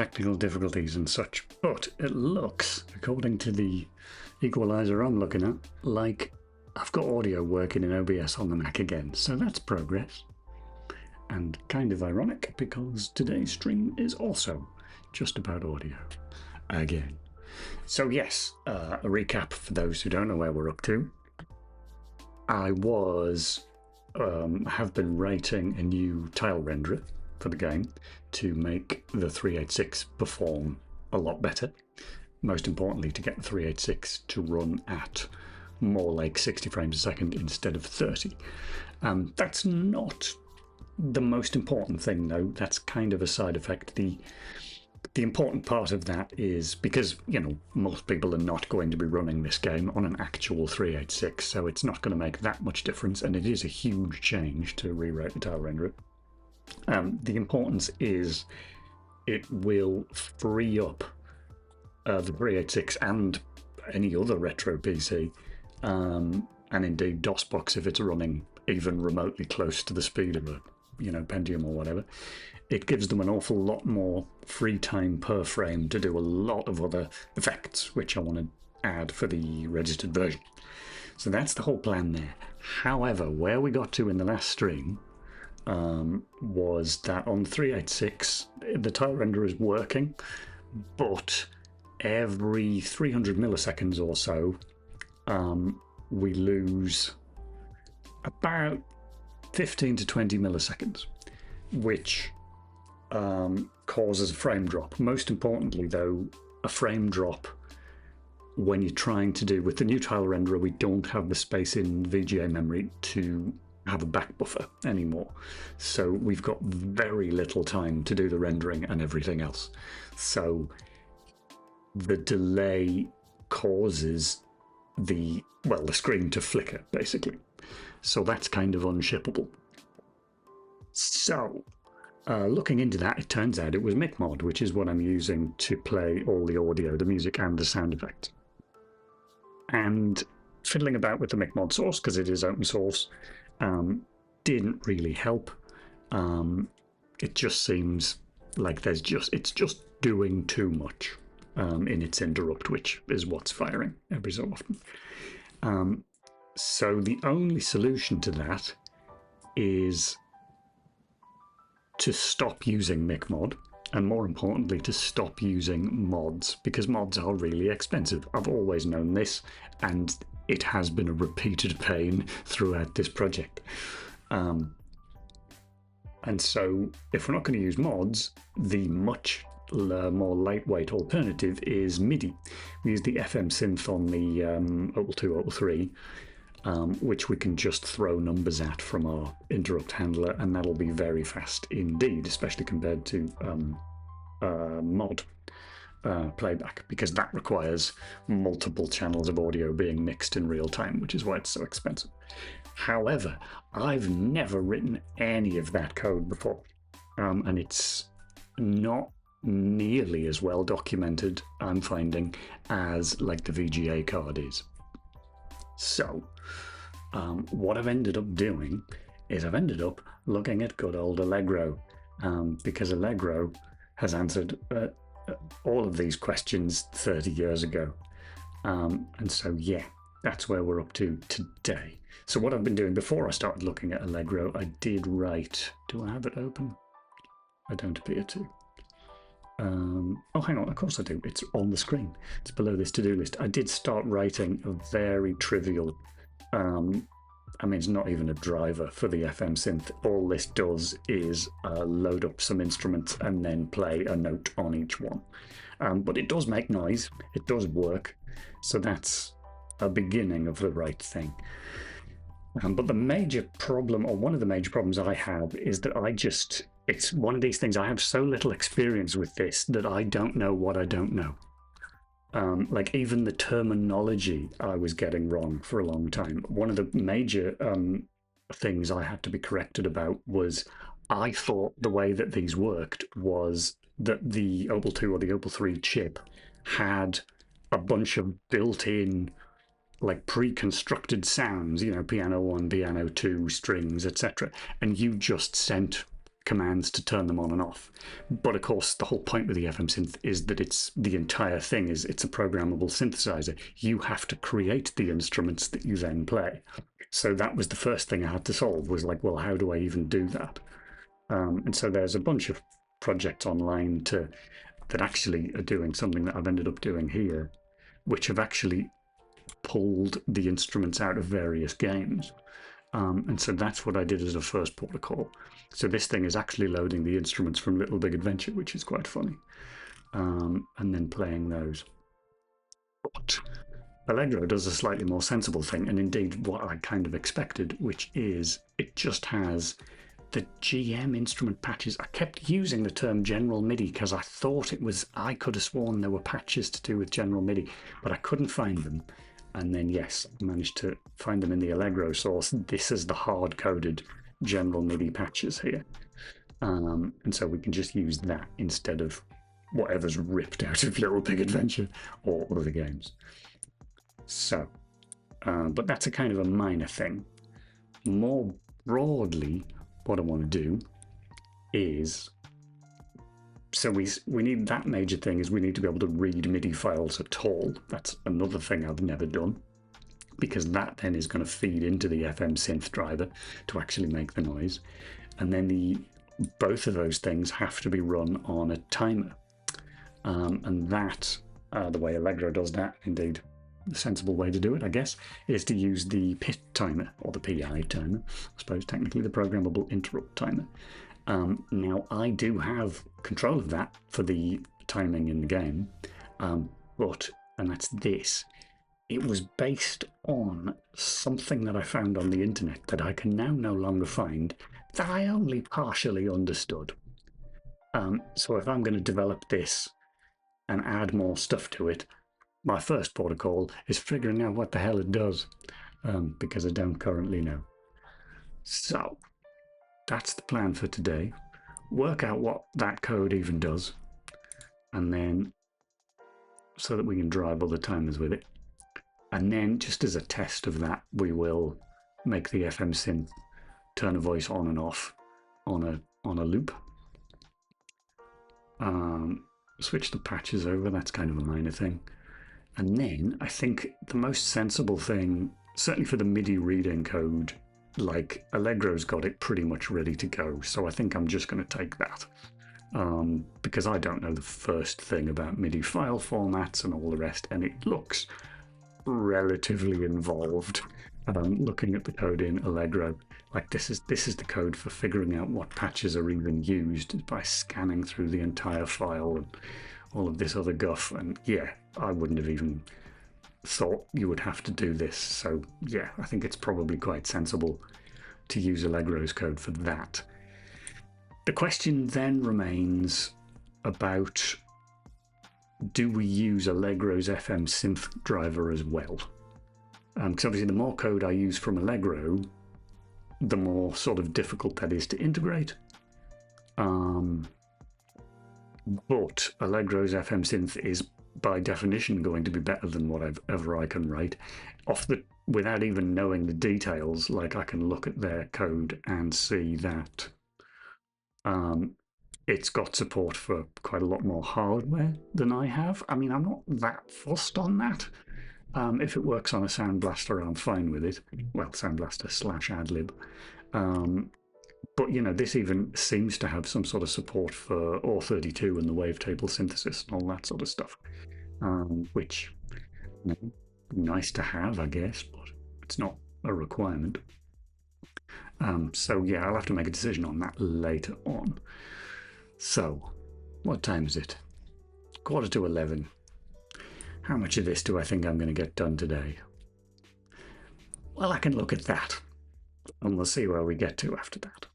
technical difficulties and such, but it looks, according to the equalizer I'm looking at, like I've got audio working in OBS on the Mac again, so that's progress. And kind of ironic, because today's stream is also just about audio again. So yes, a recap for those who don't know where we're up to. I have been writing a new tile renderer for the game to make the 386 perform a lot better. Most importantly, to get the 386 to run at more like 60 frames a second instead of 30. That's not the most important thing, though. That's kind of a side effect. The important part of that is because, you know, most people are not going to be running this game on an actual 386, so it's not going to make that much difference, and it is a huge change to rewrite the tile renderer. The importance is it will free up the 386 and any other retro PC, and indeed DOSBox if it's running even remotely close to the speed of a, you know, Pentium or whatever. It gives them an awful lot more free time per frame to do a lot of other effects, which I want to add for the registered version. So that's the whole plan there. However, where we got to in the last stream was that on 386, the tile renderer is working, but every 300 milliseconds or so, we lose about 15 to 20 milliseconds, which causes a frame drop. Most importantly, though, a frame drop when you're trying to do, with the new tile renderer, we don't have the space in VGA memory to have a back buffer anymore. So we've got very little time to do the rendering and everything else. So the delay causes the screen to flicker, basically. So that's kind of unshippable. So looking into that, it turns out it was MicMod, which is what I'm using to play all the audio, the music and the sound effects. And fiddling about with the MicMod source, because it is open source, didn't really help. It just seems like it's just doing too much in its interrupt, which is what's firing every so often. So the only solution to that is to stop using MicMod, and more importantly, to stop using mods, because mods are really expensive. I've always known this, and it has been a repeated pain throughout this project. And so if we're not going to use mods, the much more lightweight alternative is MIDI. We use the FM synth on the Opal 2, Opal 3, which we can just throw numbers at from our interrupt handler, and that'll be very fast indeed, especially compared to mod playback, because that requires multiple channels of audio being mixed in real time, which is why it's so expensive. However, I've never written any of that code before, and it's not nearly as well documented, I'm finding, as like the VGA card is. So what I've ended up doing is I've ended up looking at good old Allegro, because Allegro has answered all of these questions 30 years ago. And so, yeah, that's where we're up to today. So what I've been doing before I started looking at Allegro, I did write... Do I have it open? I don't appear to. Oh, hang on, of course I do. It's on the screen. It's below this to-do list. I did start writing a very trivial... I mean, it's not even a driver for the FM synth. All this does is load up some instruments and then play a note on each one. But it does make noise. It does work. So that's a beginning of the right thing. But the major problem, or one of the major problems I have, is that it's one of these things, I have so little experience with this that I don't know what I don't know. Like even the terminology I was getting wrong for a long time. One of the major things I had to be corrected about was I thought the way that these worked was that the Opal 2 or the Opal 3 chip had a bunch of built-in, like pre-constructed sounds, you know, piano 1, piano 2, strings, etc. And you just sent commands to turn them on and off. But of course, the whole point with the FM synth is that it's the entire thing is it's a programmable synthesizer. You have to create the instruments that you then play. So that was the first thing I had to solve, was like, well, how do I even do that? And so there's a bunch of projects online that actually are doing something that I've ended up doing here, which have actually pulled the instruments out of various games. And so that's what I did as a first port of call. So this thing is actually loading the instruments from Little Big Adventure, which is quite funny, and then playing those. But Allegro does a slightly more sensible thing, and indeed what I kind of expected, which is it just has the GM instrument patches. I kept using the term General MIDI because I thought it was, I could have sworn there were patches to do with General MIDI, but I couldn't find them. And then, yes, I managed to find them in the Allegro source. This is the hard-coded General MIDI patches here. And so we can just use that instead of whatever's ripped out of Little Big Adventure or other games. So, but that's a kind of a minor thing. More broadly, what I want to do is, so we need, that major thing is we need to be able to read MIDI files at all. That's another thing I've never done, because that then is going to feed into the FM synth driver to actually make the noise. And then both of those things have to be run on a timer. And that, the way Allegro does that, indeed, the sensible way to do it, I guess, is to use the PIT timer, or the PI timer, I suppose technically the programmable interrupt timer. Now, I do have control of that for the timing in the game, and that's this. It was based on something that I found on the internet that I can now no longer find, that I only partially understood. So if I'm going to develop this and add more stuff to it, my first protocol is figuring out what the hell it does, because I don't currently know. So that's the plan for today. Work out what that code even does, and then so that we can drive other timers with it. And then just as a test of that, we will make the FM synth turn a voice on and off on a loop. Switch the patches over, that's kind of a minor thing. And then I think the most sensible thing, certainly for the MIDI reading code, like Allegro's got it pretty much ready to go. So I think I'm just going to take that, because I don't know the first thing about MIDI file formats and all the rest, and it looks relatively involved. Looking at the code in Allegro, like this is the code for figuring out what patches are even used by scanning through the entire file and all of this other guff. And yeah, I wouldn't have even thought you would have to do this. So yeah, I think it's probably quite sensible to use Allegro's code for that. The question then remains about, do we use Allegro's FM synth driver as well? Because obviously the more code I use from Allegro, the more sort of difficult that is to integrate. But Allegro's FM synth is by definition going to be better than whatever I can write. Without even knowing the details, like I can look at their code and see that it's got support for quite a lot more hardware than I have. I mean, I'm not that fussed on that. If it works on a Sound Blaster, I'm fine with it. Well, Sound Blaster / AdLib. But, you know, this even seems to have some sort of support for OR32 and the wavetable synthesis and all that sort of stuff, which, you know, nice to have, I guess, but it's not a requirement. So, yeah, I'll have to make a decision on that later on. So, what time is it? 11:15. How much of this do I think I'm going to get done today? Well, I can look at that, and we'll see where we get to after that.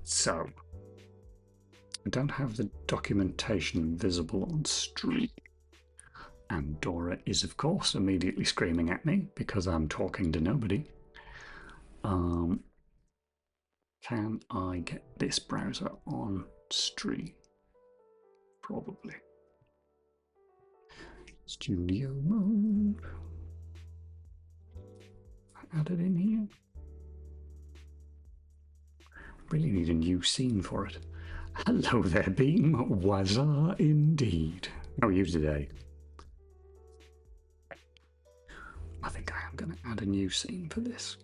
So, I don't have the documentation visible on stream. And Dora is, of course, immediately screaming at me because I'm talking to nobody. Can I get this browser on stream? Probably. Studio mode. Add it in here. Really need a new scene for it. Hello there, Beam. Wazza indeed. How are you today? I think I am going to add a new scene for this.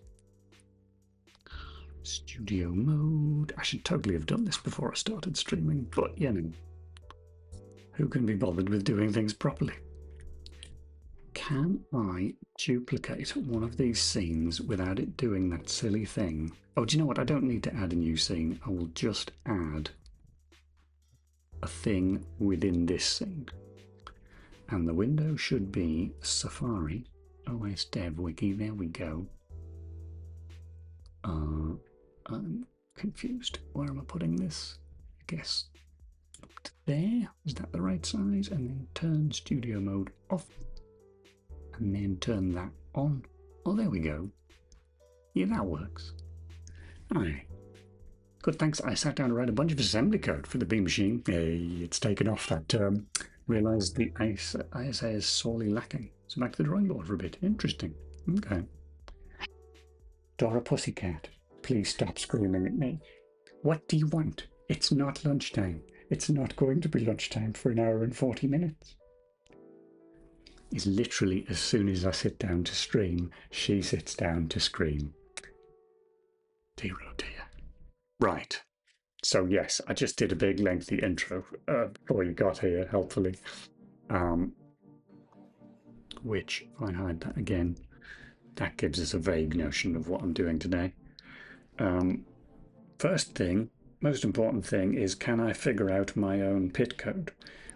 Studio mode. I should totally have done this before I started streaming, but you know, who can be bothered with doing things properly? Can I duplicate one of these scenes without it doing that silly thing? Oh, do you know what? I don't need to add a new scene. I will just add a thing within this scene. And the window should be Safari OS Dev Wiki. There we go. I'm confused. Where am I putting this? I guess up to there. Is that the right size? And then turn studio mode off. And then turn that on. Oh, there we go. Yeah, that works. Alright. Good, thanks. I sat down to write a bunch of assembly code for the Beam machine. Hey, it's taken off that term. Realised the ISA is sorely lacking. So back to the drawing board for a bit. Interesting. Okay. Dora Pussycat, please stop screaming at me. What do you want? It's not lunchtime. It's not going to be lunchtime for an hour and 40 minutes. Is literally as soon as I sit down to stream, she sits down to scream. Dear oh dear. Right. So yes, I just did a big lengthy intro before you got here, helpfully. Which, if I hide that again, that gives us a vague notion of what I'm doing today. First thing, most important thing is, can I figure out my own pit code,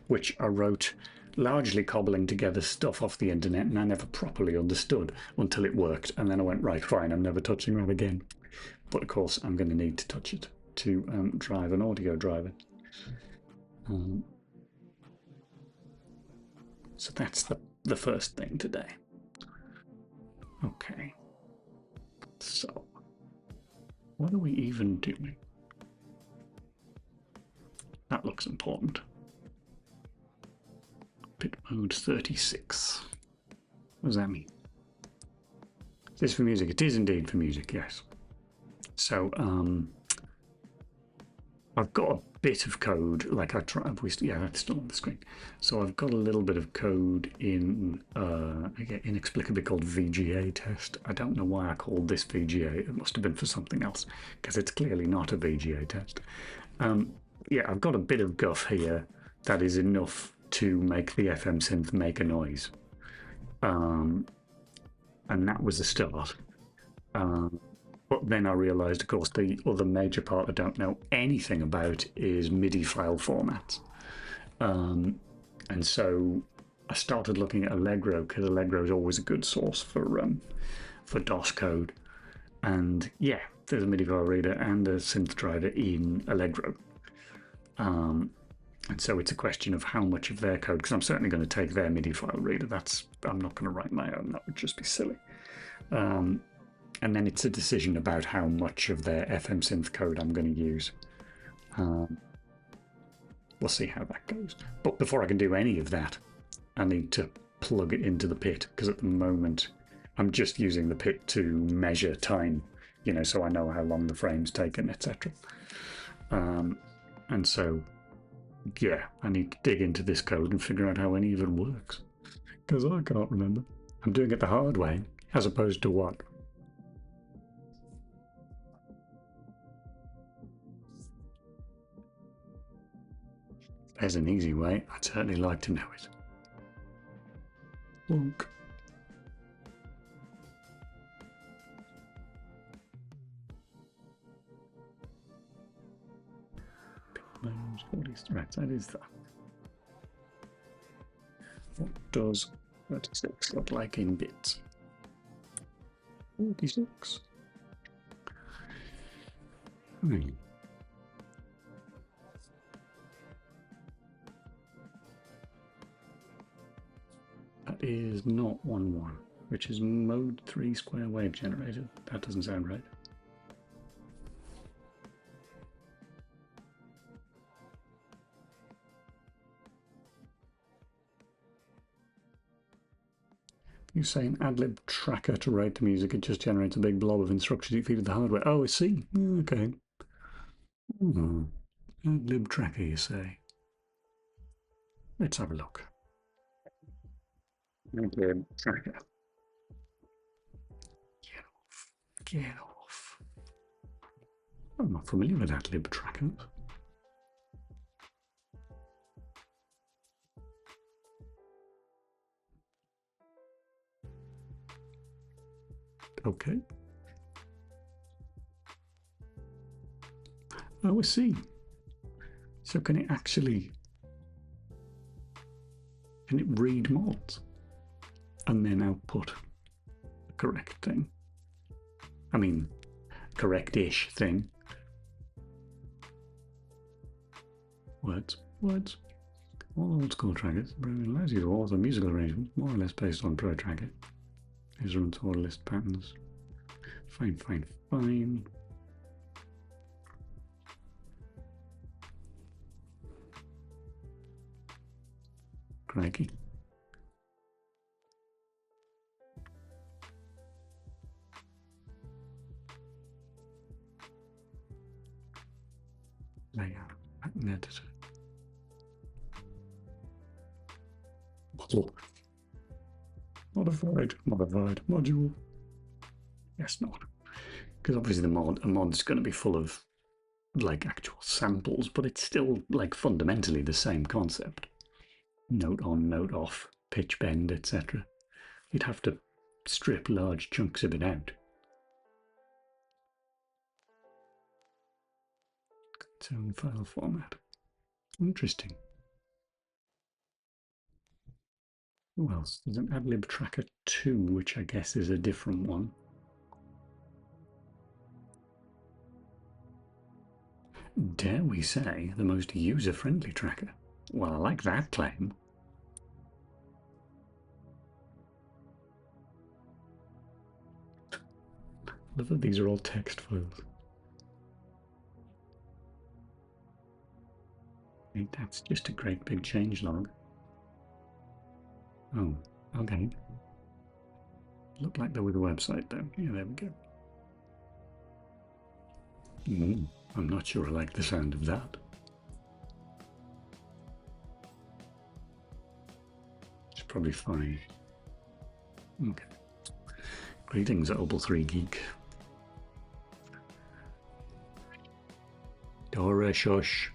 which I wrote largely cobbling together stuff off the internet, and I never properly understood until it worked, and then I went, right, fine, I'm never touching that again. But of course, I'm going to need to touch it to drive an audio driver. So that's the first thing today. Okay. So, what are we even doing? That looks important. Pit mode 36. What does that mean? Is this for music? It is indeed for music, yes. So, I've got a bit of code, like I try, yeah, that's still on the screen. So I've got a little bit of code in, again, inexplicably called VGA test. I don't know why I called this VGA. It must have been for something else, because it's clearly not a VGA test. Yeah, I've got a bit of guff here that is enough to make the FM synth make a noise. And that was the start. But then I realised, of course, the other major part I don't know anything about is MIDI file formats. And so I started looking at Allegro, because Allegro is always a good source for DOS code. And yeah, there's a MIDI file reader and a synth driver in Allegro. And so it's a question of how much of their code, because I'm certainly going to take their MIDI file reader. I'm not going to write my own. That would just be silly. And then it's a decision about how much of their FM synth code I'm going to use. We'll see how that goes. But before I can do any of that, I need to plug it into the pit, because at the moment I'm just using the pit to measure time, you know, so I know how long the frame's taken, etc. And so, yeah, I need to dig into this code and figure out how any of it works, because I can't remember. I'm doing it the hard way, as opposed to what? There's an easy way. I'd certainly like to know it. Look. Right, that is that. What does 36 look like in bits? 46. That is not 1-1, which is mode 3 square wave generator. That doesn't sound right. You say an adlib tracker to rate the music, it just generates a big blob of instructions you feed to the hardware. Oh, I see. Okay. Hmm. Adlib tracker, you say? Let's have a look. Adlib tracker. Get off. Get off. I'm not familiar with Adlib trackers. Okay. Oh, I see. So can it read mods and then output the correct thing? I mean, correct-ish thing. Words. All old school trackers allows you to author musical arrangements more or less based on Pro Tracker. These run to order list patterns. Fine. Crikey. Layout. Pattern editor. Model. Modified module. Yes, not. Because obviously a mod's going to be full of like actual samples, but it's still like fundamentally the same concept. Note on, note off, pitch bend, etc. You'd have to strip large chunks of it out. Its own file format. Interesting. What else? There's an Adlib Tracker 2, which I guess is a different one. Dare we say, the most user-friendly tracker? Well, I like that claim. I love that these are all text files. I think that's just a great big changelog. Oh, okay. Looked like they were the website though. Yeah, there we go. I'm not sure I like the sound of that. It's probably fine. Okay. Greetings, Opal3 Geek. Dora Shush.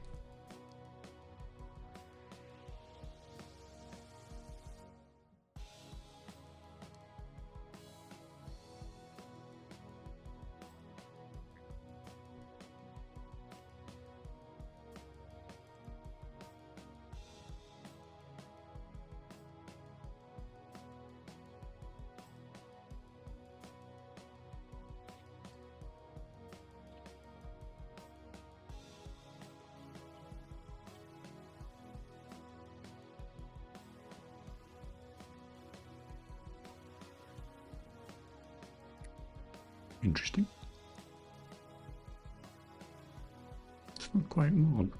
Interesting. It's not quite mod.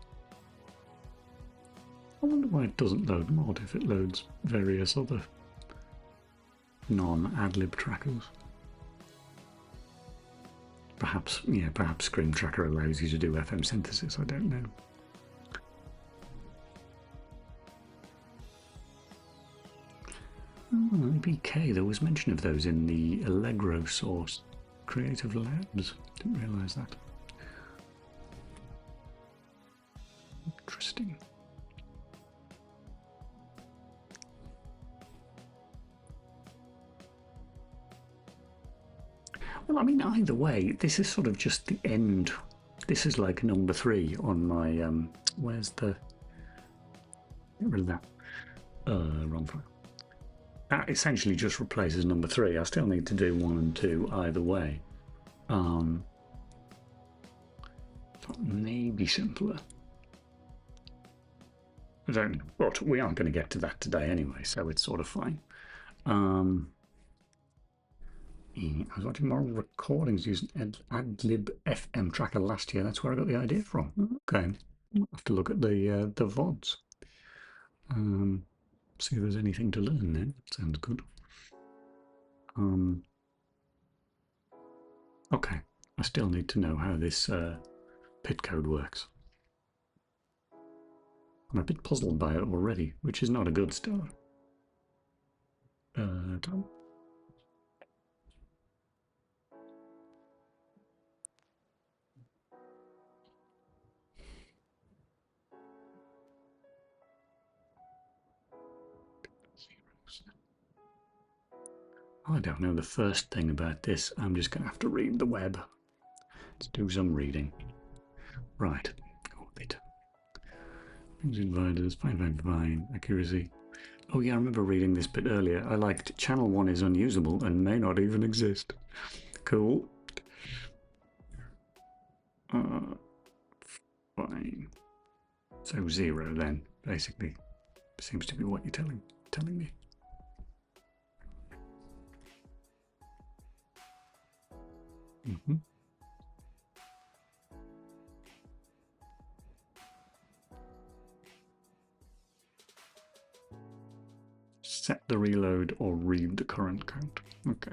I wonder why it doesn't load mod if it loads various other non-adlib trackers. Perhaps Scream Tracker allows you to do FM synthesis, I don't know. Oh, ABK, there was mention of those in the Allegro source. Creative Labs, didn't realise that. Interesting. Well, I mean, either way, this is sort of just the end. This is like number 3 on my, where's the, get rid of that, wrong file. That essentially just replaces number 3. I still need to do 1 and 2 either way. Thought maybe simpler. I don't know, but we aren't going to get to that today anyway, so it's sort of fine. I was watching more recordings using Adlib FM Tracker last year. That's where I got the idea from. Okay, I'll have to look at the VODs. See if there's anything to learn then. Sounds good. Okay, I still need to know how this pit code works. I'm a bit puzzled by it already, which is not a good start. Tom? I don't know the first thing about this. I'm just going to have to read the web. Let's do some reading. Right. Orbit. Things inverters, fine. Accuracy. Oh yeah, I remember reading this bit earlier. I liked channel 1 is unusable and may not even exist. Cool. Fine. So 0 then, basically. Seems to be what you're telling me. Set the reload or read the current count. Okay.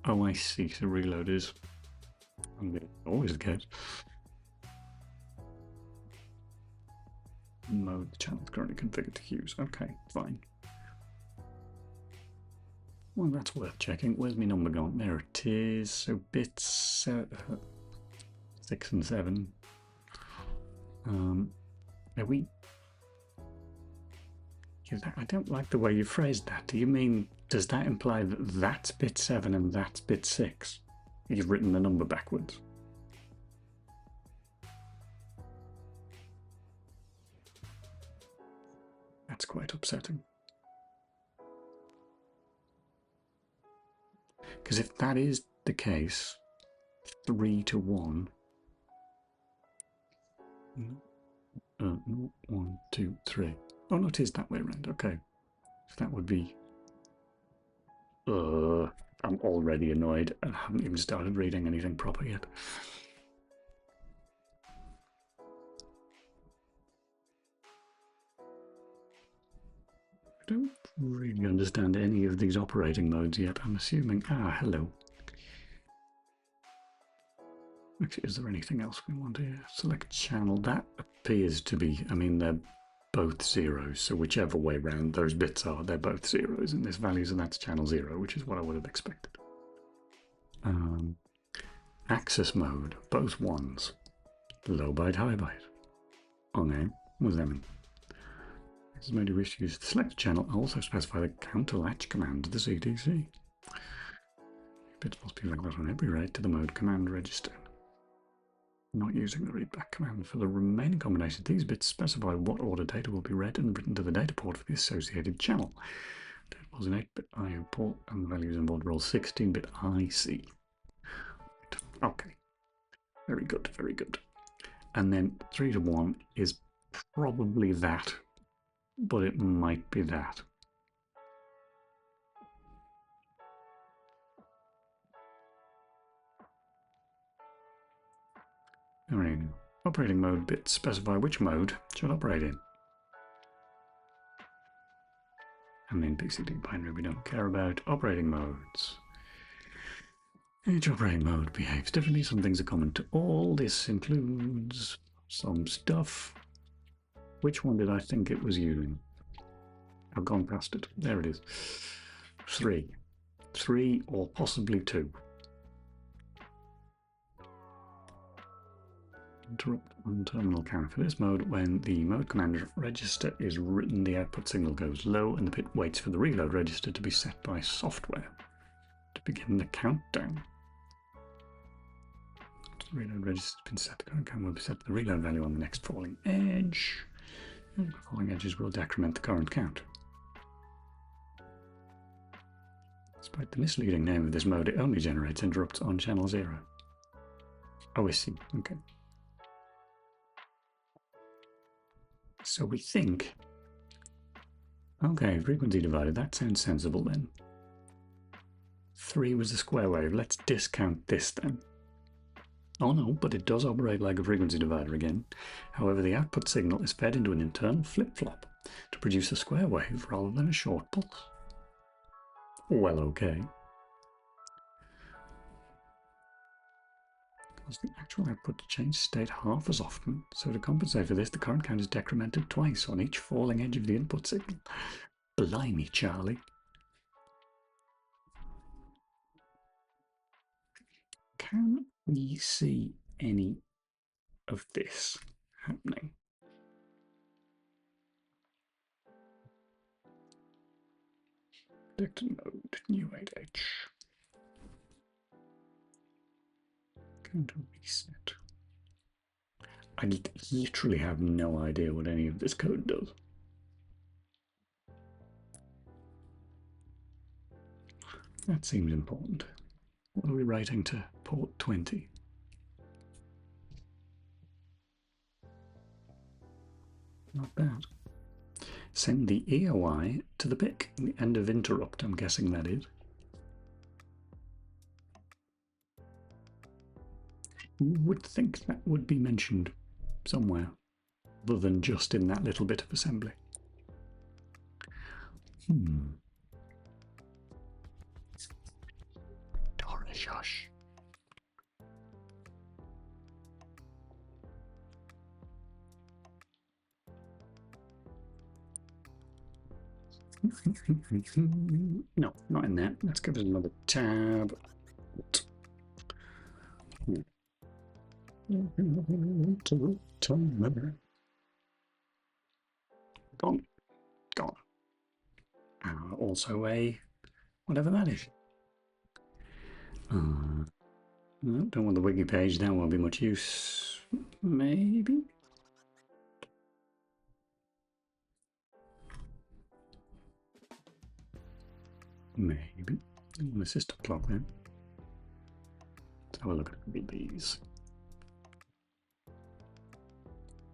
Oh, I see. So reload is always the case. Mode the channel is currently configured to use. Okay, fine. Well, that's worth checking. Where's my number gone? There it is. So bits 6 and 7. Are we? I don't like the way you phrased that. Do you mean, does that imply that that's bit 7 and that's bit 6? You've written the number backwards. That's quite upsetting. Because if that is the case, 3 to 1. 1, 2, 3. Oh no, it is that way around. Okay. So that would be... I'm already annoyed and haven't even started reading anything proper yet. I don't really understand any of these operating modes yet. I'm assuming... hello. Actually, is there anything else we want here? Select channel. That appears to be... I mean, they're both zeros, so whichever way round those bits are, they're both zeros in this value, so that's channel 0, which is what I would have expected. Access mode, both ones. Low byte, high byte. Okay, what does that mean? This is made you wish to use the select channel. Also specify the counter latch command to the CDC. Bits must be read on every write to the mode command register. Not using the readback command. For the remaining combination, these bits specify what order data will be read and written to the data port for the associated channel. Data was an 8-bit I/O port, and the values involved roll 16-bit IC. Okay. Very good, very good. And then 3 to 1 is probably that, but it might be that. Operating mode bits specify which mode should operate in. And then PCD binary we don't care about. Operating modes. Each operating mode behaves differently. Some things are common to all. This includes some stuff. Which one did I think it was using? I've gone past it. There it is. 3. 3 or possibly 2. Interrupt on terminal count. For this mode, when the mode command register is written, the output signal goes low and the bit waits for the reload register to be set by software to begin the countdown. The reload register has been set. The current count will be set to the reload value on the next falling edge. And the falling edges will decrement the current count. Despite the misleading name of this mode, it only generates interrupts on channel 0. Oh, I see. Okay. So we think, okay, frequency divided, that sounds sensible then. 3 was a square wave, let's discount this then. Oh no, but it does operate like a frequency divider again. However, the output signal is fed into an internal flip-flop to produce a square wave rather than a short pulse. Well, okay. Cause the actual output to change state half as often. So to compensate for this, the current count is decremented twice on each falling edge of the input signal. Blimey, Charlie. Can we see any of this happening? Detect node, new 8H. Going to reset. I literally have no idea what any of this code does. That seems important. What are we writing to port 20? Not bad. Send the EOI to the PIC, the end of interrupt, I'm guessing that is. You would think that would be mentioned somewhere, other than just in that little bit of assembly. Dora shush. No, not in that. Let's give it another tab. Gone. Gone. Also a whatever that is. No, don't want the wiki page. That won't be much use. Maybe. Maybe. The system clock then. Let's have a look at these.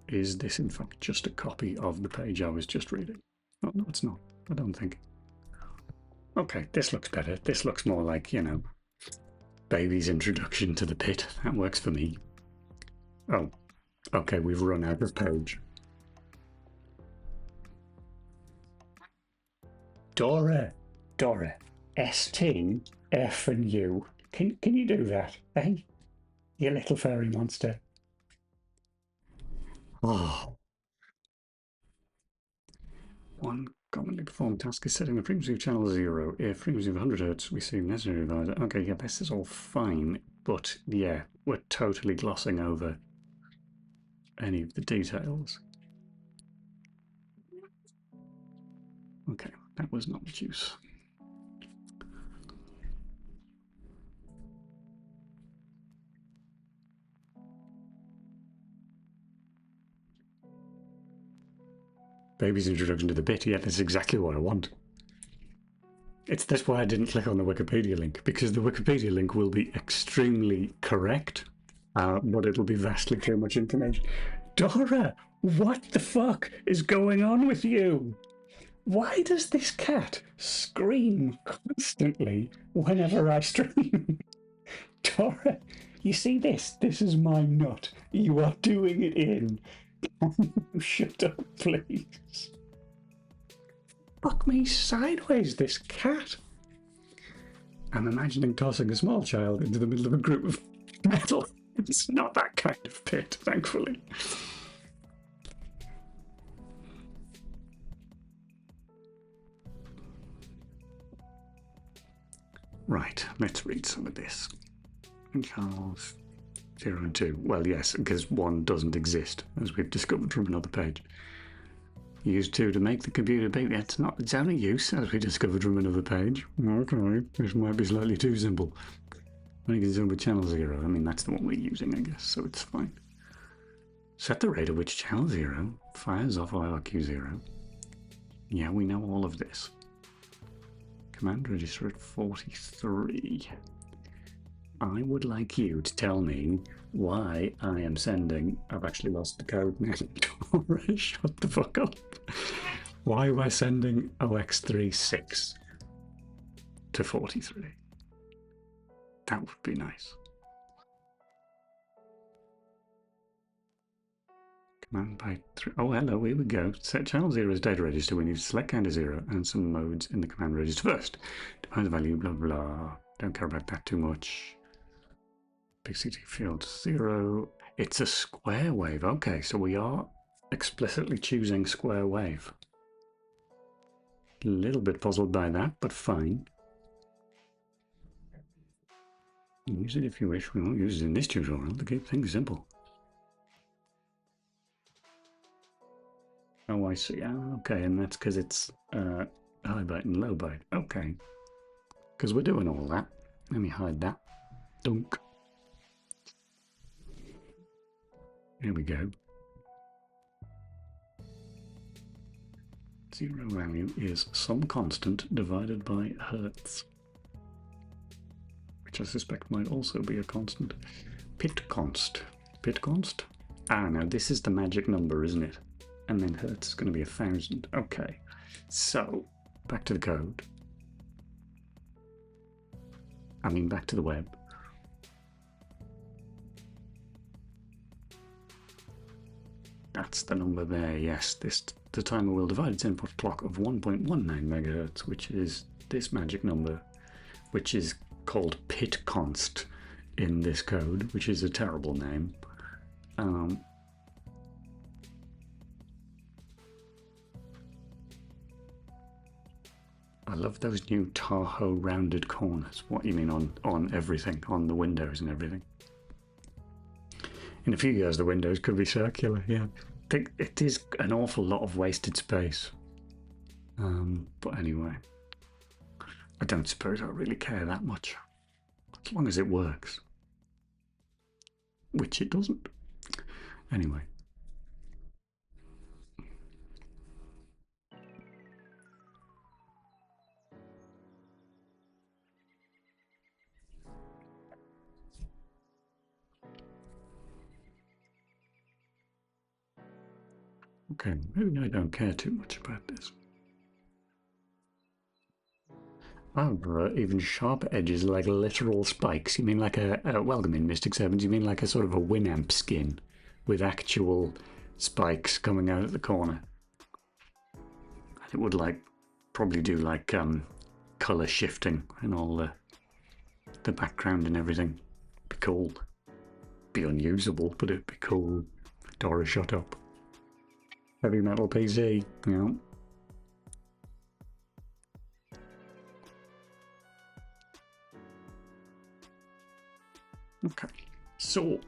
Is this in fact just a copy of the page I was just reading? Oh, no, it's not. I don't think. Okay, this looks better. This looks more like, you know, Baby's introduction to the pit. That works for me. Oh, okay, we've run out of page. Dora, ST, F and U. Can you do that, eh? You little fairy monster. Oh. One commonly performed task is setting the frequency of channel 0. If frequency of 100 Hz, we see necessary divisor. Okay, yeah, this is all fine, but yeah, we're totally glossing over any of the details. Okay, that was not much use. Baby's introduction to the bit, yeah, that's exactly what I want. That's why I didn't click on the Wikipedia link, because the Wikipedia link will be extremely correct, but it'll be vastly too much information. Dora, what the fuck is going on with you? Why does this cat scream constantly whenever I stream? Dora, you see this? This is my nut. You are doing it in. Shut up, please. Fuck me sideways, this cat. I'm imagining tossing a small child into the middle of a group of metal. It's not that kind of pit, thankfully. Right, let's read some of this. Charles 0 and 2. Well, yes, because 1 doesn't exist, as we've discovered from another page. Use 2 to make the computer big. It's not its only use, as we discovered from another page. Okay, this might be slightly too simple. Only concerned with channel 0. I mean, that's the one we're using, I guess, so it's fine. Set the rate at which channel 0 fires off IRQ 0. Yeah, we know all of this. Command register at 43. I would like you to tell me why I am sending... I've actually lost the code now. Shut the fuck up. Why am I sending OX36 to 43? That would be nice. Command by 3. Oh, hello, here we go. Set channel 0 as data register. We need to select counter 0 and some modes in the command register first. Define the value, blah, blah. Don't care about that too much. PCT field 0. It's a square wave. Okay, so we are explicitly choosing square wave. A little bit puzzled by that, but fine. Use it if you wish. We won't use it in this tutorial to keep things simple. Oh, I see. Oh, okay, and that's because it's high byte and low byte. Okay. Because we're doing all that. Let me hide that. Dunk. Here we go. Zero value is some constant divided by hertz, which I suspect might also be a constant. Pit const. Pit const? Ah, now this is the magic number, isn't it? And then hertz is going to be 1,000. Okay. So, back to the code. I mean, back to the web. That's the number there, yes. The timer will divide its input clock of 1.19 megahertz, which is this magic number, which is called pit const in this code, which is a terrible name. I love those new Tahoe rounded corners. What you mean on everything, on the windows and everything? In a few years, the windows could be circular, yeah. It is an awful lot of wasted space. But anyway, I don't suppose I really care that much, as long as it works. Which it doesn't. Anyway. Okay, maybe I don't care too much about this. Oh, even sharp edges like literal spikes. You mean like welcome in, Mystic Servants. You mean like a sort of a Winamp skin with actual spikes coming out at the corner. And it would like probably do like color shifting and all the background and everything. Be cool. Be unusable, but it'd be cool. Dora, shut up. Heavy metal PC, you know. Okay, so,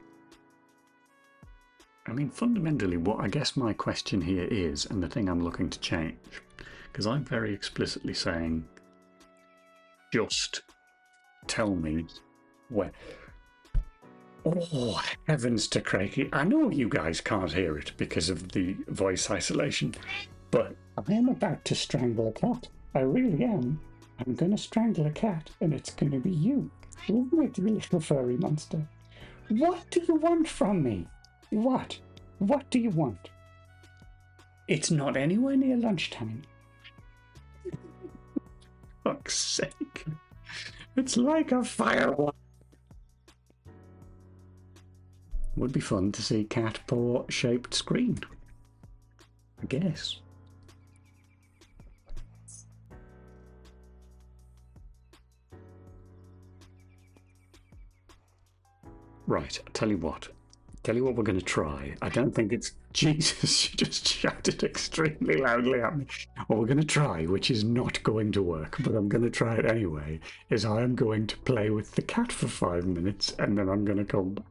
I mean, fundamentally, what I guess my question here is, and the thing I'm looking to change, because I'm very explicitly saying, just tell me where. Oh, heavens to crikey. I know you guys can't hear it because of the voice isolation, but I am about to strangle a cat. I really am. I'm going to strangle a cat, and it's going to be you. Isn't it, you little furry monster? What do you want from me? What? What do you want? It's not anywhere near lunchtime. Fuck's sake. It's like a firework. Would be fun to see cat paw shaped screen. I guess. Right, tell you what we're going to try. I don't think it's... Jesus, you just shouted extremely loudly at me. What we're going to try, which is not going to work, but I'm going to try it anyway, is I am going to play with the cat for 5 minutes, and then I'm going to come back.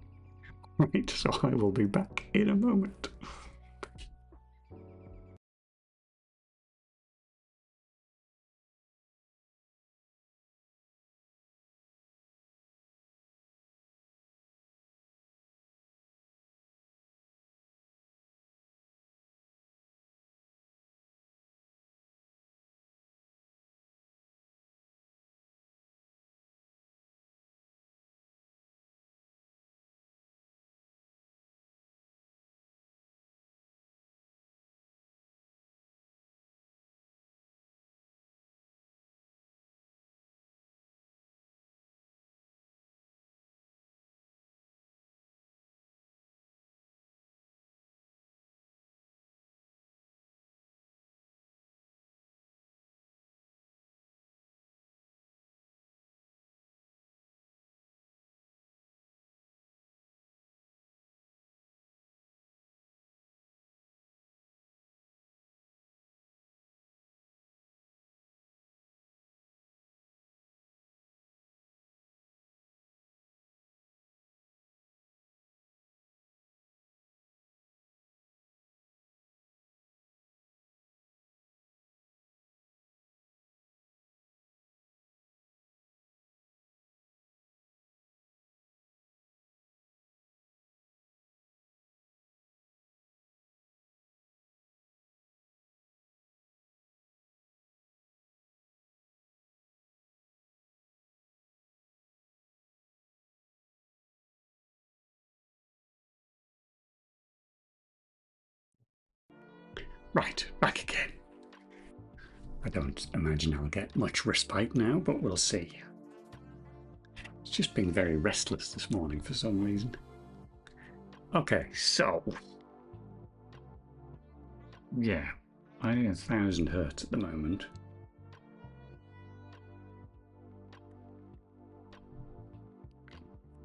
Right, so I will be back in a moment. Right, back again. I don't imagine I'll get much respite now, but we'll see. It's just been very restless this morning for some reason. Okay, so yeah, I need 1,000 hertz at the moment.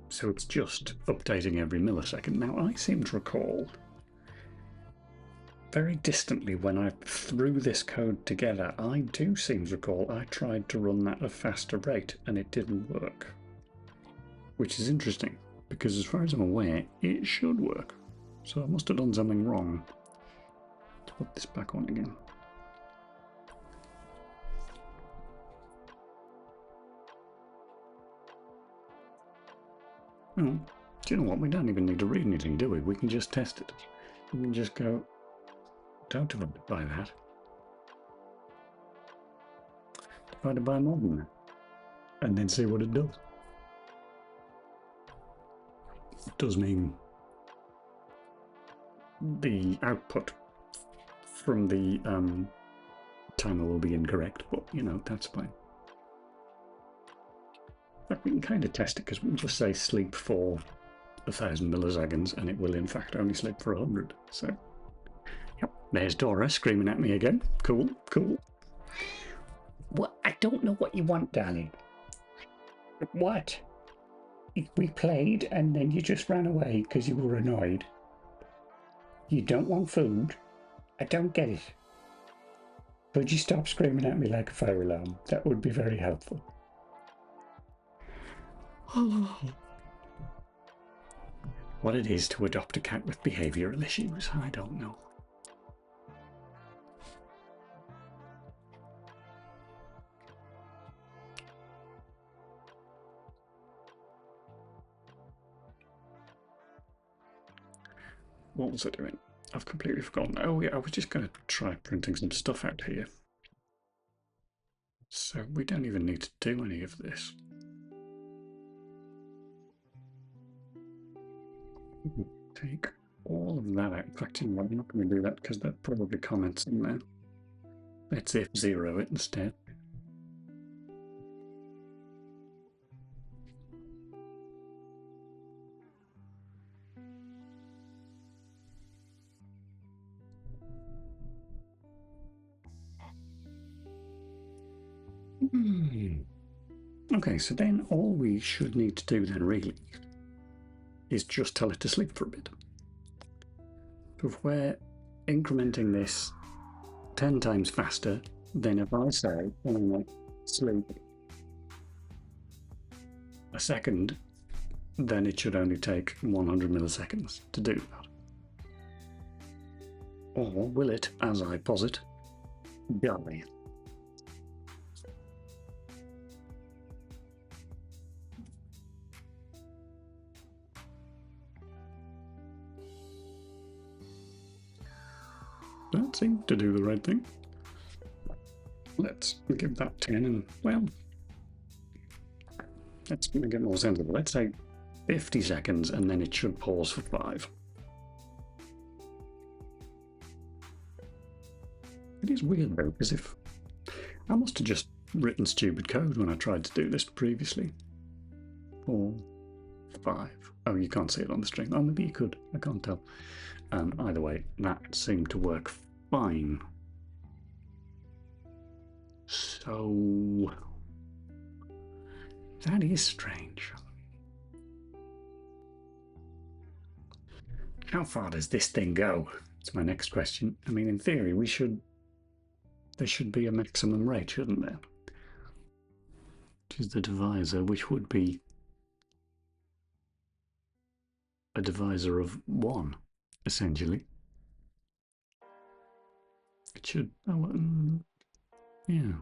So it's just updating every millisecond. Now I seem to recall very distantly when I threw this code together, I do seem to recall I tried to run that at a faster rate and it didn't work. Which is interesting, because as far as I'm aware, it should work. So I must have done something wrong. Let's put this back on again. Oh, do you know what? We don't even need to read anything, do we? We can just test it. We can just go, don't divide it by that. Divide it by more than that. And then see what it does. It does mean the output from the timer will be incorrect, but you know, that's fine. But we can kind of test it because we can just say sleep for 1,000 milliseconds and it will in fact only sleep for 100. So, yep, there's Dora screaming at me again. Cool, cool. What? I don't know what you want, darling. What? We played and then you just ran away because you were annoyed. You don't want food? I don't get it. Could you stop screaming at me like a fire alarm? That would be very helpful. What it is to adopt a cat with behavioural issues, I don't know. What was I doing? I've completely forgotten. Oh yeah, I was just going to try printing some stuff out here. So we don't even need to do any of this. Take all of that out. In fact, you know what, I'm not going to do that because there are probably comments in there. Let's F0 it instead. Okay, so then all we should need to do then really is just tell it to sleep for a bit. So if we're incrementing this 10 times faster, then if I say sleep a second, then it should only take 100 milliseconds to do that. Or will it, as I posit, die? That seemed to do the right thing. Let's give that 10 and, well, let's make it more sensible. Let's say 50 seconds and then it should pause for 5. It is weird though, because if I must have just written stupid code when I tried to do this previously. 4, 5. Oh, you can't see it on the string. Oh, maybe you could. I can't tell. Either way, that seemed to work fine. So that is strange. How far does this thing go? That's my next question. I mean, in theory, there should be a maximum rate, shouldn't there? Which is the divisor, which would be a divisor of 1, essentially. It should, oh, yeah.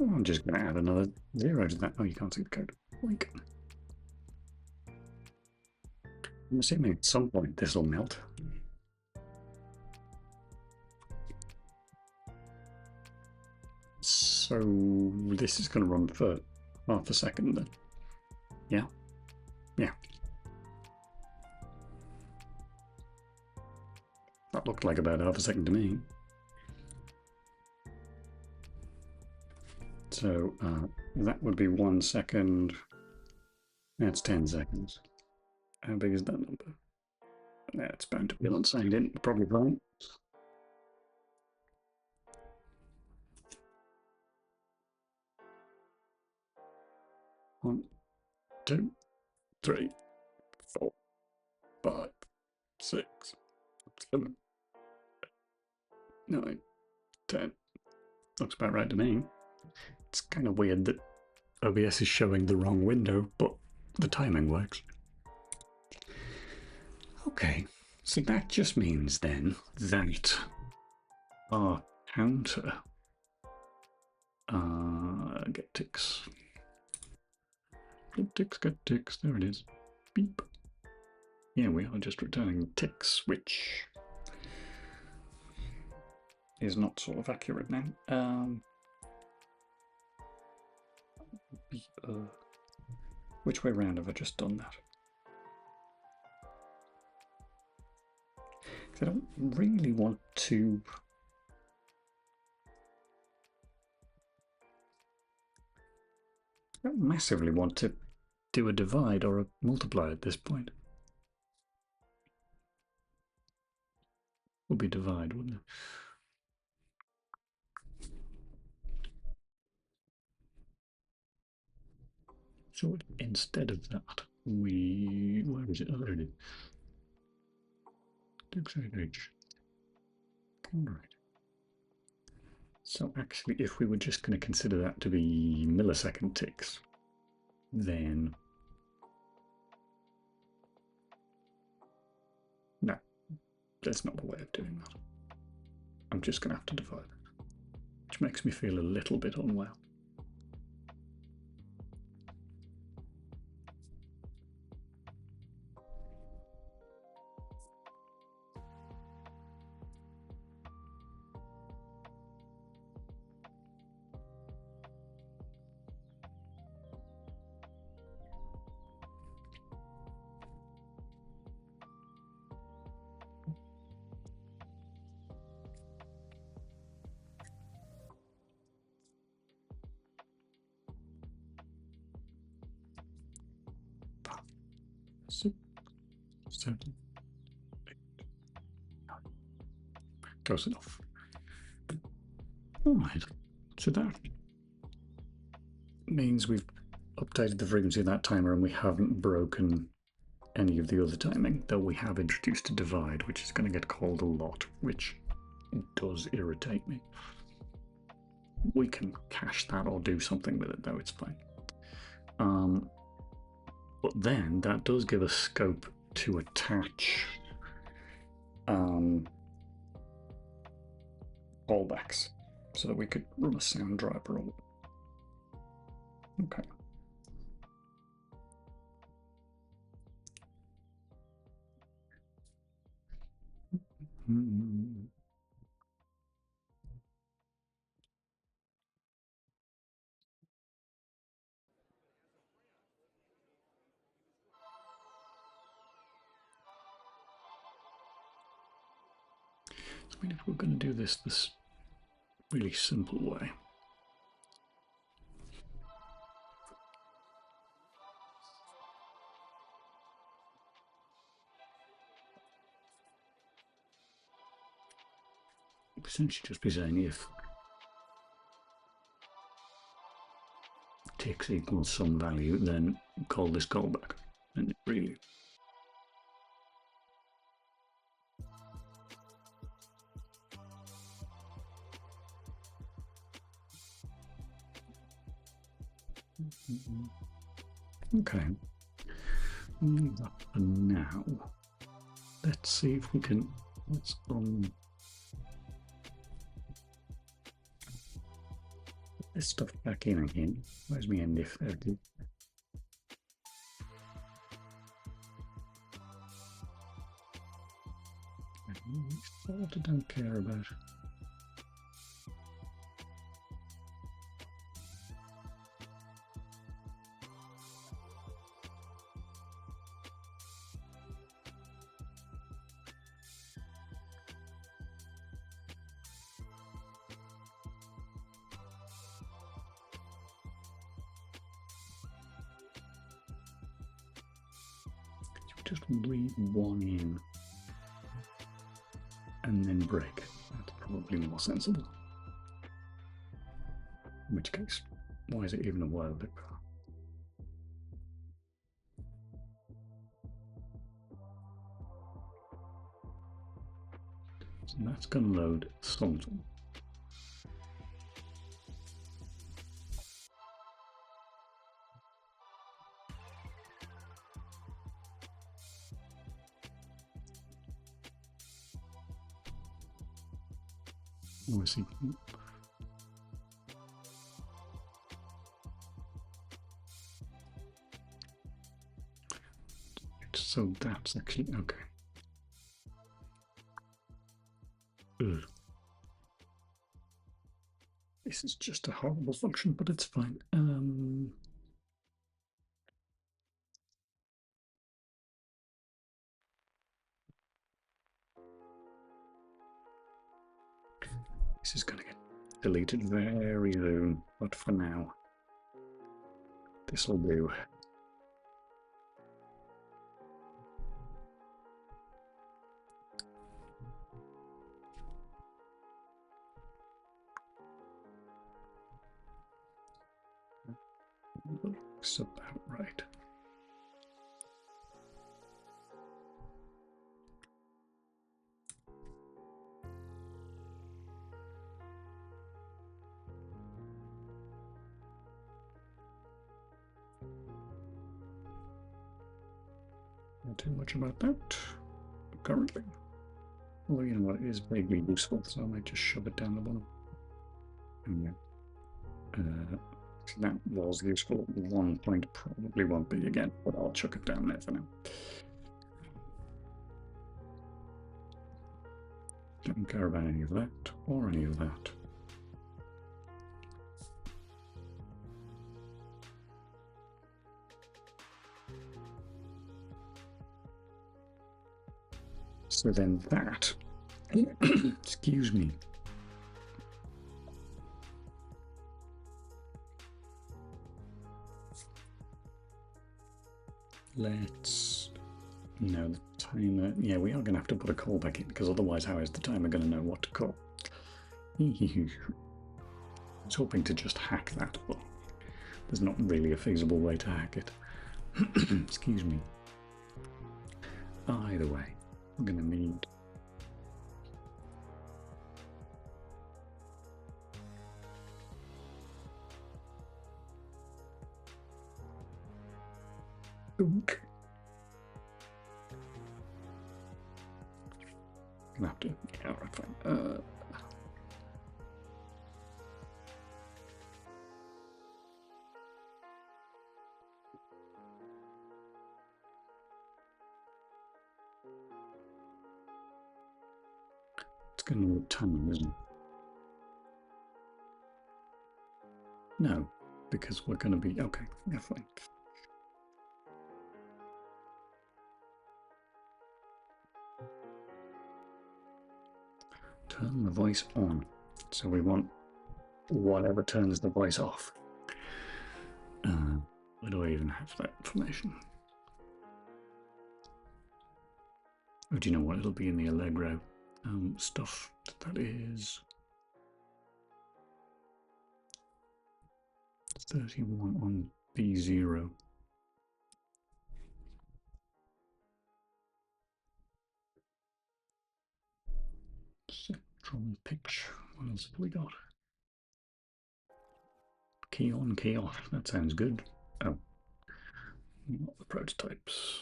I'm just going to add another 0 to that. Oh, you can't see the code. Like, I'm assuming at some point this will melt. So this is going to run for half a second then. Yeah? Yeah. That looked like about half a second to me. So that would be 1 second. That's 10 seconds. How big is that number? That's bound to be unsigned in, probably fine. 1, 2, 3, 4, 5, 6, 7, 9, 10. Looks about right to me. It's kind of weird that OBS is showing the wrong window, but the timing works. Okay, so that just means then that our counter get ticks. Get ticks, there it is. Beep. Yeah, we are just returning ticks, which is not sort of accurate now. Which way round have I just done that? I don't really want to. I don't massively want to do a divide or a multiply at this point. Would be divide, wouldn't it? So instead of that, where is it? Oh, there it is. H. Right. So actually, if we were just going to consider that to be millisecond ticks, then no, that's not the way of doing that. I'm just going to have to divide it, which makes me feel a little bit unwell. Six, 7, 8, 9. Close enough. All right, so that means we've updated the frequency of that timer and we haven't broken any of the other timing, though we have introduced a divide, which is going to get called a lot, which does irritate me. We can cache that or do something with it, though, it's fine. But then that does give us scope to attach callbacks so that we could run a sound driver on it. Okay. I mean, if we're going to do this really simple way, essentially just be saying if ticks equals some value, then call this callback. And it really. Okay. Leave that for now. Let's see if we can. this stuff back in again. Where's my end if? There it is. What I don't care about. Just read one in and then break. That's probably more sensible. In which case, why is it even a while loop? So that's going to load something. Oh, I see. So that's actually okay. Ugh. This is just a horrible function, but it's fine. This is going to get deleted very soon, but for now, this will do. Looks about right. Not too much about that currently. Although, you know what, it is vaguely useful, so I might just shove it down the bottom. And yeah. That was useful at one point, probably won't be again, but I'll chuck it down there for now. Don't care about any of that or any of that. So then that, excuse me. Let's, no, the timer, yeah, we are going to have to put a call back in, because otherwise how is the timer going to know what to call? I was hoping to just hack that, but there's not really a feasible way to hack it. Excuse me. Either way, I'm going to need Ook. Gonna have to, yeah, alright, fine. It's going to need time, isn't it? No, because we're going to be, okay, yeah, fine. Turn the voice on. So we want whatever turns the voice off. Where do I even have that information? Oh, do you know what? It'll be in the Allegro stuff. That is 31 on B0. Central pitch. What else have we got? Key on, key off. That sounds good. Oh, not the prototypes.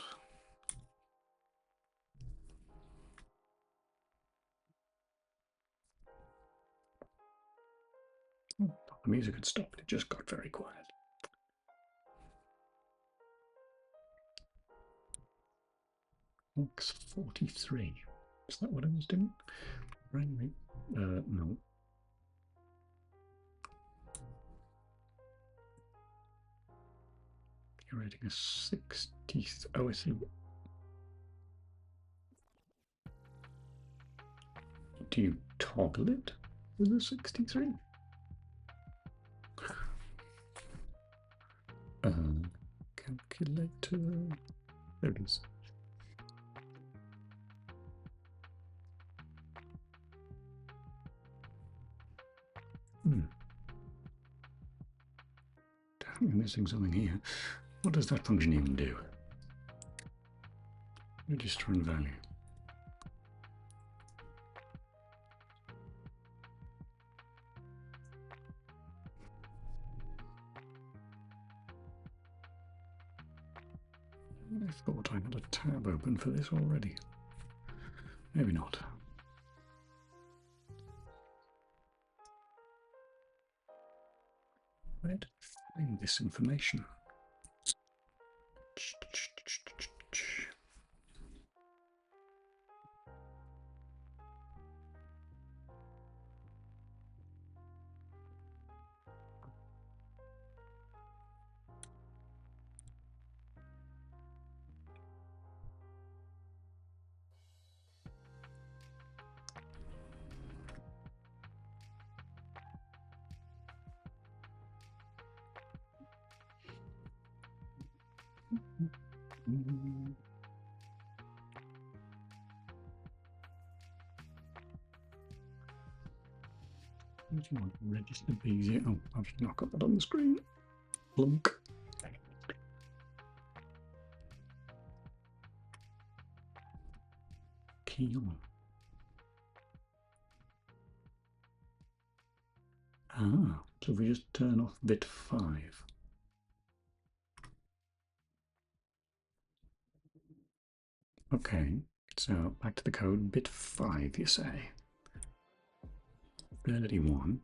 The music had stopped. It just got very quiet. Box 43. Is that what I was doing? Right. No. You're rating a 60. Oh, I see. Do you toggle it with a 63? Calculator. There it is. Definitely missing something here. What does that function even do? Register and value. I thought I had a tab open for this already. Maybe not. Where did I find this information? What do you want? Register BZ. Oh, I've not got that on the screen. Plunk. Key on. Ah, so if we just turn off bit 5. Okay, so back to the code, bit 5, you say. 31,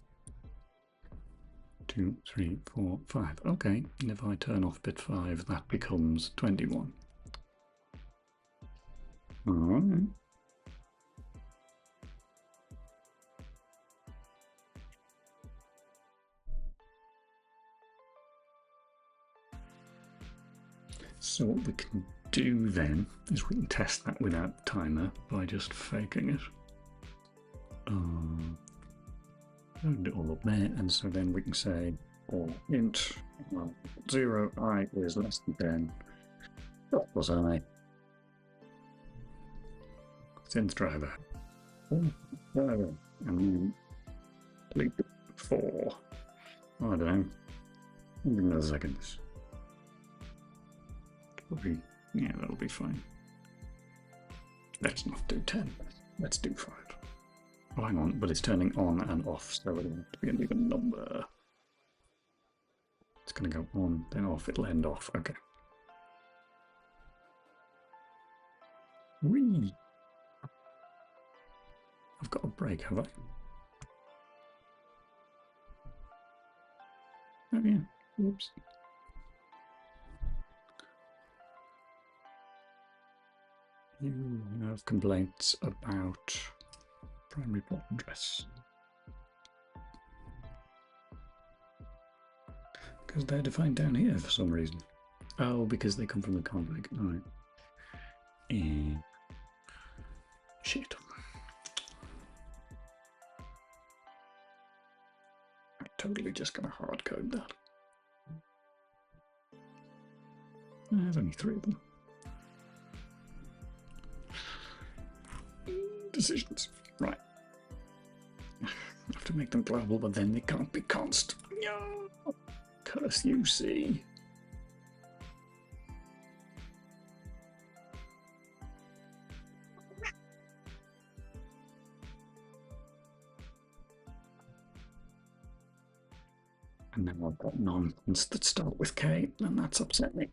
2, 3, 4, 5. Okay, and if I turn off bit 5, that becomes 21. All right. So what we can do then is we can test that without timer by just faking it. It all up there, and so then we can say, or int 0 I is less than 10. What was I? Synth driver. And then delete 4. I don't know. Give me another second. Probably, yeah, that'll be fine. Let's not do 10. Let's do 5. Oh, hang on, but it's turning on and off, so it'll have to be an even number. It's going to go on, then off, it'll end off. Okay. Whee! I've got a break, have I? Oh, yeah. Oops. You have complaints about primary port address. Because they're defined down here for some reason. Oh, because they come from the config. Alright. Shit. I'm totally just going to hard code that. There's only 3 of them. Decisions. Right. I have to make them global, but then they can't be const. No. Curse you, see. And now I've got nonsense that start with K, and that's upset me.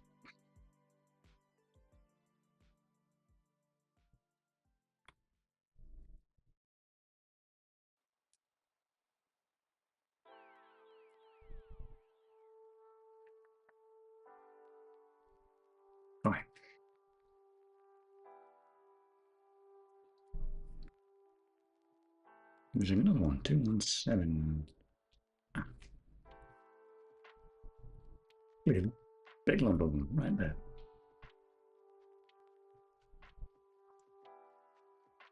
Using another one, 217. Ah, big lump of them right there.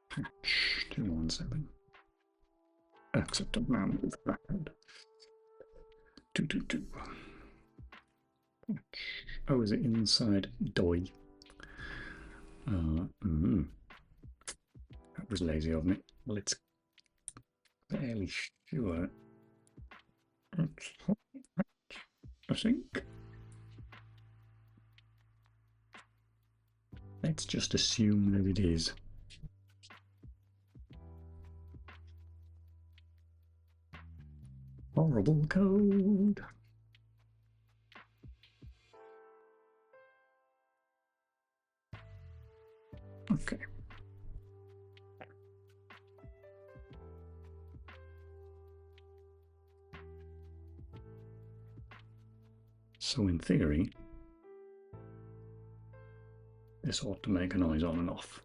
Patch 217. Except I'm now with backward. 222. Oh, is it inside doi? That was lazy of me. Well, it's fairly sure. I think. Let's just assume that it is. Horrible code. Okay. So in theory, this ought to make a noise on and off.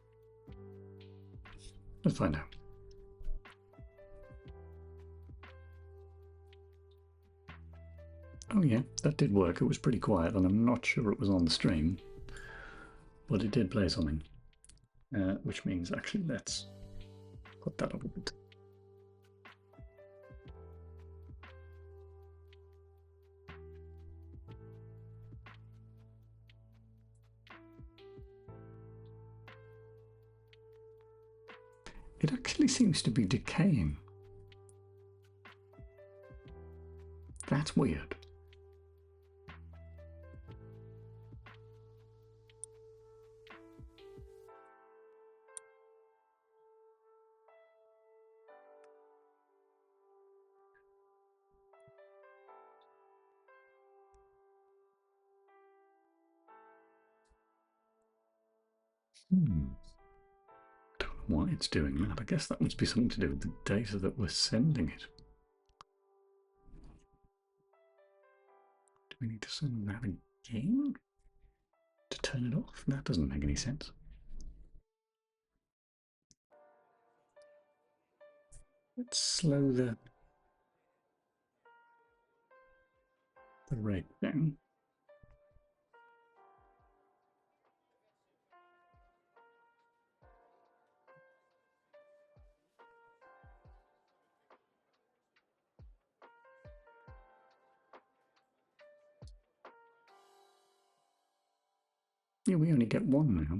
Let's find out. Oh yeah, that did work. It was pretty quiet, and I'm not sure it was on the stream, but it did play something, which means actually let's put that up a bit. It actually seems to be decaying. That's weird. Don't know why it's doing that. I guess that must be something to do with the data that we're sending it. Do we need to send that again to turn it off? That doesn't make any sense. Let's slow the rate down. Yeah, we only get one now.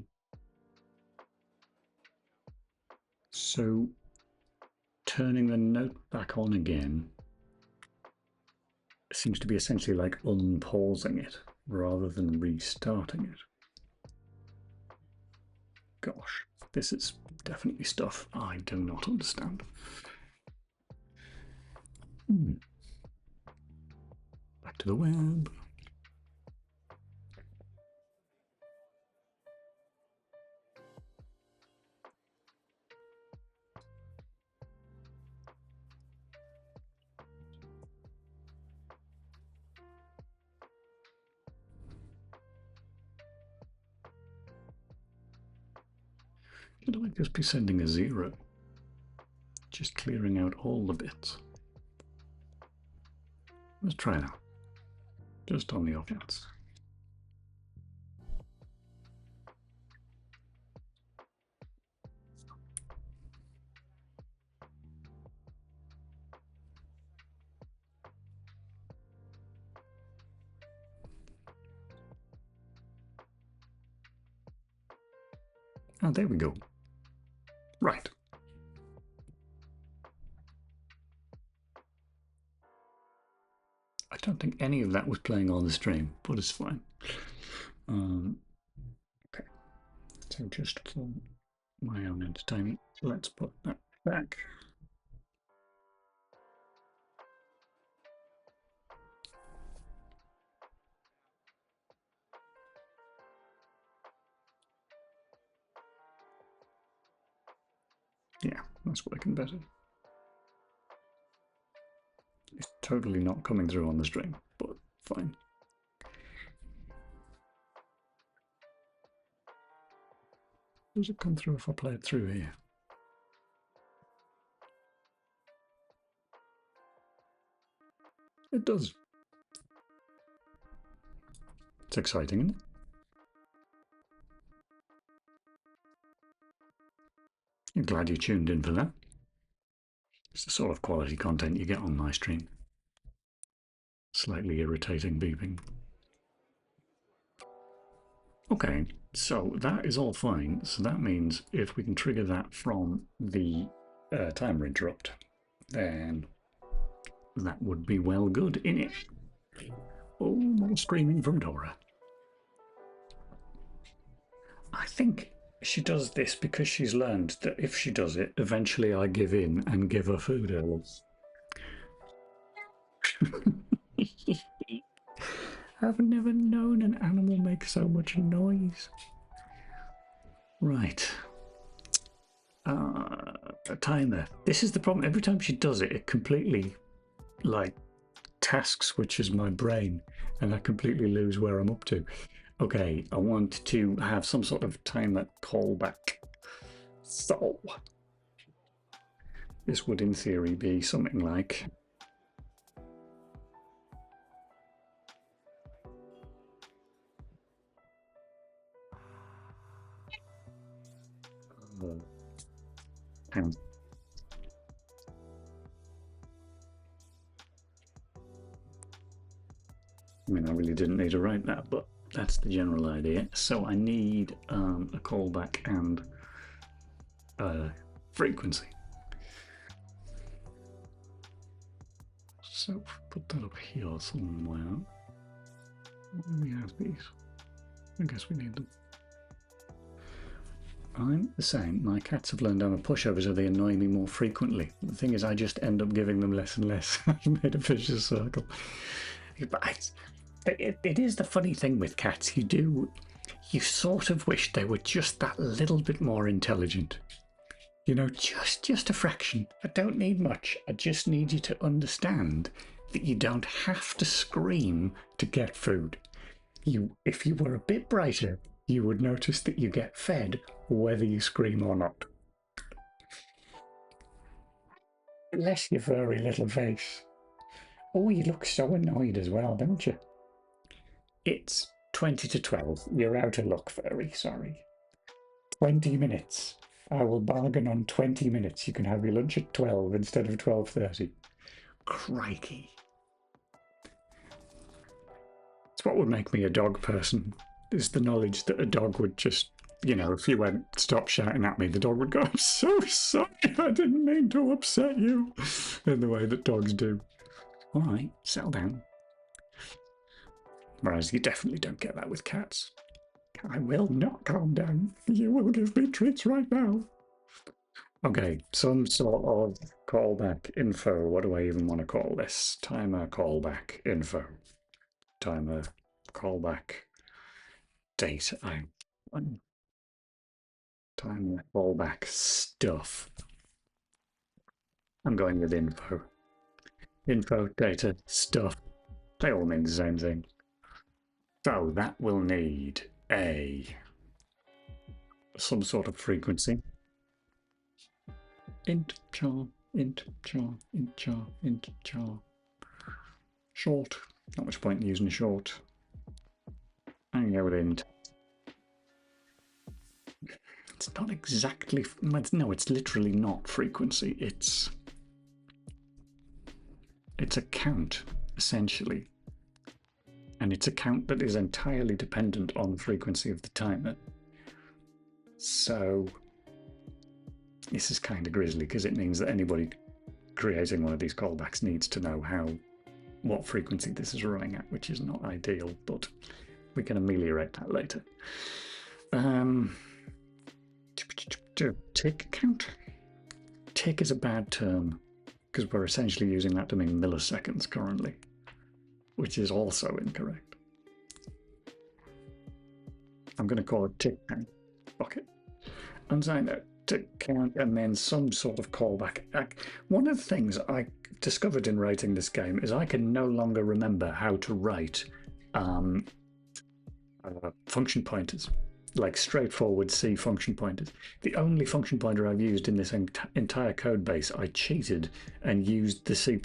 So turning the note back on again seems to be essentially like unpausing it rather than restarting it. Gosh, this is definitely stuff I do not understand. Back to the web. Should I just be sending a 0? Just clearing out all the bits. Let's try that. Just on the off chance. Ah, there we go. Right. I don't think any of that was playing on the stream, but it's fine. Okay, so just for my own entertainment, let's put that back. Yeah, that's working better. It's totally not coming through on the stream, but fine. Does it come through if I play it through here? It does. It's exciting, isn't it? I'm glad you tuned in for that. It's the sort of quality content you get on my stream. Slightly irritating beeping. Okay, so that is all fine. So that means if we can trigger that from the timer interrupt, then that would be well good, innit? Oh, more screaming from Dora. I think she does this because she's learned that if she does it, eventually I give in and give her food early. I've never known an animal make so much noise. Right. A timer. This is the problem. Every time she does it, it completely, like, task switches my brain, and I completely lose where I'm up to. Okay, I want to have some sort of timer callback. So, this would in theory be something like hang on. I mean, I really didn't need to write that, but that's the general idea. So I need a callback and frequency. So put that up here somewhere. We have these. I guess we need them. I'm the same. My cats have learned I'm a pushover, so they annoy me more frequently. The thing is, I just end up giving them less and less. I've made a vicious circle. But it is the funny thing with cats. You sort of wish they were just that little bit more intelligent. You know, just a fraction. I don't need much. I just need you to understand that you don't have to scream to get food. If you were a bit brighter, you would notice that you get fed whether you scream or not. Bless your furry little face. Oh, you look so annoyed as well, don't you? It's 20 to 12. You're out of luck, furry. Sorry. 20 minutes. I will bargain on 20 minutes. You can have your lunch at 12 instead of 12:30. Crikey. It's what would make me a dog person, is the knowledge that a dog would just, you know, if you went, stop shouting at me, the dog would go, I'm so sorry, I didn't mean to upset you, in the way that dogs do. All right, settle down. Whereas you definitely don't get that with cats. I will not calm down. You will give me treats right now. Okay, some sort of callback info. What do I even want to call this? Timer callback info. Timer callback date. Timer callback stuff. I'm going with info. Info, data, stuff. They all mean the same thing. So that will need some sort of frequency. Int char, int char, int char, int char. Short. Not much point in using a short. I can go with int. It's not exactly. No, it's literally not frequency. It's a count, essentially. And it's a count that is entirely dependent on the frequency of the timer. So this is kind of grisly because it means that anybody creating one of these callbacks needs to know what frequency this is running at, which is not ideal, but we can ameliorate that later. Tick count. Tick is a bad term because we're essentially using that to mean milliseconds currently, which is also incorrect. I'm going to call it tick count. Fuck it. I'm saying that tick count and then some sort of callback. One of the things I discovered in writing this game is I can no longer remember how to write function pointers, like straightforward C function pointers. The only function pointer I've used in this entire code base, I cheated and used the C++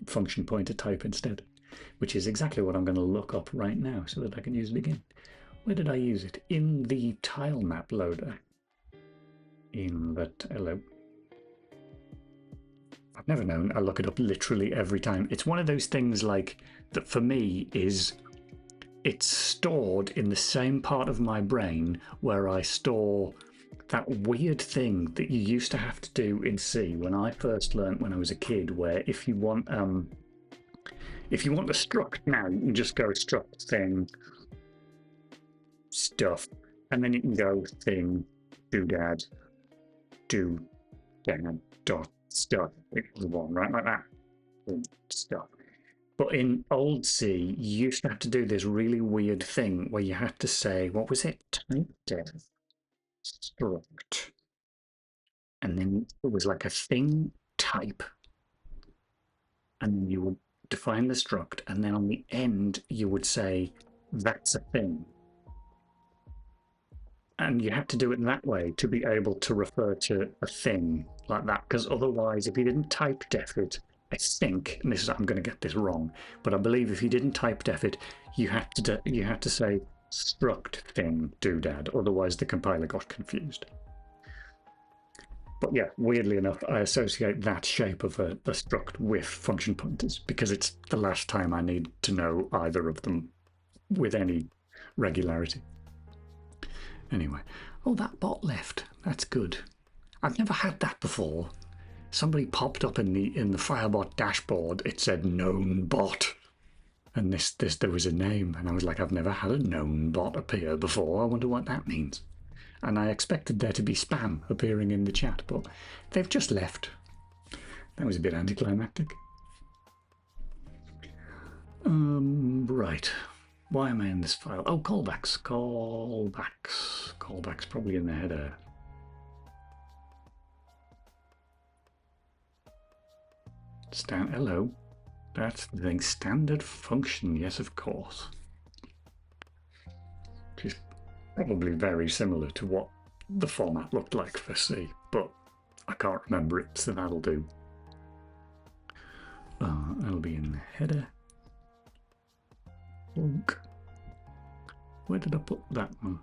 function pointer type instead, which is exactly what I'm going to look up right now so that I can use it again. Where did I use it? In the tile map loader. In the hello. I've never known. I look it up literally every time. It's one of those things like that for me is it's stored in the same part of my brain where I store that weird thing that you used to have to do in C when I first learned when I was a kid, where if you want a struct now, you can just go struct thing stuff, and then you can go thing doodad do dad dot stuff. It was one right like that stuff. But in old C, you used to have to do this really weird thing where you had to say, what was it? Type def struct. And then it was like a thing type. And then you would define the struct. And then on the end, you would say, that's a thing. And you had to do it that way to be able to refer to a thing like that. Because otherwise, if you didn't type def it, I think, and this is I'm going to get this wrong, but I believe if you didn't type def it, you had to say struct thing doodad. Otherwise, the compiler got confused. But yeah, weirdly enough, I associate that shape of a struct with function pointers because it's the last time I need to know either of them with any regularity. Anyway, oh, that bot left. That's good. I've never had that before. Somebody popped up in the Firebot dashboard. It said known bot, and this there was a name, and I was like, I've never had a known bot appear before. I wonder what that means. And I expected there to be spam appearing in the chat, but they've just left. That was a bit anticlimactic. Right. Why am I in this file? Oh, callbacks. Callbacks probably in the header. Hello. That's the thing. Standard function. Yes, of course. Which is probably very similar to what the format looked like for C, but I can't remember it, so that'll do. That'll be in the header. Look. Where did I put that one?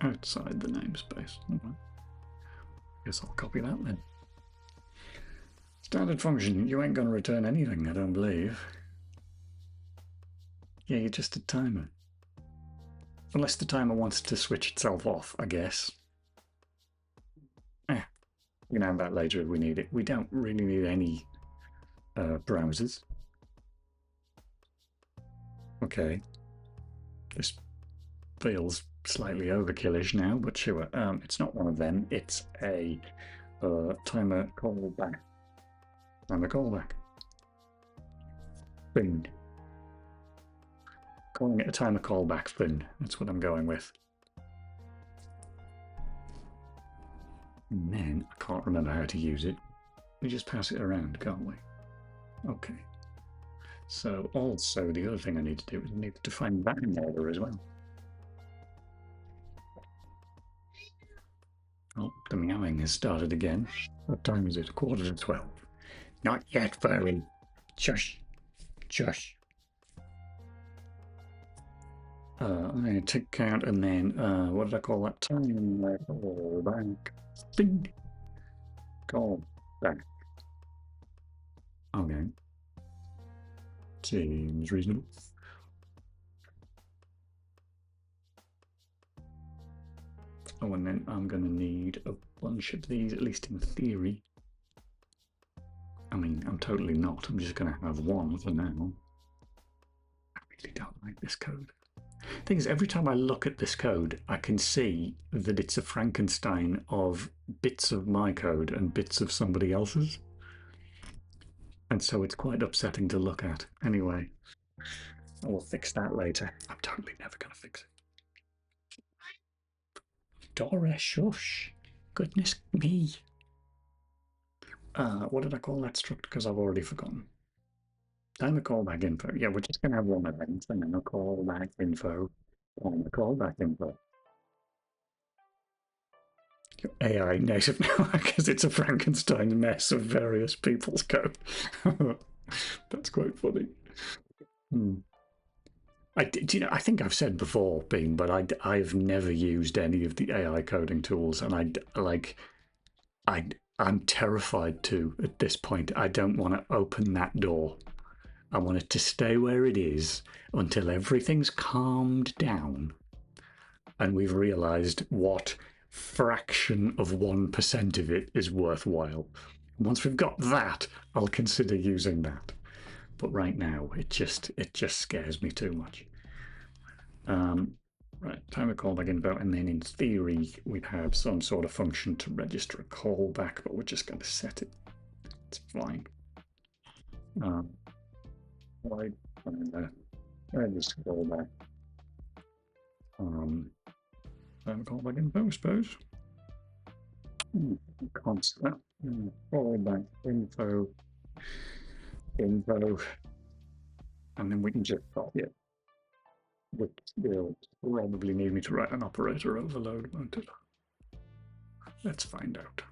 Outside the namespace. Right. Guess I'll copy that then. Standard function. You ain't going to return anything, I don't believe. Yeah, you're just a timer. Unless the timer wants to switch itself off, I guess. We can have that later if we need it. We don't really need any browsers. Okay. This feels slightly overkillish now, but sure. It's not one of them. It's a timer callback. Timer callback. Thing. Calling it a timer callback thing. That's what I'm going with. And then I can't remember how to use it. We just pass it around, can't we? Okay. So also the other thing I need to do is I need to define that in order as well. Oh, the meowing has started again. What time is it? 11:45. Not yet, furry. Shush. Shush. I'm going to take count and then, what did I call that? Time call back. Ding. Call back. Okay. Seems reasonable. Oh, and then I'm going to need a bunch of these, at least in theory. I mean, I'm totally not. I'm just going to have one for now. I really don't like this code. The thing is, every time I look at this code, I can see that it's a Frankenstein of bits of my code and bits of somebody else's. And so it's quite upsetting to look at. Anyway, I will fix that later. I'm totally never going to fix it. Dora, shush. Goodness me. What did I call that struct? Because I've already forgotten. Timer callback info. Yeah, we're just going to have one event and then a callback info. Timer callback info. AI native now because it's a Frankenstein mess of various people's code. That's quite funny. Hmm. I think I've said before, Bean, but I've never used any of the AI coding tools, and I I'm terrified to at this point. I don't want to open that door. I want it to stay where it is until everything's calmed down and we've realized what fraction of 1% of it is worthwhile. Once we've got that, I'll consider using that. But right now, it just scares me too much. Right, timer callback info, and then in theory, we'd have some sort of function to register a callback, but we're just going to set it. It's fine. Why register callback? Timer callback info, I suppose. Constant callback info, and then we can just copy it. Which will probably need me to write an operator overload, won't it? Let's find out.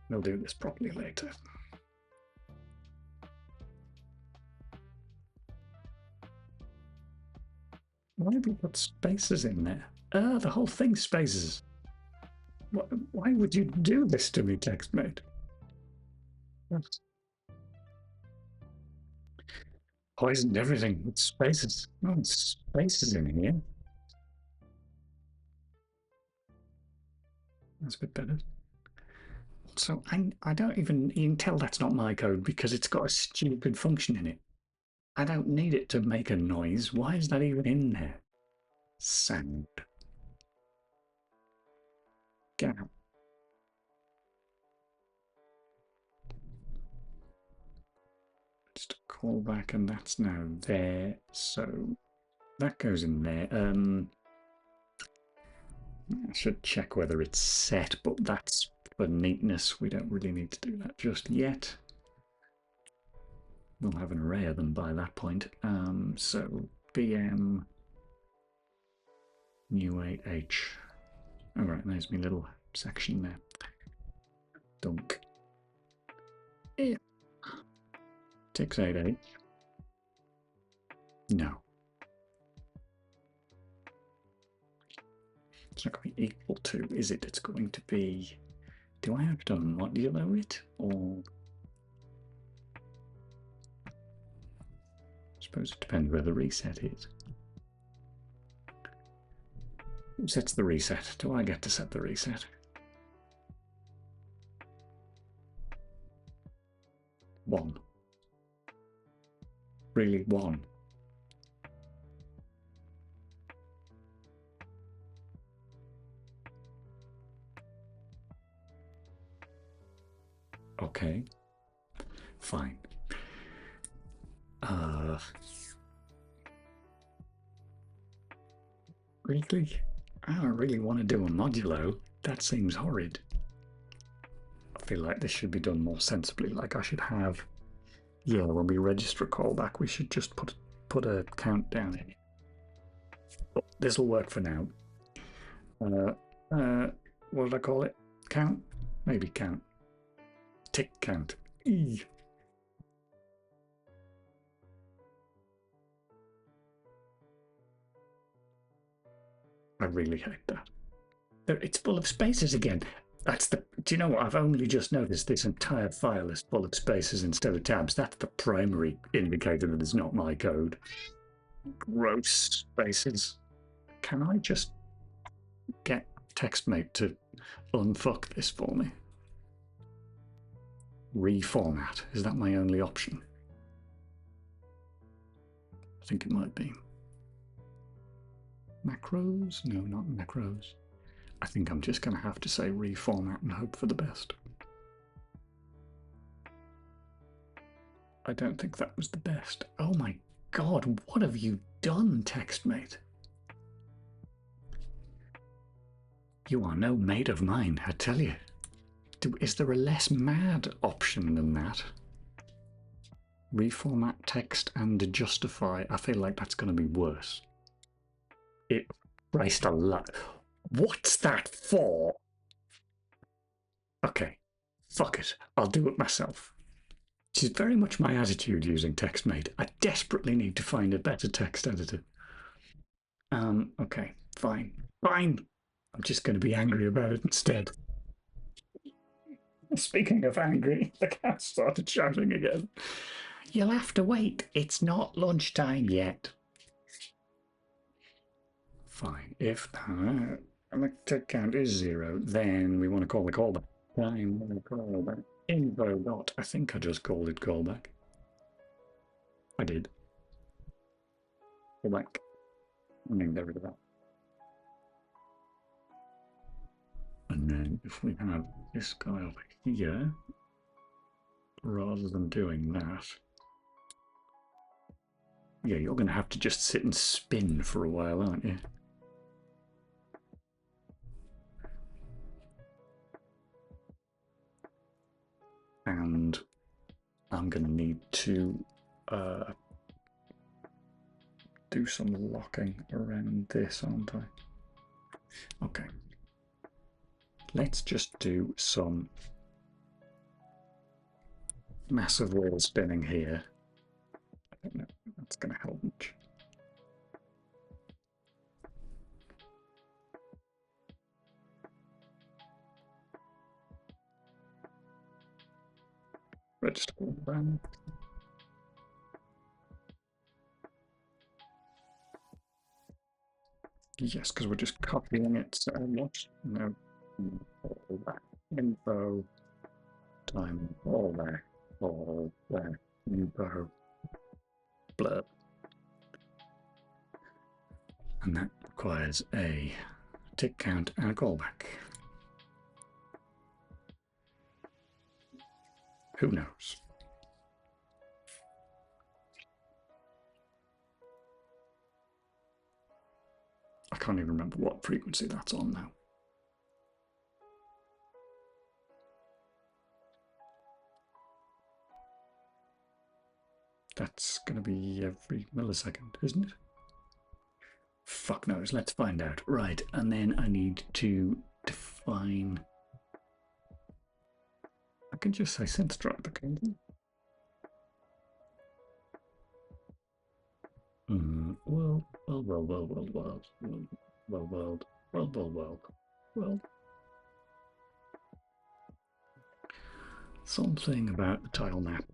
We'll do this properly later. Why have we put spaces in there? The whole thing's spaces. Why would you do this to me, TextMate? Poisoned everything with spaces. No spaces in here. That's a bit better. So I don't even, you can tell that's not my code because it's got a stupid function in it. I don't need it to make a noise. Why is that even in there? Sound. Get out. Just a callback, and that's now there. So that goes in there. I should check whether it's set, but that's for neatness. We don't really need to do that just yet. We'll have an array of them by that point. So bm new 8h. All right, there's my little section there. Dunk. Yeah. Ticks 8h. No. It's not going to be equal to, is it? It's going to be. Do I have to modulo it, or? I suppose it depends where the reset is. Who sets the reset? Do I get to set the reset? One. Really, one. Okay. Fine. Really? I don't really want to do a modulo. That seems horrid. I feel like this should be done more sensibly. Like I should have, yeah, when we register a callback, we should just put a countdown in it. But this will work for now. What did I call it? Count? Maybe count. Tick count. E. I really hate that. It's full of spaces again. That's the. Do you know what? I've only just noticed this entire file is full of spaces instead of tabs. That's the primary indicator that it's not my code. Gross spaces. Can I just get TextMate to unfuck this for me? Reformat. Is that my only option? I think it might be. Macros? No, not macros. I think I'm just going to have to say reformat and hope for the best. I don't think that was the best. Oh my god, what have you done, TextMate? You are no mate of mine, I tell you. Is there a less mad option than that? Reformat text and justify. I feel like that's going to be worse. It Christ a lot. What's that for? Okay, fuck it. I'll do it myself. Which is very much my attitude using TextMate. I desperately need to find a better text editor. Okay, fine. Fine. I'm just going to be angry about it instead. Speaking of angry, the cat started shouting again. You'll have to wait. It's not lunchtime yet. Fine. If the tick count is 0, then we want to call the callback. Time callback. Info dot. I think I just called it callback. I did. Callback. I mean, get rid of that. And then if we have this guy over here, rather than doing that, yeah, you're going to have to just sit and spin for a while, aren't you? And I'm going to need to do some locking around this, aren't I? Okay. Let's just do some massive wheel spinning here. I don't know if that's going to help much. Register brand. Yes, because we're just copying it so much. No, all that info, time, all that info, blurb. And that requires a tick count and a callback. Who knows? I can't even remember what frequency that's on now. That's going to be every millisecond, isn't it? Fuck knows. Let's find out. Right, and then I need to define. I can just say synth driver, can't I? Well. Something about the tile map.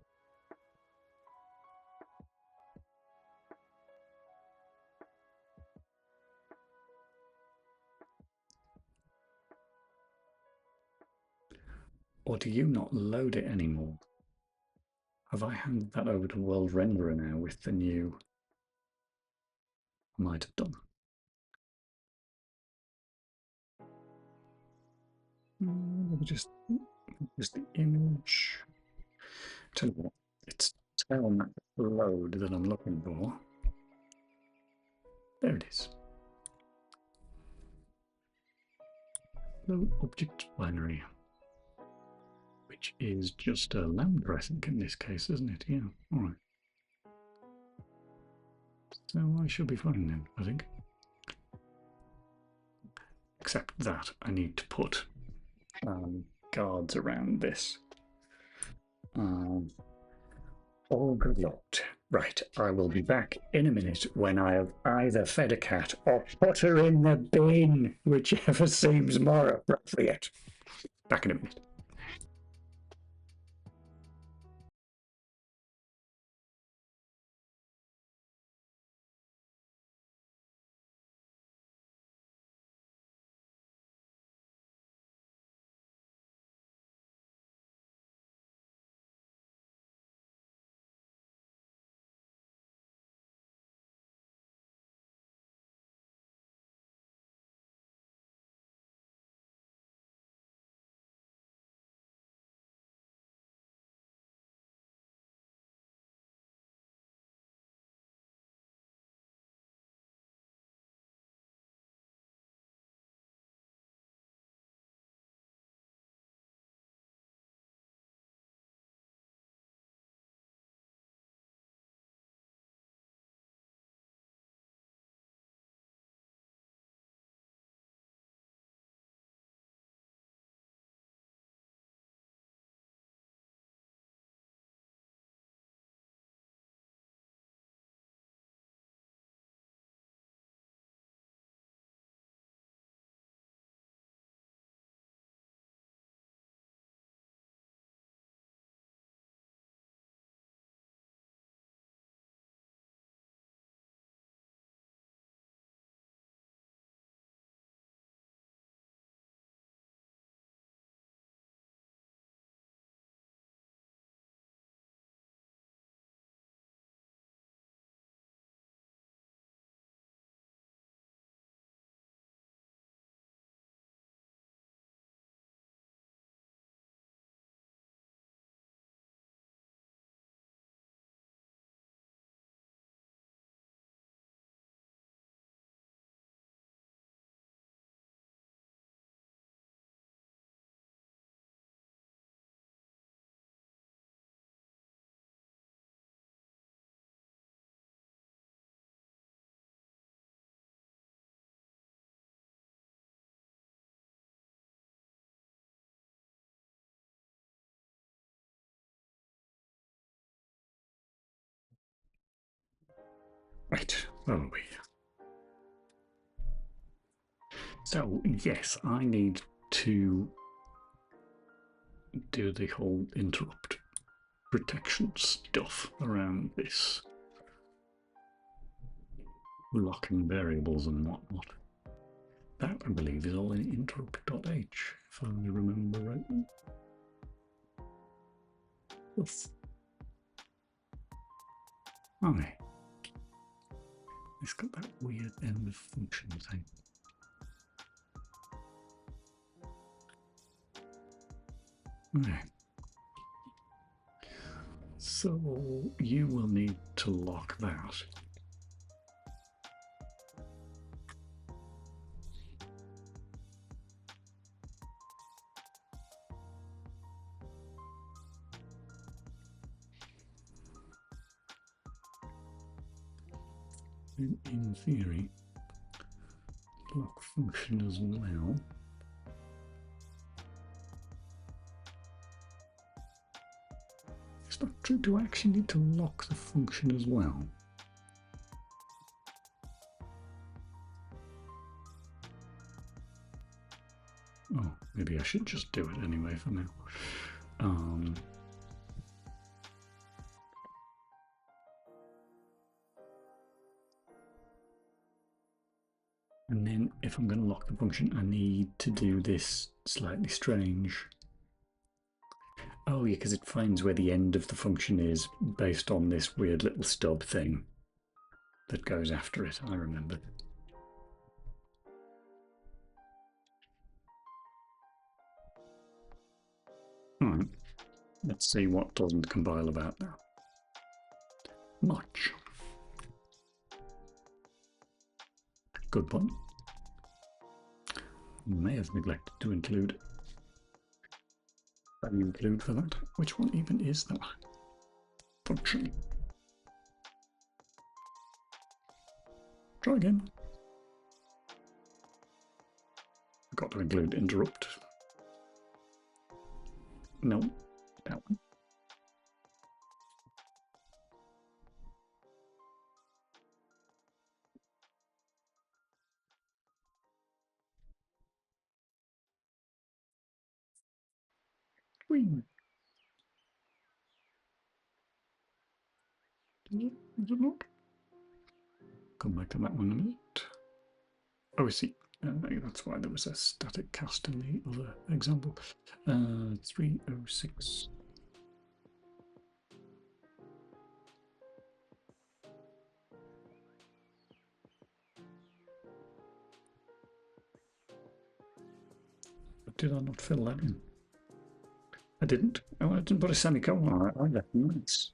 Or do you not load it anymore? Have I handed that over to World Renderer now with the new? I might have done. Let me just the image. Tell you what, it's tile map load that I'm looking for. There it is. Load object binary, which is just a lambda, I think, in this case, isn't it? Yeah. All right. So I should be fine then, I think. Except that I need to put guards around this. All good lot. Right, I will be back in a minute when I have either fed a cat or put her in the bin, whichever seems more appropriate. Back in a minute. Right, where are we? So, yes, I need to do the whole interrupt protection stuff around this, locking variables and whatnot. That, I believe, is all in interrupt.h, if I remember rightly. Yes. Okay. It's got that weird end of function thing. Okay. So you will need to lock that. In theory, lock function as well. It's not true. Do I actually need to lock the function as well? Oh, maybe I should just do it anyway for now. And then if I'm going to lock the function, I need to do this slightly strange. Oh, yeah, because it finds where the end of the function is based on this weird little stub thing that goes after it. I remember. All right. Let's see what doesn't compile about now. Much. Good point. May have neglected to include. Value include for that. Which one even is that? Function. Try again. Got to include interrupt. No, that one. Wing. Is it not? Come back to that one in a minute. Oh, I see. That's why there was a static cast in the other example. 306. But did I not fill that in? I didn't. Oh, I didn't put a semicolon on it. I left minutes.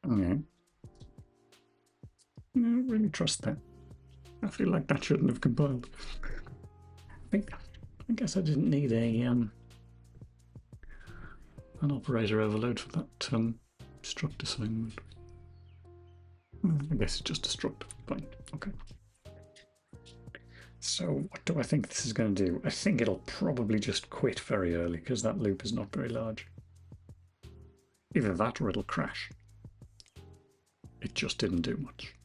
Okay. I don't really trust that. I feel like that shouldn't have compiled. I guess I didn't need an operator overload for that struct assignment. I guess it's just a struct. Fine. Okay. So what do I think this is going to do? I think it'll probably just quit very early because that loop is not very large. Either that or it'll crash. It just didn't do much.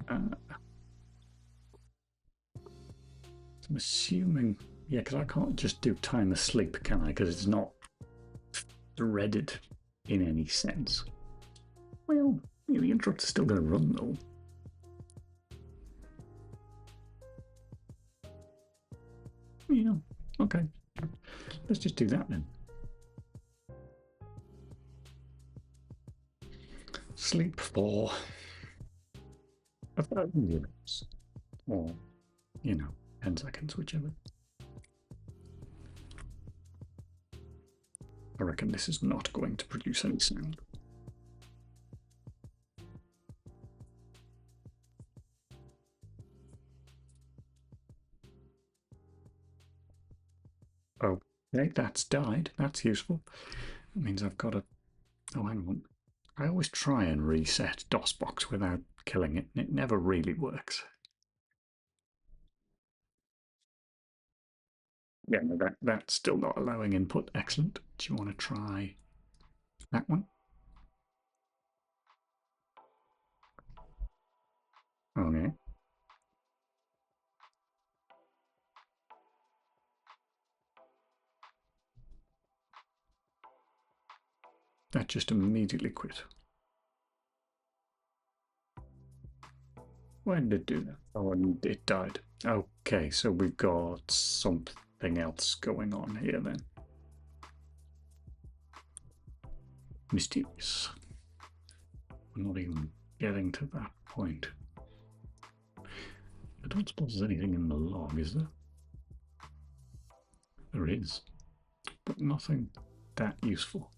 I'm assuming, yeah, because I can't just do time asleep, can I? Because it's not threaded in any sense. Well, the interrupt is still going to run though. Yeah, okay. Let's just do that then. Sleep for 1,000 years. Or, 10 seconds, whichever. I reckon this is not going to produce any sound. Oh, okay, that's died. That's useful. That means I've got a... Oh, hang on. I always try and reset DOSBox without killing it, and it never really works. Yeah, no, that's still not allowing input. Excellent. Do you want to try that one? Okay. That just immediately quit. Why did it do that? Oh, and it died. Okay, so we've got something else going on here then. Mysterious. We're not even getting to that point. I don't suppose there's anything in the log, is there? There is, but nothing that useful.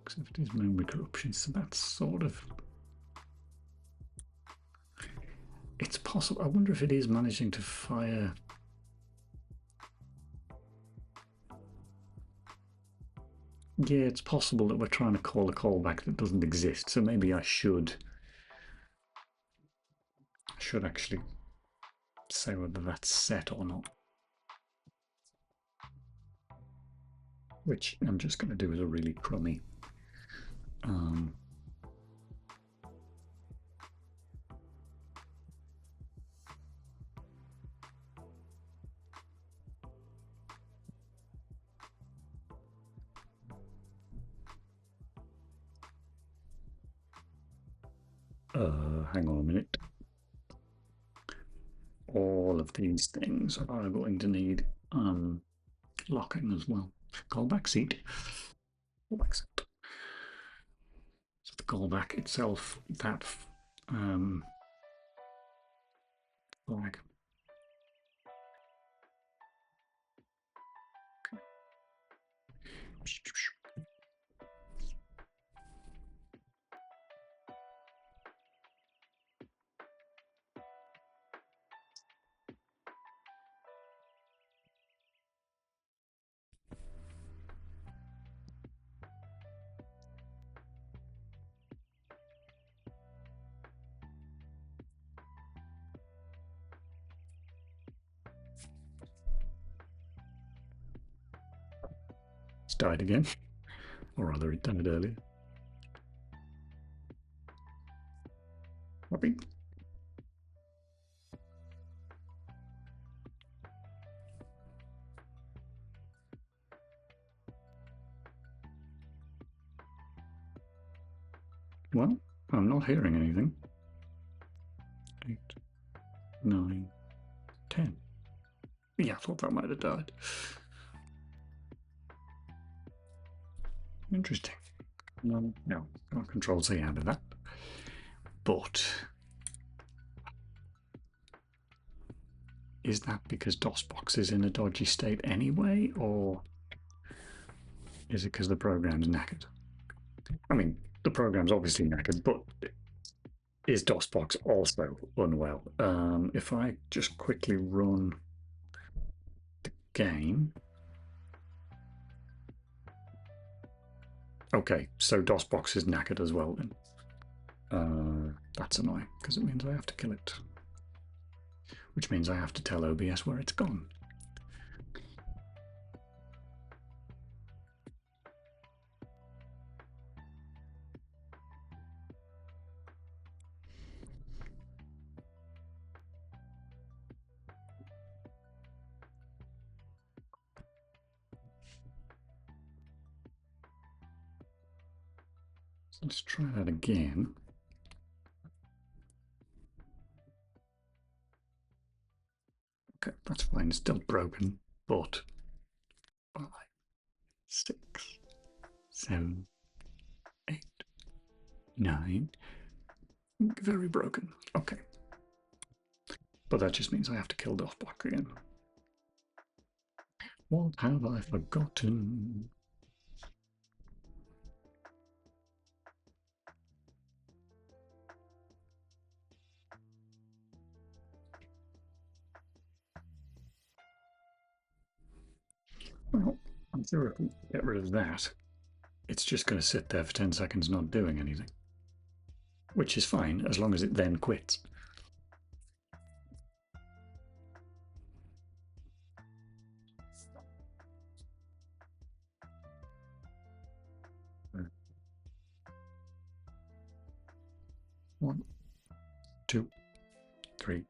Except his memory corruption, so that's sort of... It's possible. I wonder if it is managing to fire... Yeah, it's possible that we're trying to call a callback that doesn't exist, so maybe I should actually say whether that's set or not. Which I'm just going to do as a really crummy hang on a minute. All of these things are going to need locking as well. Callback seat. Callback seat. So the callback itself, that flag. Okay. It's died again, or rather, it done it earlier. Copy. Well, I'm not hearing anything. 8, 9, 10. Yeah, I thought that might have died. Interesting. No, our control C out of that. But is that because DOSBox is in a dodgy state anyway, or is it because the program's knackered? I mean, the program's obviously knackered, but is DOSBox also unwell? If I just quickly run the game. Okay, so DOSBox is knackered as well then. That's annoying, because it means I have to kill it. Which means I have to tell OBS where it's gone. So let's try that again. Okay, that's fine. It's still broken, but 5, 6, 7, 8, 9. Very broken. Okay. But that just means I have to kill DOSBox again. What have I forgotten? Well, I'm sure if we get rid of that, it's just going to sit there for 10 seconds not doing anything. Which is fine, as long as it then quits. 1, 2, 3,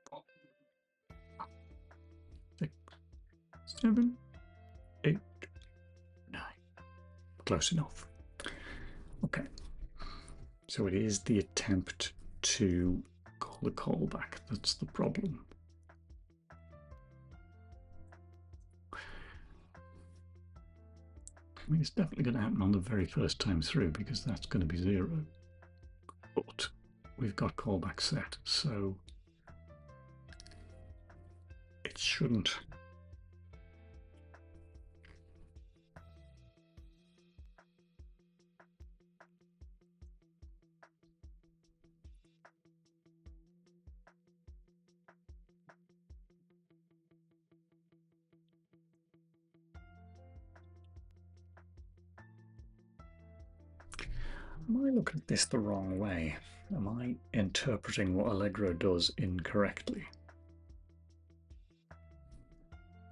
4, 6, 7, 8, 9. Close enough. Okay. So it is the attempt to call the callback that's the problem. I mean, it's definitely going to happen on the very first time through because that's going to be 0. But we've got callback set, so it shouldn't. Am I looking at this the wrong way? Am I interpreting what Allegro does incorrectly?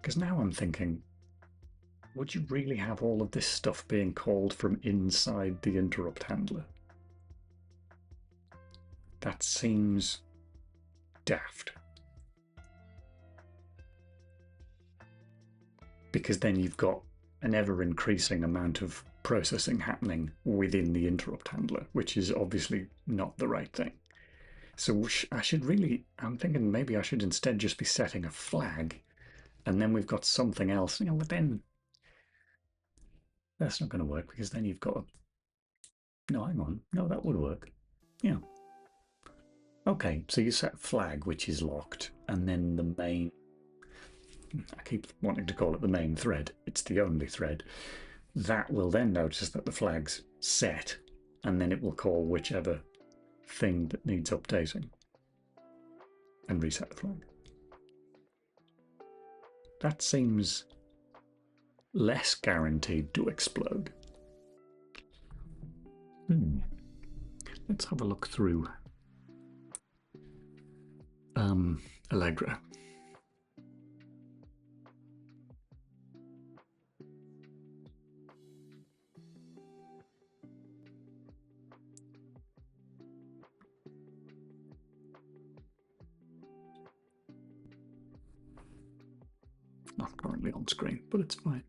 Because now I'm thinking, would you really have all of this stuff being called from inside the interrupt handler? That seems daft. Because then you've got an ever-increasing amount of processing happening within the interrupt handler, which is obviously not the right thing. So I should really, I'm thinking maybe I should instead just be setting a flag, and then we've got something else. You know, but then that's not going to work because then you've got a... No, hang on. No, that would work. Yeah. Okay, so you set flag, which is locked, and then the main... I keep wanting to call it the main thread. It's the only thread. That will then notice that the flag's set, and then it will call whichever thing that needs updating and reset the flag. That seems less guaranteed to explode. Let's have a look through Allegro. Not currently on screen, but it's fine.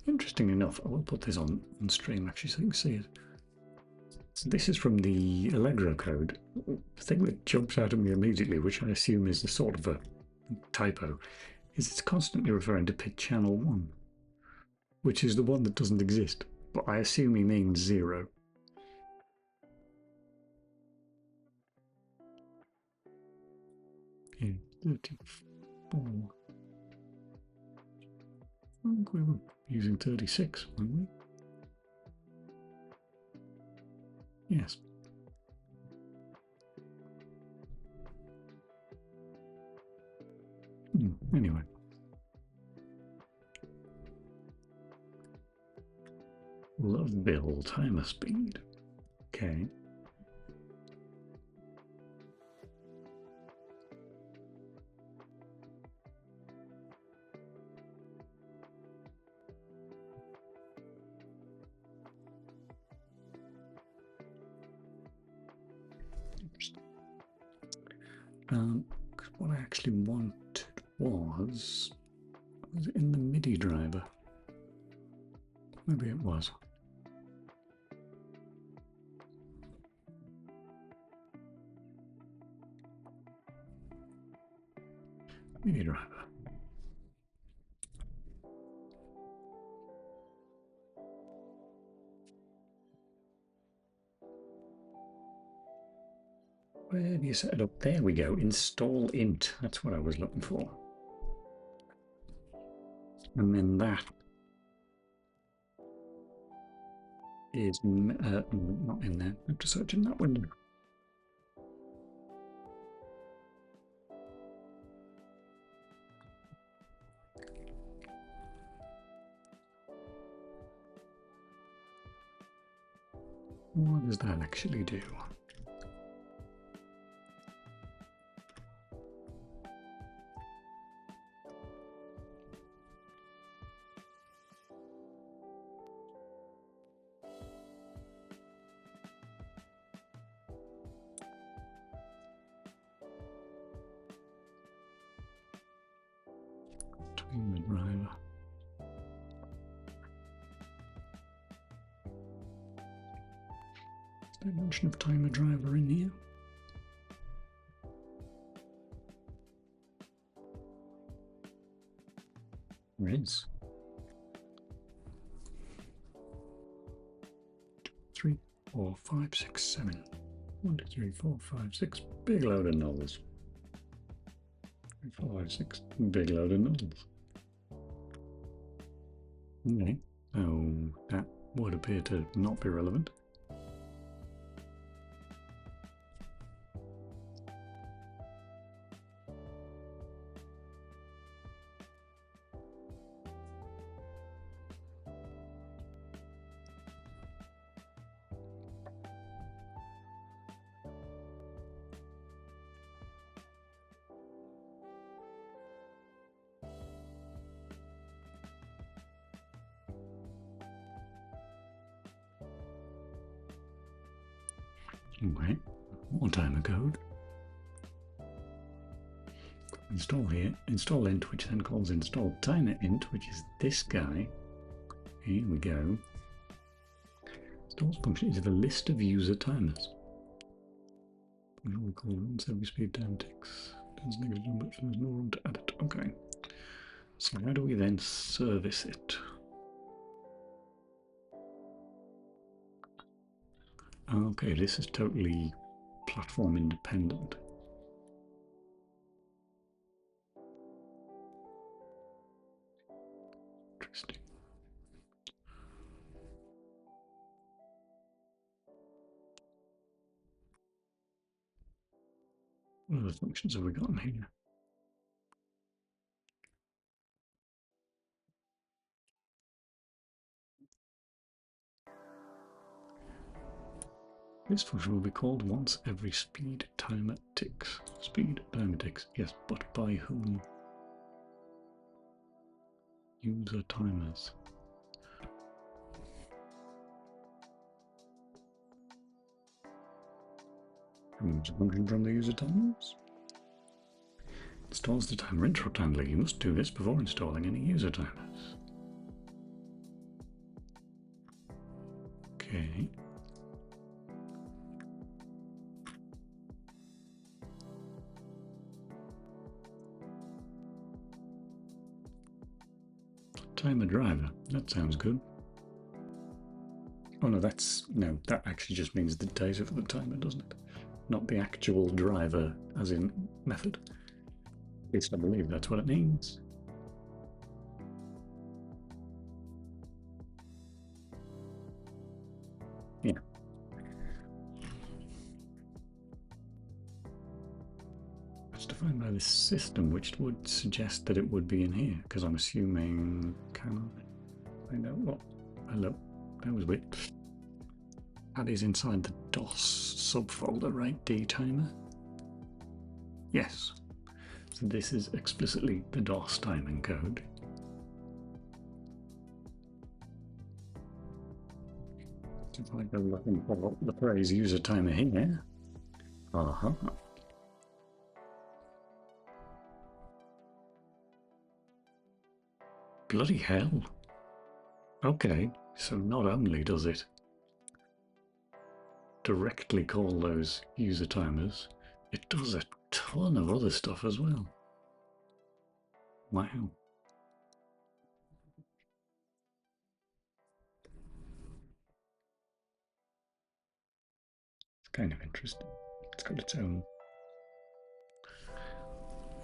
Interesting enough, I will put this on stream actually so you can see it. So this is from the Allegro code. The thing that jumps out at me immediately, which I assume is a sort of a typo, is it's constantly referring to pit channel 1, which is the one that doesn't exist, but I assume he means 0. In 34. I think we were using 36, weren't we? Yes. Anyway. Love bill timer speed. Okay. What I actually wanted was it in the MIDI driver? Maybe it was. MIDI driver. Where do you set it up? There we go. Install int. That's what I was looking for. And then that is not in there. I have to search in that window. What does that actually do? Timer driver. Is there mention of timer driver in here? There is. 2, 3, 4, 5, 6, 7. 1, 2, 3, 4, 5, 6. Big load of nulls. 3, 4, 5, 6. Big load of nulls. Okay, so that would appear to not be relevant. Okay, one timer code. Install here, install int, which then calls install timer int, which is this guy. Here we go. Installs function is the list of user timers. We call runs every speed time ticks. There's negative number, so there's no room to add it. Okay. So how do we then service it? Okay, this is totally platform independent. Interesting. What other functions have we got in here? This function will be called once every speed timer ticks. Speed timer ticks, yes, but by whom? User timers. Removes a function from the user timers. Installs the timer interrupt handler. You must do this before installing any user timers. Okay. Timer driver. That sounds good. Oh no, that actually just means the data for the timer, doesn't it? Not the actual driver, as in method. At least I believe that's what it means. Yeah. It's defined by this system, which would suggest that it would be in here, because I'm assuming. Can I find out what? Hello. That was weird. That is inside the DOS subfolder, right? D timer? Yes. So this is explicitly the DOS timing code. If I go looking for the phrase user timer here. Bloody hell. Okay, so not only does it directly call those user timers, it does a ton of other stuff as well. Wow. It's kind of interesting. It's got its own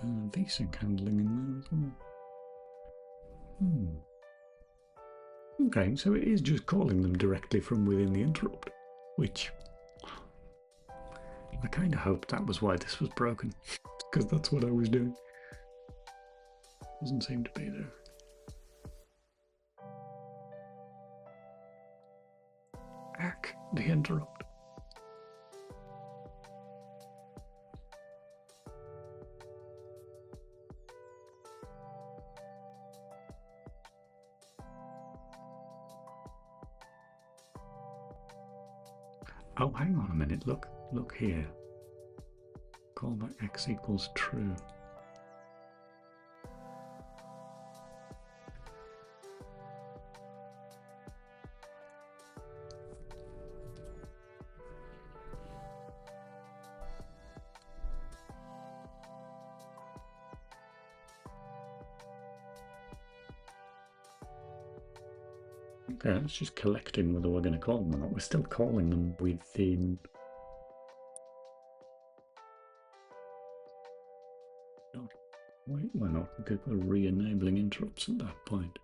VSync handling in there as well. Okay, so it is just calling them directly from within the interrupt, which I kind of hoped that was why this was broken, because that's what I was doing. Doesn't seem to be there. Ack. the interrupt. Oh, hang on a minute. Look here. Callback x equals true. Okay, it's just collecting whether we're going to call them or not. We're still calling them within. Wait, we're not, because we're re-enabling interrupts at that point.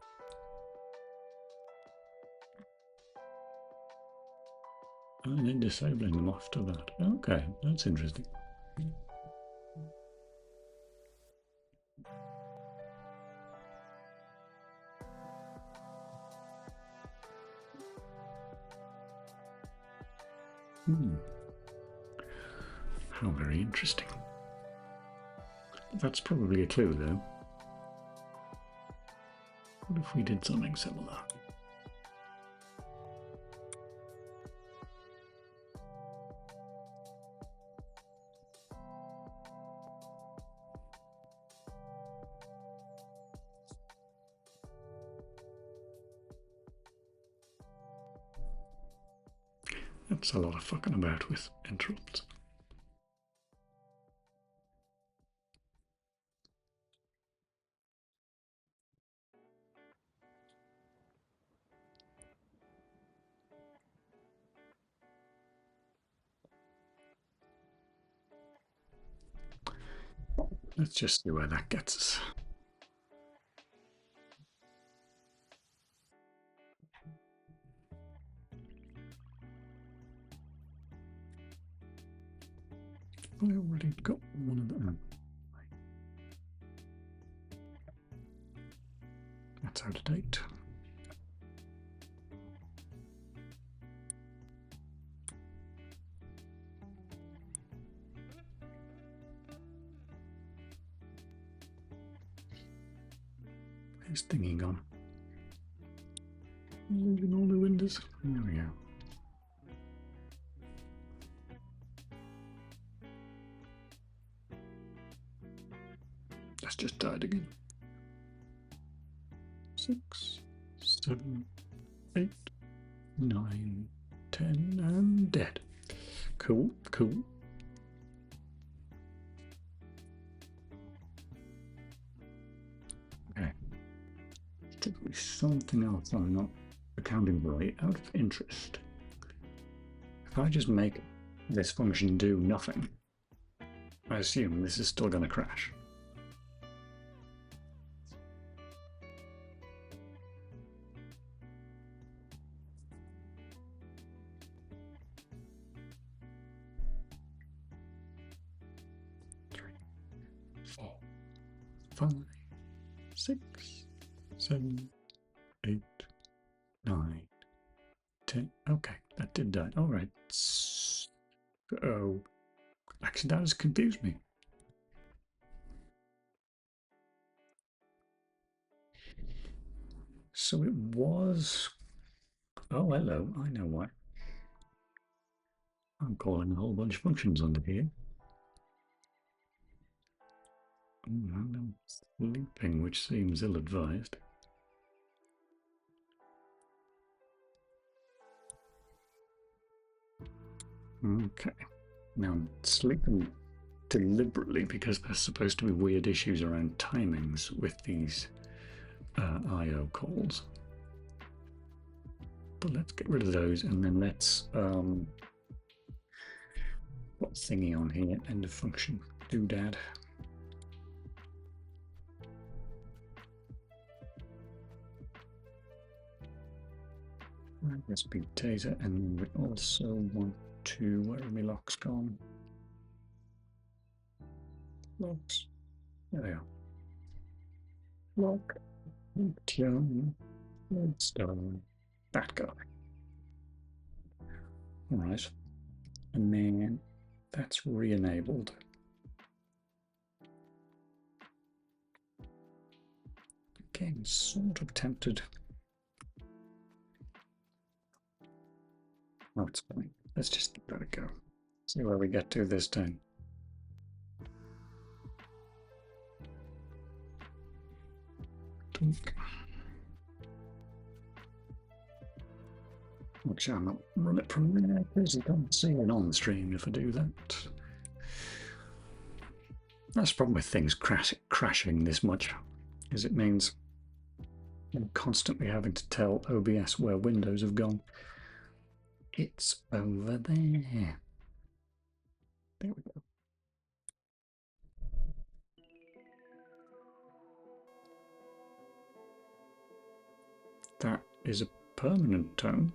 And then disabling them after that. Okay, that's interesting. How very interesting. That's probably a clue, though. What if we did something similar? That's a lot of fucking about with interrupts. Let's just see where that gets us. I already got one of them. That's out of date. Where's thingy gone? Leaving all the windows. There we go. That's just died again. 6, 7, 8, 9, 10, and dead. Cool, cool. Okay. Typically something else I'm not accounting for out of interest. If I just make this function do nothing, I assume this is still going to crash. Four, 5, 6, 7, 8, 9, 10. Okay, that did die. All right. Oh, actually, that has confused me. So it was. Oh, hello. I know why. I'm calling a whole bunch of functions under here. And I'm sleeping, which seems ill-advised. Okay. Now I'm sleeping deliberately because there's supposed to be weird issues around timings with these I/O calls. But let's get rid of those and then let's what's thingy on here? End of function doodad. Let's be data, and we also want to. Where are my locks gone? Locks. There they are. Lock. Tune. Redstone. That guy. All right. And then that's re-enabled. Again, sort of tempted. Oh, it's fine. Let's just let it go. See where we get to this time. Actually, I might run it from there because you can't see it on the stream if I do that. That's the problem with things crashing this much, is it means I'm constantly having to tell OBS where windows have gone. It's over there. There we go. That is a permanent tone.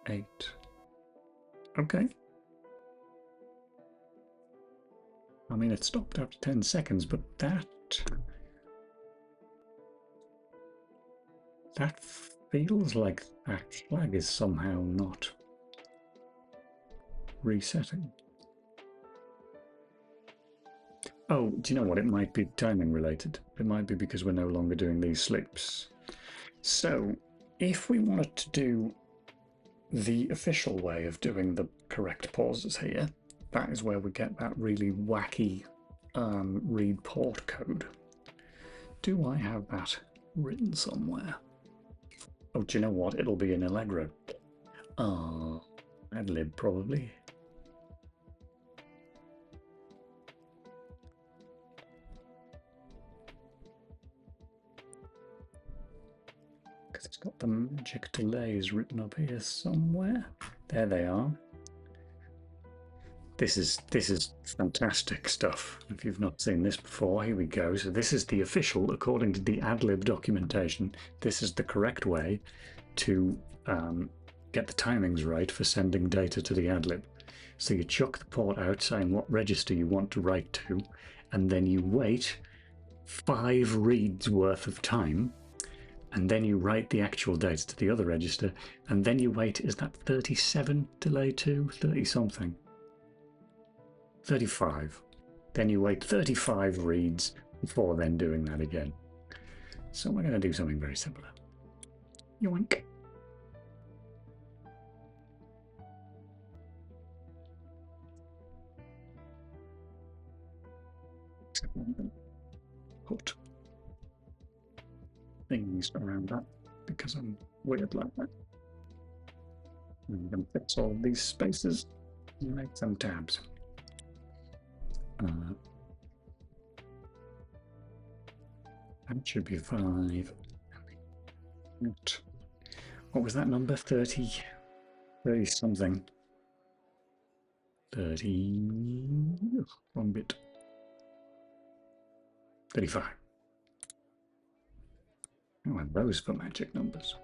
8. Okay. I mean, it stopped after 10 seconds, but that feels like that flag is somehow not resetting. Oh, do you know what? It might be timing related. It might be because we're no longer doing these sleeps. So, if we wanted to do the official way of doing the correct pauses here, that is where we get that really wacky read port code. Do I have that written somewhere? Oh, do you know what? It'll be in Allegro. Adlib probably. Because it's got the magic delays written up here somewhere. There they are. This is fantastic stuff. If you've not seen this before, here we go. So this is the official, according to the Adlib documentation, this is the correct way to get the timings right for sending data to the Adlib. So you chuck the port out saying what register you want to write to, and then you wait 5 reads worth of time, and then you write the actual data to the other register, and then you wait, is that 37 delay to 30 something? 35. Then you wait 35 reads before then doing that again. So we're going to do something very similar. Yoink. Put things around that because I'm weird like that. I'm going to fix all these spaces and make some tabs. That should be 5. What was that number? 30 something. 30. Wrong bit. 35. Oh, and those for magic numbers.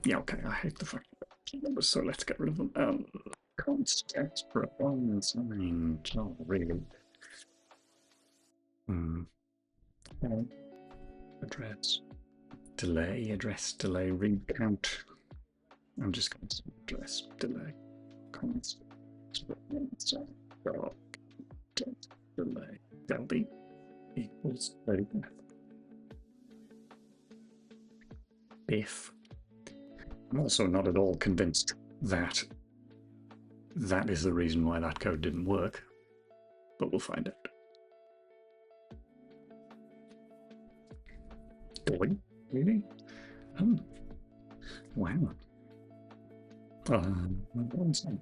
Yeah, okay, I hate the fucking magic numbers, so let's get rid of them. Constants for a long sign. Oh, really? Address. Delay, read count. I'm just going to address, delay, constant, delay. That'll be equals 30. If. I'm also not at all convinced that that is the reason why that code didn't work, but we'll find out. Boy, really? Oh, wow. One second.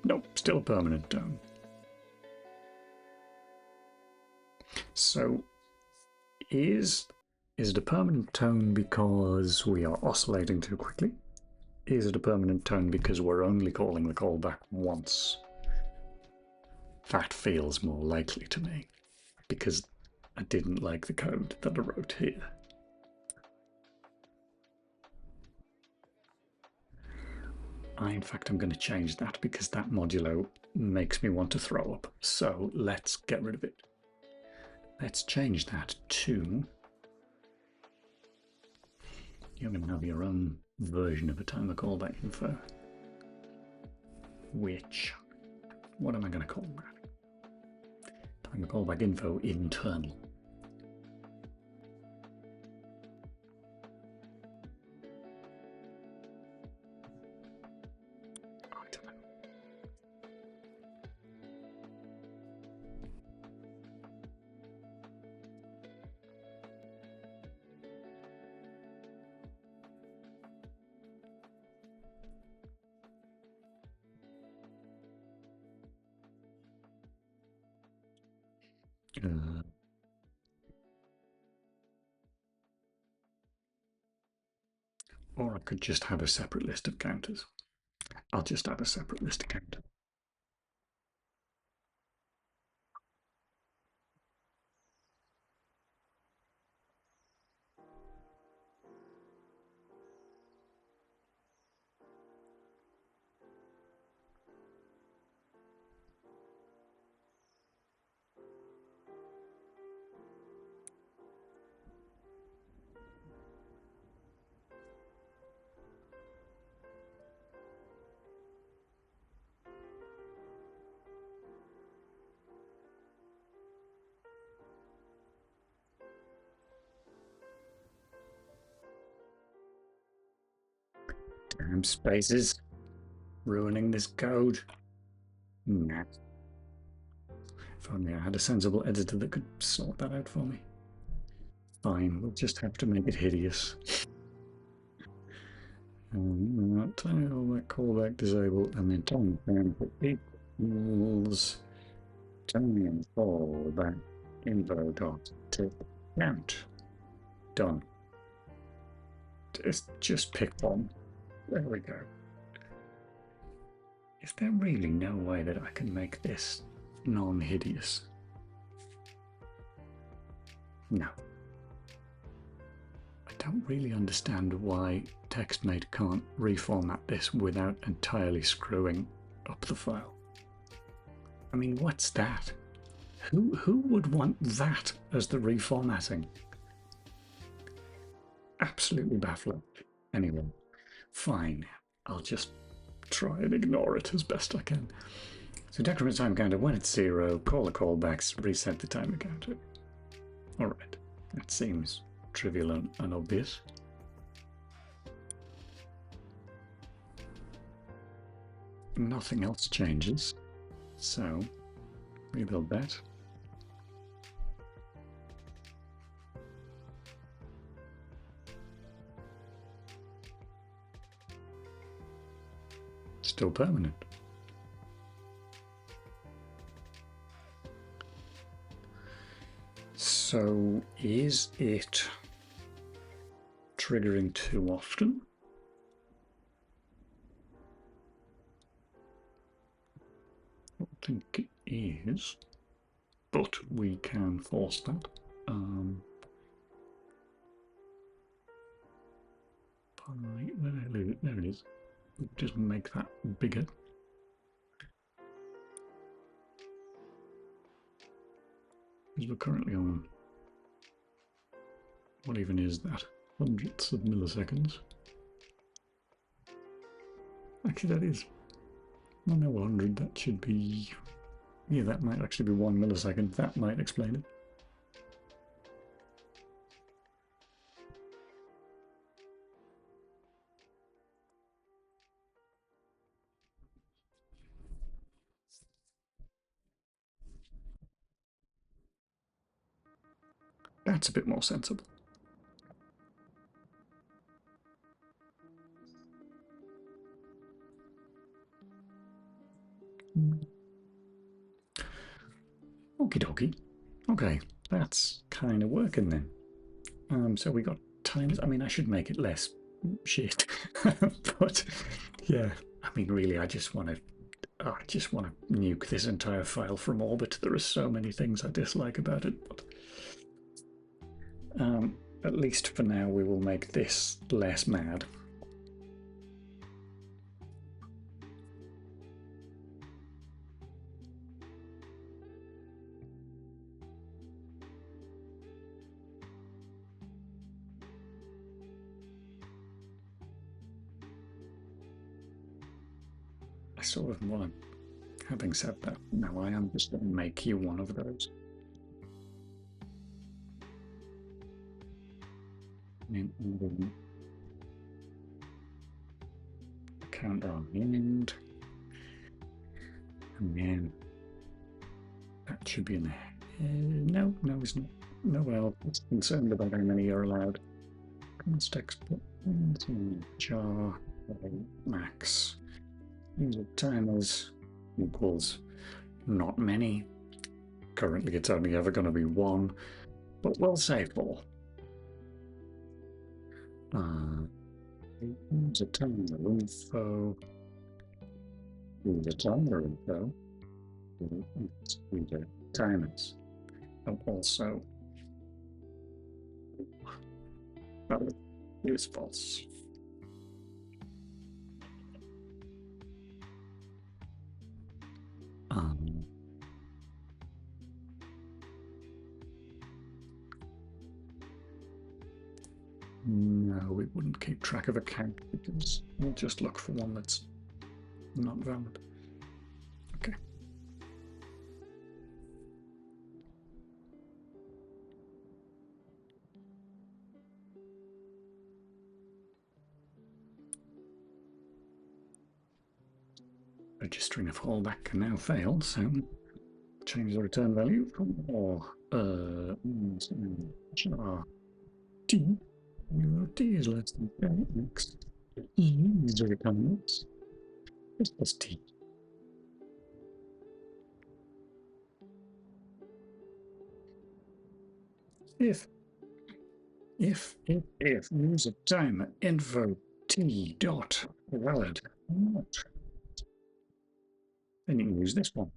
Nope, still a permanent tone. So, is it a permanent tone because we are oscillating too quickly? Is it a permanent tone because we're only calling the callback once? That feels more likely to me because I didn't like the code that I wrote here. In fact, I'm going to change that because that modulo makes me want to throw up. So let's get rid of it. Let's change that to, you're going to have your own version of a timer callback info, which, what am I going to call that? Timer callback info internal. Or I could just have a separate list of counters. I'll just add a separate list of counters. Damn spaces. Ruining this code. Nah. If only I had a sensible editor that could sort that out for me. Fine, we'll just have to make it hideous. Tile that callback disabled, and then time equals time callback info dot tip count. Done. Just pick one. There we go. Is there really no way that I can make this non-hideous? No. I don't really understand why TextMate can't reformat this without entirely screwing up the file. I mean, what's that? Who would want that as the reformatting? Absolutely baffling. Anyway, fine. I'll just try and ignore it as best I can. So decrement time counter, when it's 0, call the callbacks, reset the timer counter. Alright, that seems trivial and obvious. Nothing else changes, so rebuild that. Still permanent. So is it triggering too often? I don't think it is, but we can force that. There it is. Just make that bigger. Because we're currently on, what even is that? Hundredths of milliseconds. Actually, that is 100. That should be, yeah, that might actually be 1 millisecond. That might explain it. That's a bit more sensible. Okie dokie. Okay, that's kind of working then. So we got times. I mean, I should make it less shit, but yeah. I mean, really, I just want to I just want to nuke this entire file from orbit. There are so many things I dislike about it, but at least for now we will make this less mad. I sort of want to, having said that, now I am just going to make you one of those. And counter on the end. And then that should be in there. No, it's not. No, well, it's concerned about how many are allowed. Context jar max. User timers equals not many. Currently, it's only ever going to be one, but we'll say 4. User timer info. User timer info. User timers. And also, use false. No, we wouldn't keep track of a count because we'll just look for one that's not valid. Okay. Registering a fallback can now fail, so change the return value from T. T is less than X. Is the return plus T. If user timer info T dot valid, then you can use this one.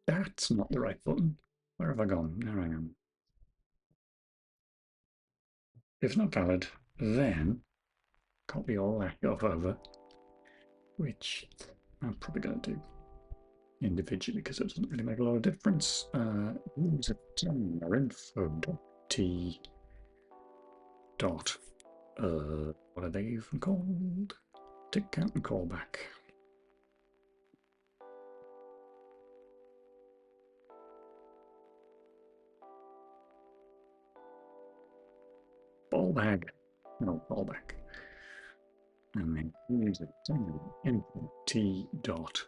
That's not the right button. Where have I gone? There I am. If not valid, then copy all that stuff over, which I'm probably going to do individually because it doesn't really make a lot of difference. User timer info dot T dot what are they even called? Tick count and callback. Fallback. No, fallback. And then user timer info T dot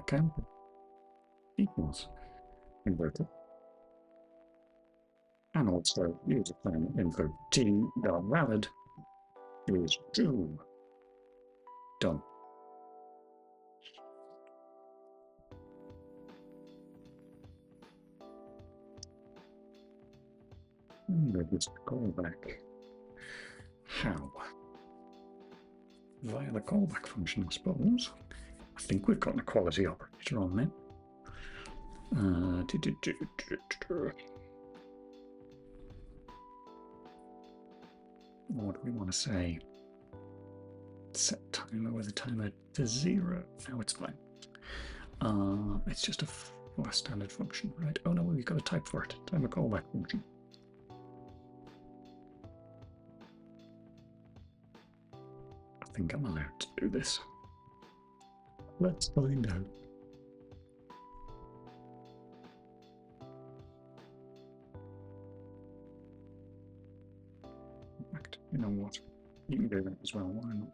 count equals inverted. And also user timer info T dot valid is true. Done. Register callback. How? Via the callback function, I suppose. I think we've got an equality operator on there. What do we want to say? Set timer with a timer to 0. Now it's fine. It's just a standard function, right? Oh no, we've got a type for it. Timer callback function. I think I'm allowed to do this. Let's find out. In fact, you know what? You can do that as well. Why not?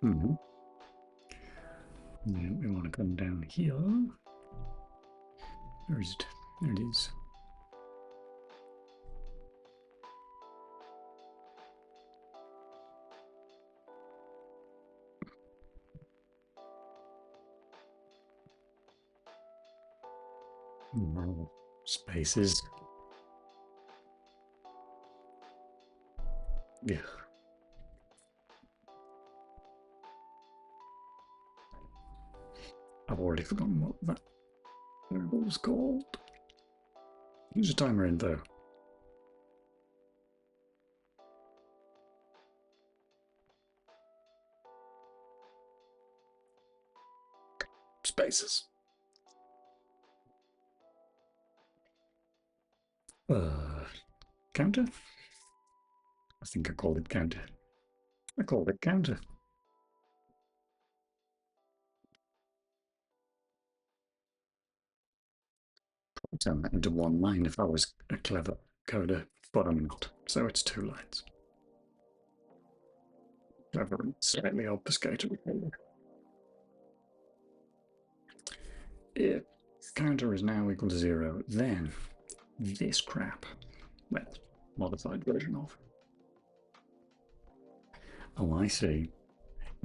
Mm-hmm. Yeah, we want to come down here. Where is it? There it is. More spaces. Yeah. I've already forgotten what that variable was called. Use a timer in though. Spaces. Counter? I think I called it counter. I called it counter. I'd turn that into one line if I was a clever coder, but I'm not. So it's 2 lines. Clever and slightly obfuscated. If counter is now equal to 0, then this crap, well, modified version of. Oh, I see.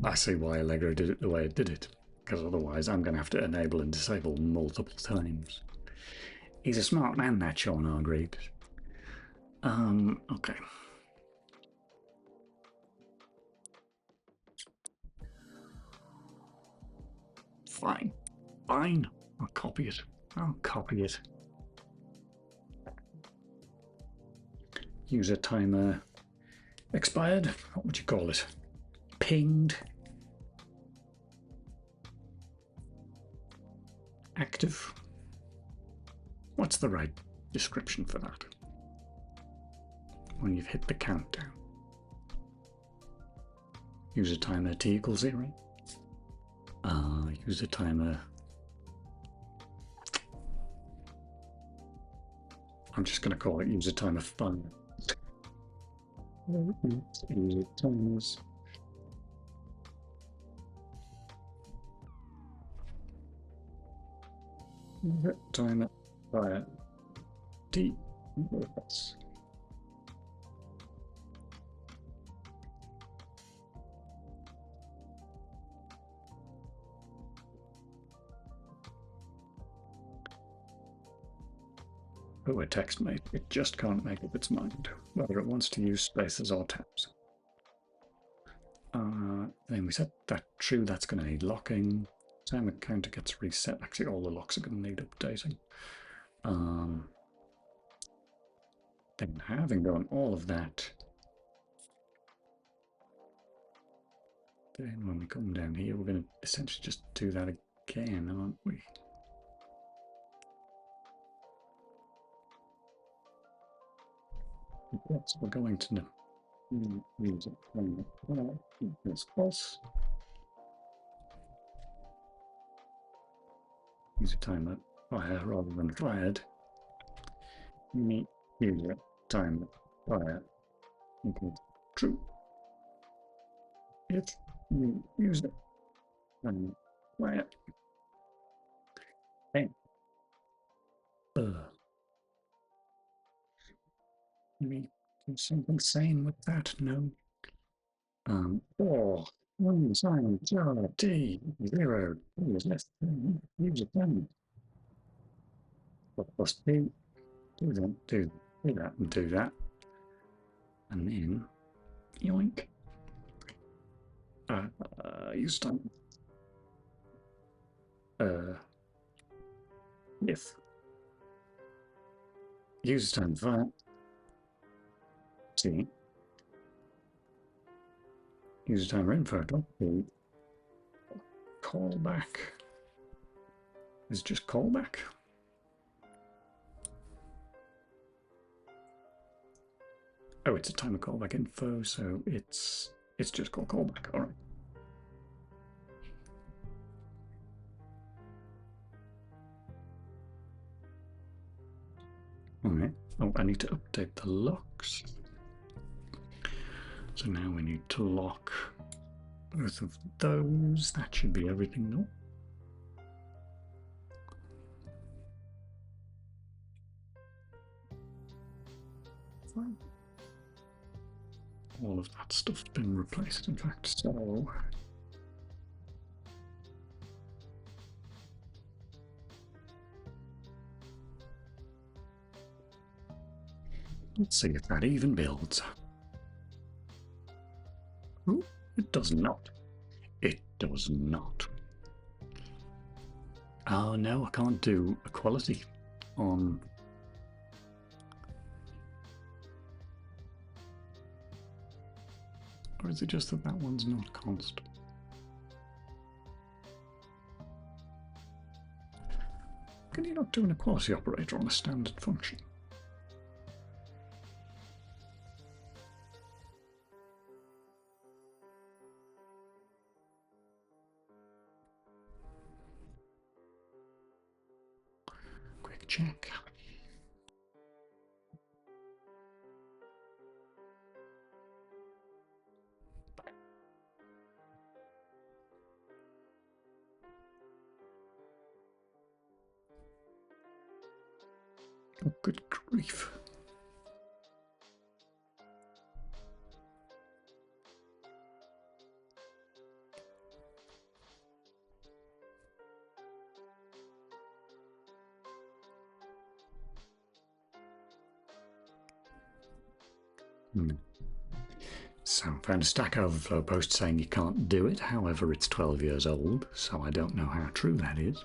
I see why Allegro did it the way it did it, because otherwise I'm going to have to enable and disable multiple times. He's a smart man, that Sean Hargreaves. Okay. Fine. Fine. I'll copy it. I'll copy it. User timer expired. What would you call it? Pinged. Active. What's the right description for that? When you've hit the countdown. User timer t equals 0. User timer. I'm just going to call it user timer 5. User timers. User timer via t. Oh, a text mate. It just can't make up its mind whether it wants to use spaces or tabs. Then we set that true. That's going to need locking. Timer counter gets reset. Actually, all the locks are going to need updating. Then having done all of that, then when we come down here, we're going to essentially just do that again, aren't we? Yes, we're going to use it. This plus. Use a timer fire rather than fired. Meet user timer fire equals true. If you use it timer fire. Bang. Me do something sane with that, no. 4 1 sign jar t 0 is less than user timer. Plus p. Do that and do that. And then yoink. Use time. If use time for t use timer info p callback is just callback. Oh, it's a timer callback info, so it's just called callback. All right. All right. Oh, I need to update the locks. So now we need to lock both of those. That should be everything, no? Fine. All of that stuff's been replaced, in fact, so let's see if that even builds. Oh, it does not. It does not. Oh no, I can't do equality on. Or is it just that that one's not const? Can you not do an equality operator on a standard function? Quick check. Oh, good grief. So I found a Stack Overflow post saying you can't do it, however it's 12 years old, so I don't know how true that is.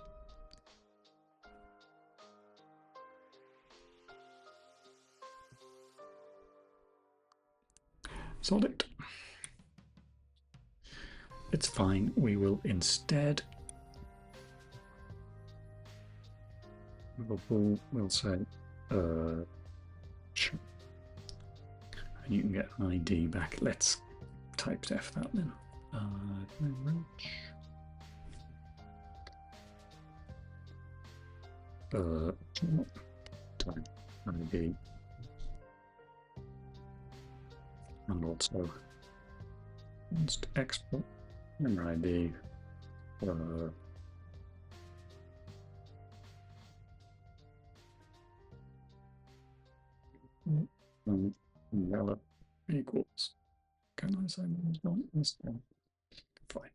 Solid. It's fine, we will instead we'll say sure. And you can get an ID back. Let's type def that then. Type ID and also inst export member ID umbrella equals. Can I say one instead? Fine.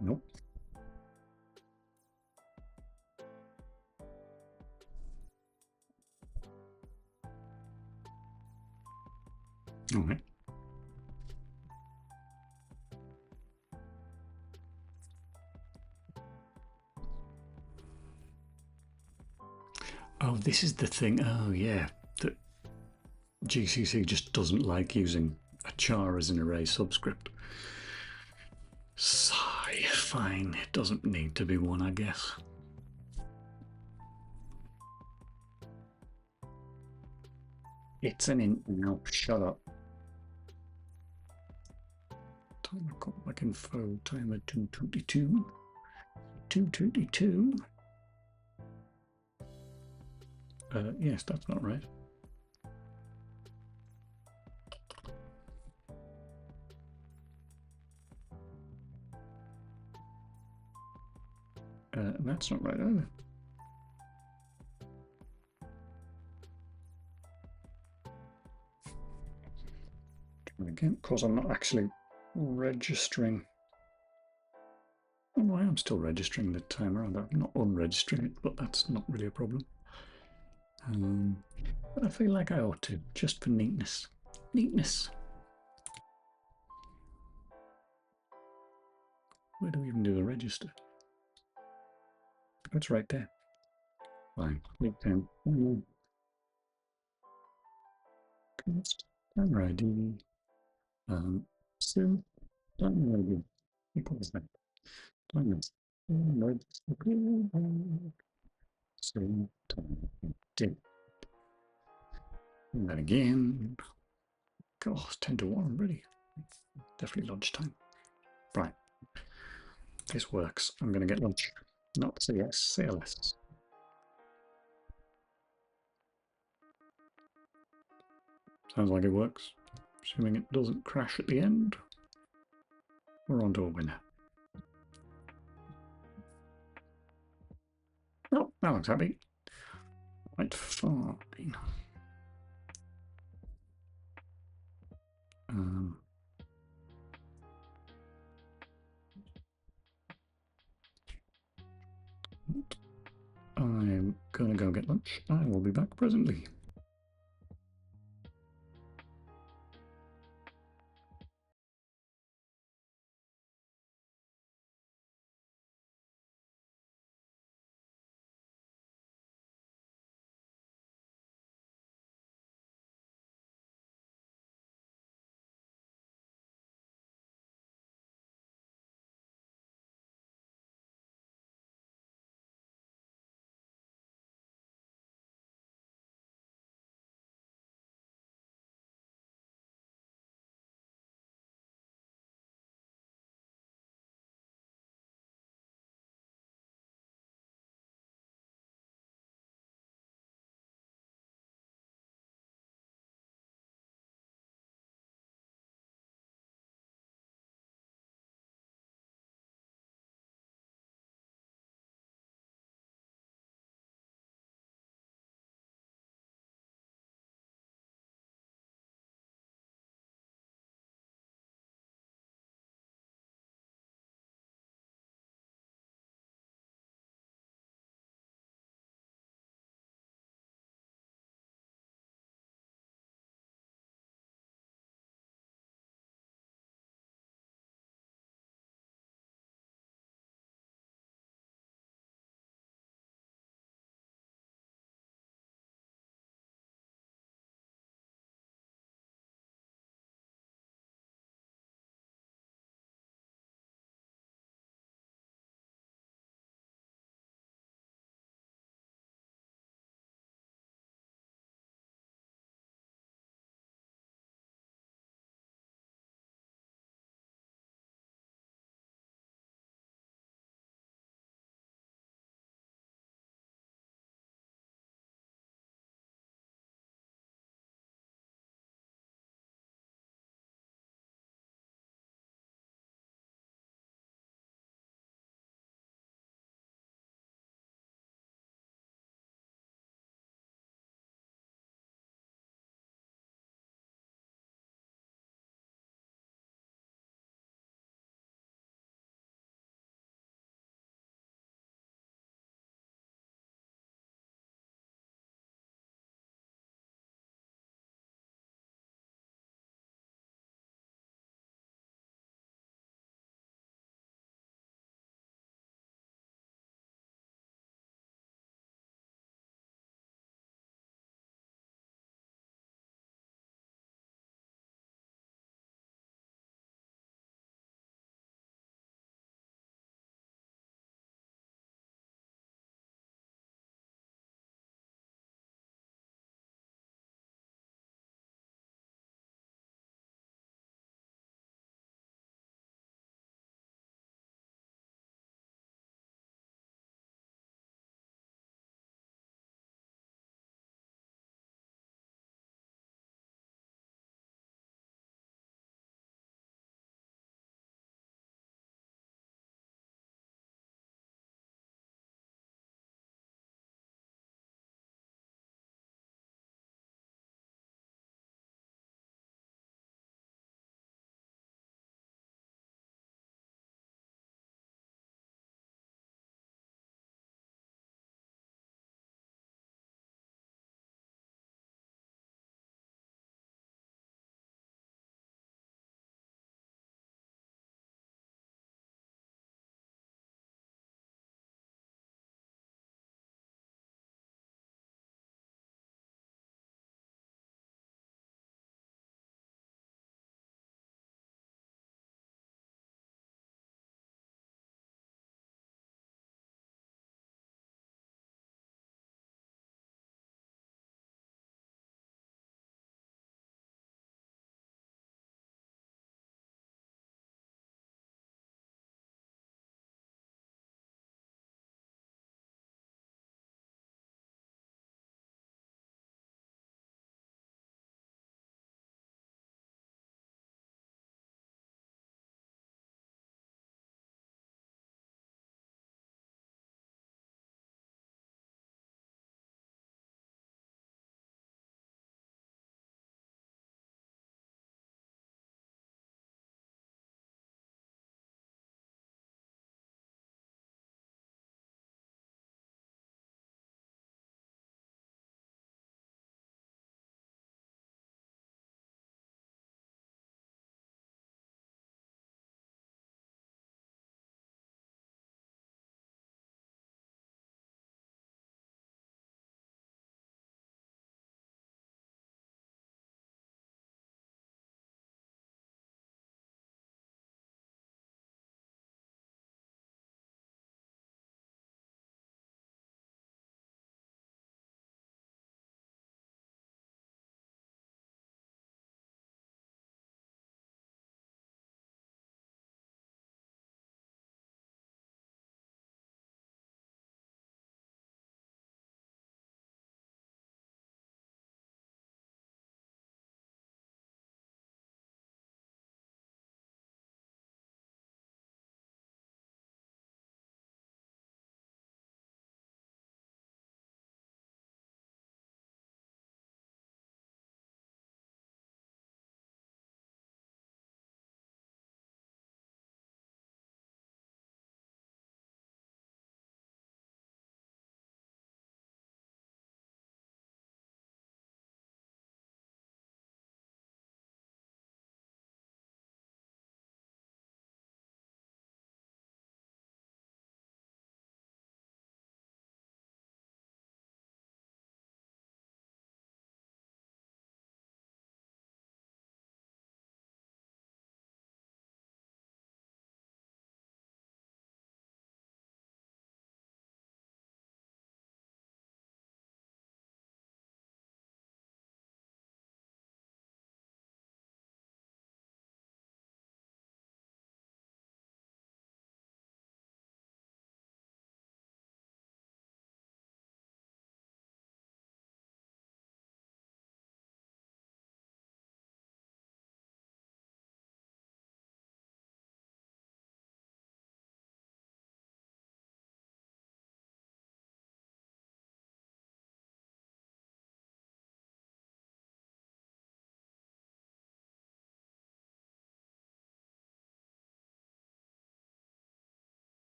Nope. Okay. Oh, this is the thing. Oh, yeah. That GCC just doesn't like using a char as an array subscript. Sigh. Fine. It doesn't need to be one, I guess. It's an int now. Shut up. Timer callback info. Timer 222. 222. Yes, that's not right. That's not right either. Try again, because I'm not actually registering. Oh, I am still registering the timer. I'm not unregistering it, but that's not really a problem. But I feel like I ought to, just for neatness. Neatness. Where do we even do the register? It's right there. Fine. Click 10. Camera ID. So, camera ID. Equals that. Time. So, time. And then again. God, it's 10 to 1 already. Definitely lunchtime. Right. This works. I'm going to get lunch. Not CS, CLS. Sounds like it works. Assuming it doesn't crash at the end. We're on to a winner. Oh, that looks happy. Right, fine. I'm gonna go get lunch. I will be back presently.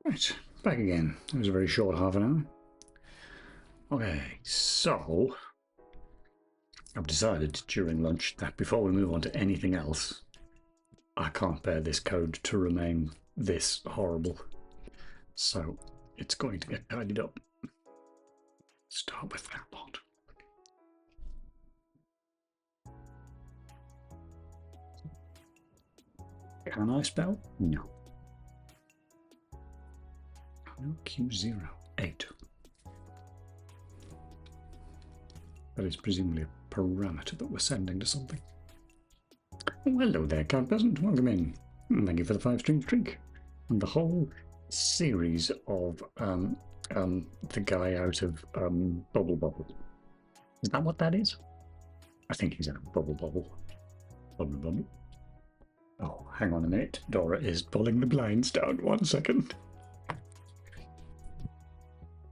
Right, back again. It was a very short half an hour. Okay, so I've decided during lunch that before we move on to anything else, I can't bear this code to remain this horrible. So it's going to get tidied up. Start with that lot. Can I spell? No. No Q08. That is presumably a parameter that we're sending to something. Oh, hello there, Cat Peasant. Welcome in. Thank you for the 5-string streak. And the whole series of the guy out of Bubble Bobble. Is that what that is? I think he's out of Bubble Bobble. Bubble Bobble. Oh, hang on a minute. Dora is pulling the blinds down. 1 second.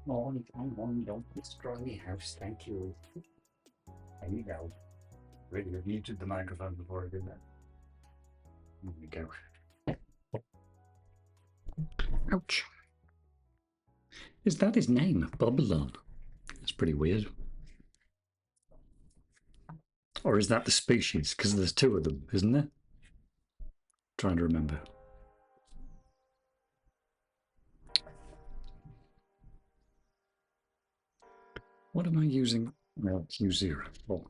Oh, hang on, don't destroy my house. Thank you. There you go. Really have muted the microphone before I did that. There we go. Ouch. Is that his name? Bubblon. That's pretty weird. Or is that the species? Because there's 2 of them, isn't there? Trying to remember. What am I using? Well, Q0 for.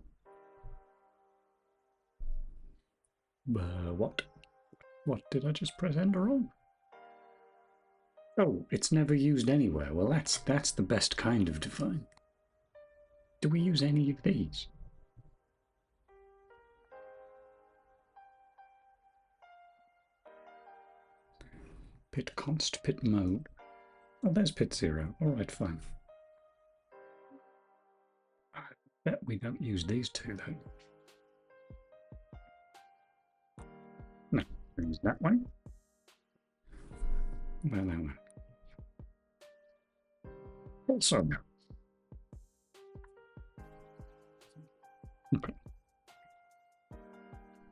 What? What did I just press enter on? Oh, it's never used anywhere. Well, that's the best kind of define. Do we use any of these? Pit const, pit mode. Oh, there's pit 0. All right, fine. I bet we don't use these 2 though. No, use that one. Well, that one. Also no. Okay.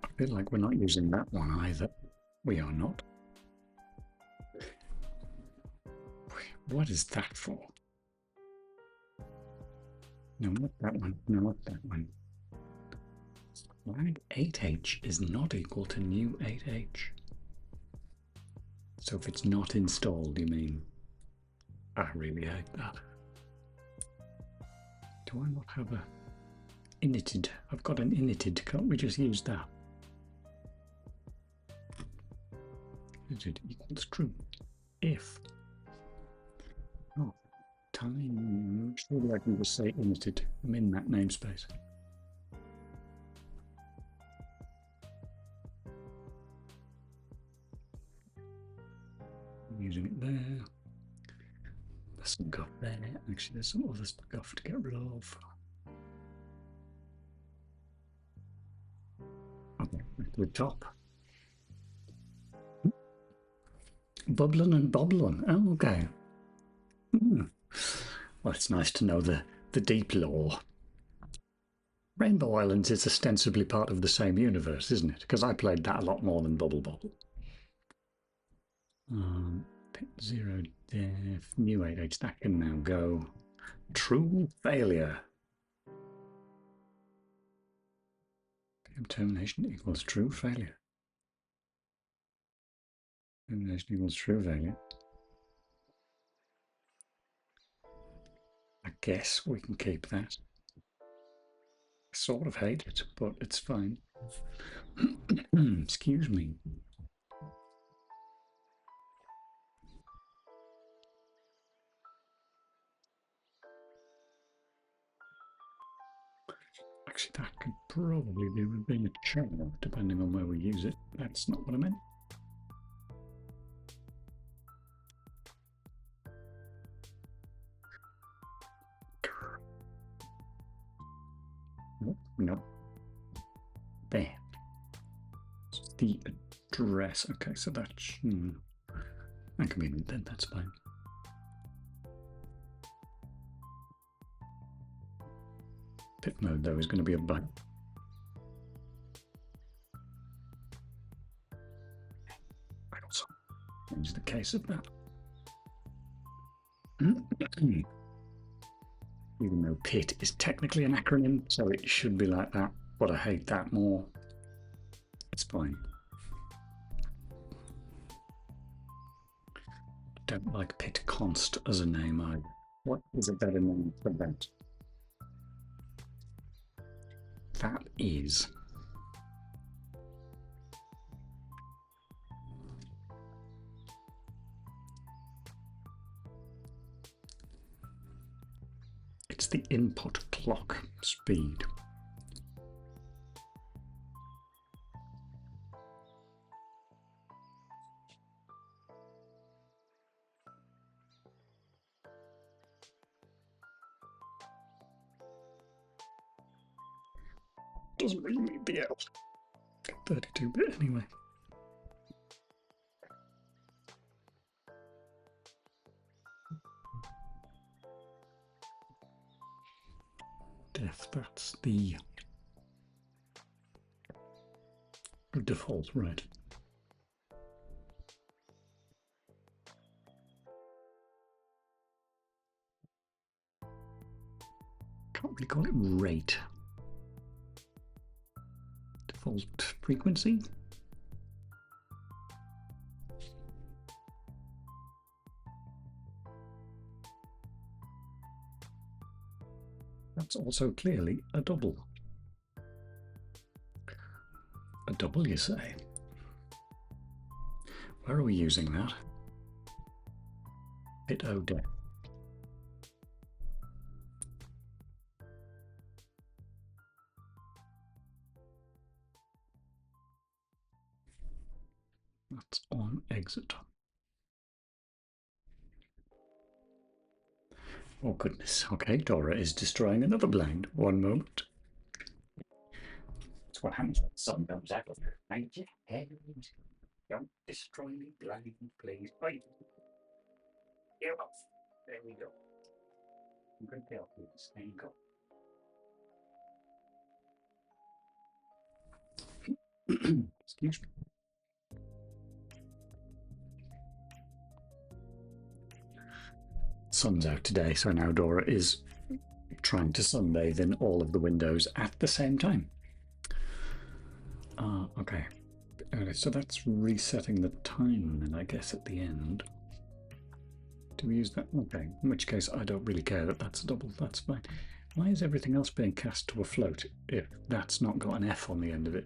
I feel like we're not using that one either. We are not. What is that for? No, not that one. No, not that one. Flag 8H is not equal to new 8H. So if it's not installed, you mean? I really hate that. Do I not have a initted? I've got an initted. Can't we just use that? Initted equals true. If. Oh, time. Surely I can just say initted. I'm in that namespace. I'm using it there. There's some guff there. Actually, there's some other guff to get rid of. Okay, back to the top. Bublin and Boblin. Oh, okay. Well, it's nice to know the deep lore. Rainbow Islands is ostensibly part of the same universe, isn't it? Because I played that a lot more than Bubble Bobble. Pit 0 def, new 8H, that can now go. True failure. PM termination equals true failure. Termination equals true failure. I guess we can keep that. I sort of hate it, but it's fine. Excuse me. Actually, that could probably do with being a channel, depending on where we use it. That's not what I meant. Nope, nope. There. It's the address. Okay, so that's that can be then. That's fine. Pit mode though is going to be a bug. I also change the case of that. Even though PIT is technically an acronym, so it should be like that, but I hate that more. It's fine. Don't like PIT const as a name either. What is a better name for that? That is. It's the input clock speed. Doesn't really need the L. 32-bit anyway. Def, that's the default, right? Can't really call it rate. Default frequency. That's also clearly a double. A double, you say? Where are we using that? Bit O def. That's on exit. Oh goodness. Okay, Dora is destroying another blind. One moment. That's what happens when the sun comes out of your night. Don't destroy me blind, please. Wait. Get off. There we go. I'm going to help you this angle. Excuse me. Sun's out today, so now Dora is trying to sunbathe in all of the windows at the same time. Okay. So that's resetting the time, and I guess at the end. Do we use that? Okay. In which case, I don't really care that that's a double. That's fine. Why is everything else being cast to a float if that's not got an F on the end of it?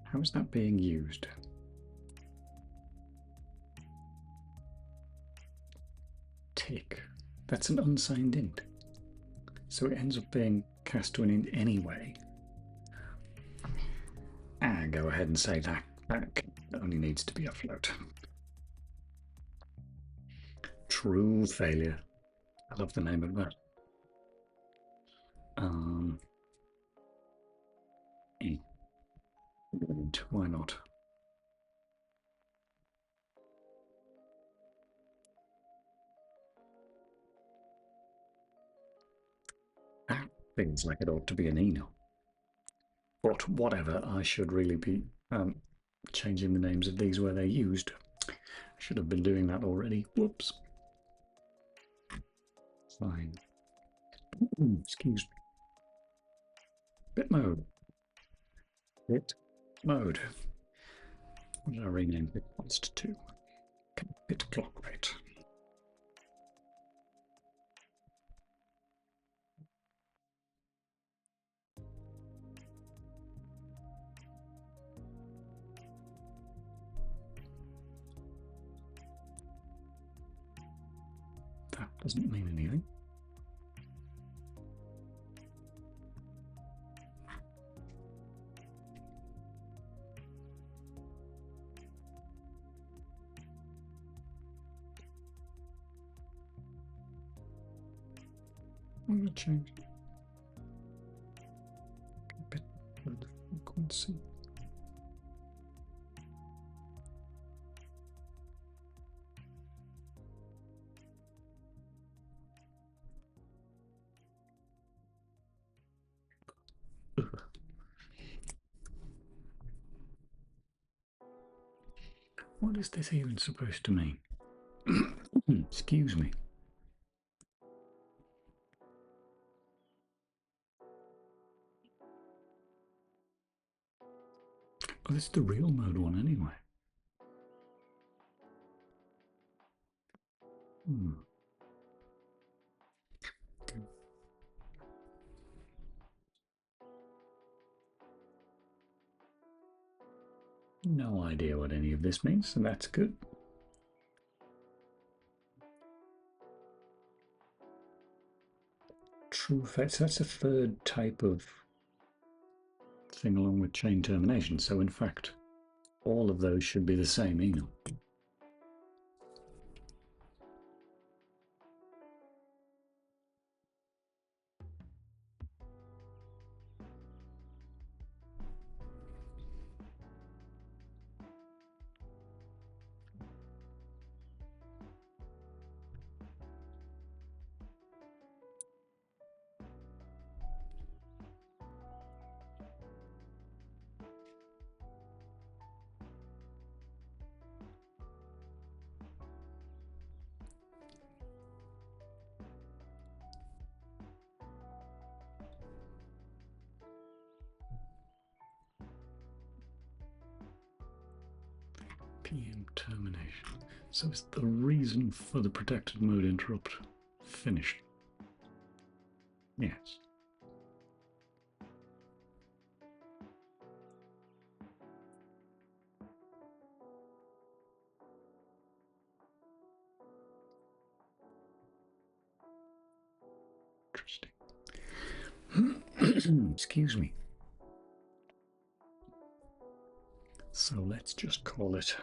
How is that being used? Tick. That's an unsigned int. So it ends up being cast to an int anyway. And go ahead and say that only needs to be a float. True failure. I love the name of that. Why not? That feels like it ought to be an eno. But whatever, I should really be changing the names of these where they're used. I should have been doing that already. Whoops. Fine. Excuse me. Bit mode. Bit mode. What did I rename bit const to? Bit clock rate. That doesn't mean anything. I'm going to change a bit of the frequency. What is this even supposed to mean? Excuse me. Oh, this is the real mode one anyway. Hmm. No idea what any of this means, and that's good. True effects, that's a third type of thing along with chain termination. So in fact, all of those should be the same email. PM termination. So is the reason for the protected mode interrupt finished? Yes. Interesting. Excuse me. So let's just call it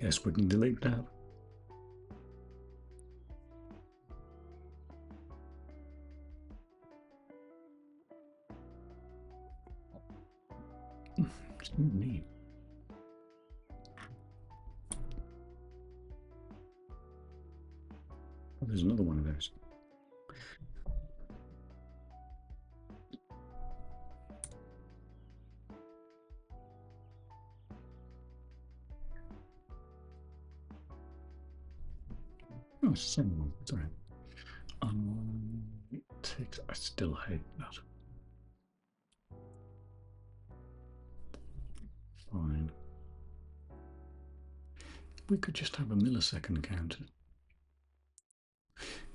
guess we can delete that. It's neat. Oh, there's another one of those. Oh, it's the same one. Sorry. I still hate that. Fine. We could just have a millisecond counter.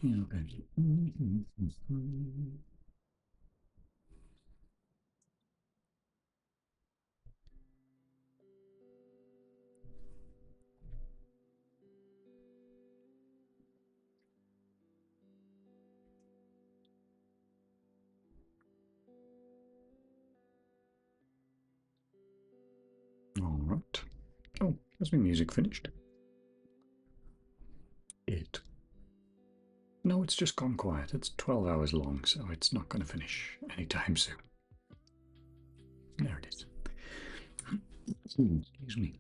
Yeah, okay. All right. Oh, has my music finished? It. No, it's just gone quiet. It's 12 hours long, so it's not going to finish anytime soon. There it is. Excuse me.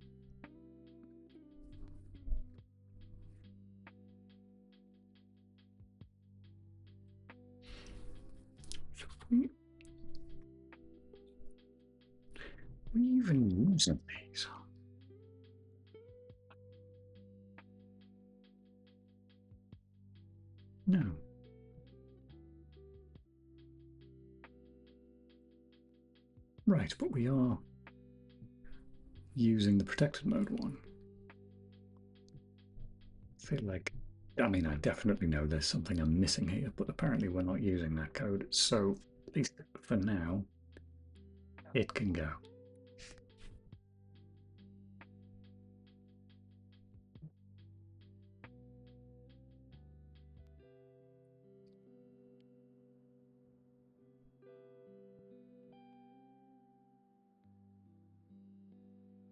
So we even using these? No. Right, but we are using the protected mode one. I feel like, I mean, I definitely know there's something I'm missing here, but apparently we're not using that code. So at least for now, it can go.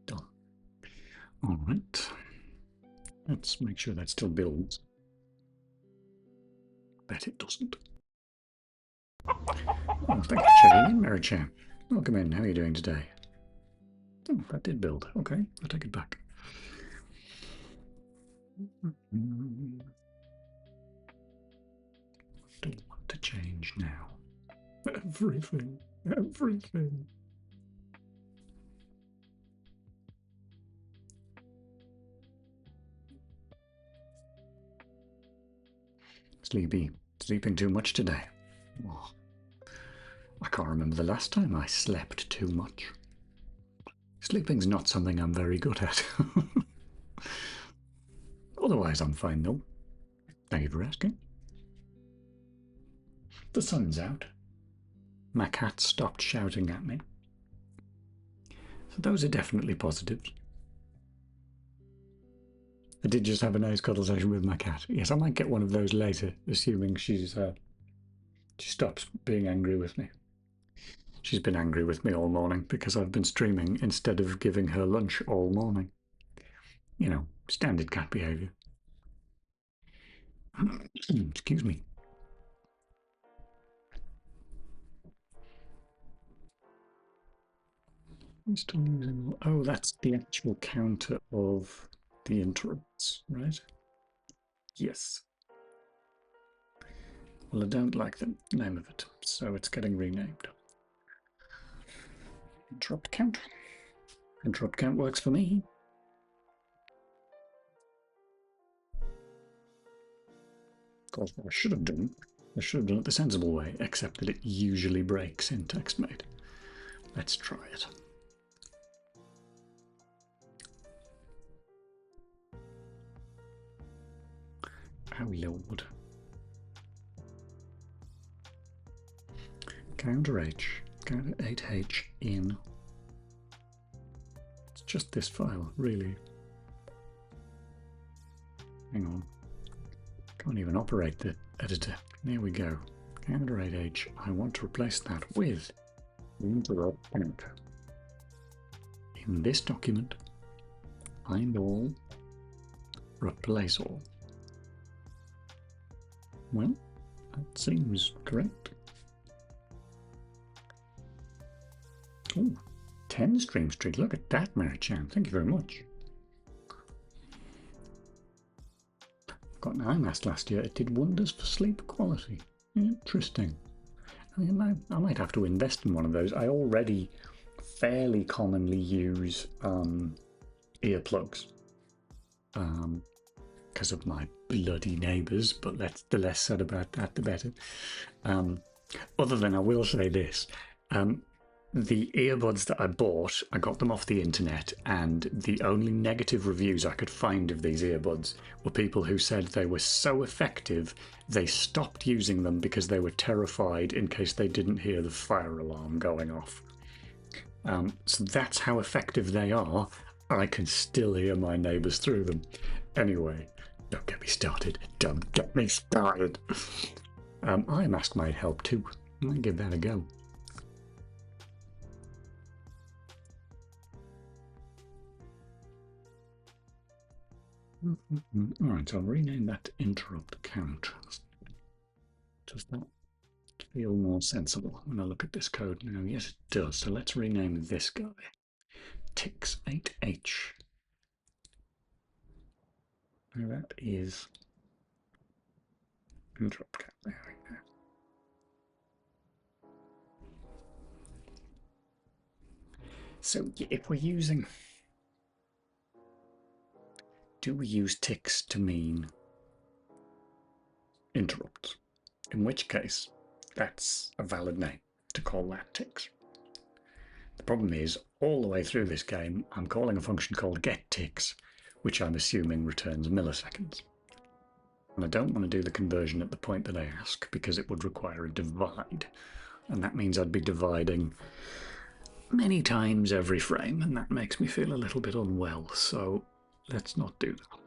Done. All right. Let's make sure that still builds. Bet it doesn't. Oh, thank you for checking in, Mary-chan. Welcome in. How are you doing today? Oh, that did build. Okay, I'll take it back. What do I want to change now? Everything. Everything. Sleepy. Sleeping too much today. Oh, I can't remember the last time I slept too much. Sleeping's not something I'm very good at. Otherwise, I'm fine though. Thank you for asking. The sun's out. My cat stopped shouting at me. So those are definitely positives. I did just have a nice cuddle session with my cat. Yes, I might get one of those later, assuming she stops being angry with me. She's been angry with me all morning because I've been streaming instead of giving her lunch all morning. You know, standard cat behaviour. Excuse me. I'm still using. Oh, that's the actual counter of the interrupts, right? Yes. Well, I don't like the name of it, so it's getting renamed. Interrupt count. Interrupt count works for me. Of course, what I should have done it the sensible way, except that it usually breaks in TextMate. Let's try it. Oh Lord. Counter 8H in. It's just this file, really. Hang on. Can't even operate the editor. There we go. Counter 8H. I want to replace that with interrupt count. In this document, find all, replace all. Well, that seems correct. Oh, 10 stream streak. Look at that, Mary-chan. Thank you very much. Got an iMast last year. It did wonders for sleep quality. Interesting. I might have to invest in one of those. I already fairly commonly use earplugs because of my bloody neighbours, but the less said about that, the better. Other than I will say this. The earbuds that I bought, I got them off the internet, and the only negative reviews I could find of these earbuds were people who said they were so effective they stopped using them because they were terrified in case they didn't hear the fire alarm going off. So that's how effective they are. I can still hear my neighbours through them. Anyway, don't get me started. Don't get me started. iMask might help too. I might give that a go. Alright, so I'll rename that interrupt count. Does that feel more sensible when I look at this code now? Yes, it does. So let's rename this guy Tix8H. Now that is interrupt count. There we go. So if we're using... Do we use ticks to mean interrupts? In which case, that's a valid name to call that ticks. The problem is, all the way through this game, I'm calling a function called getTicks, which I'm assuming returns milliseconds. And I don't want to do the conversion at the point that I ask because it would require a divide. And that means I'd be dividing many times every frame, and that makes me feel a little bit unwell, so let's not do that.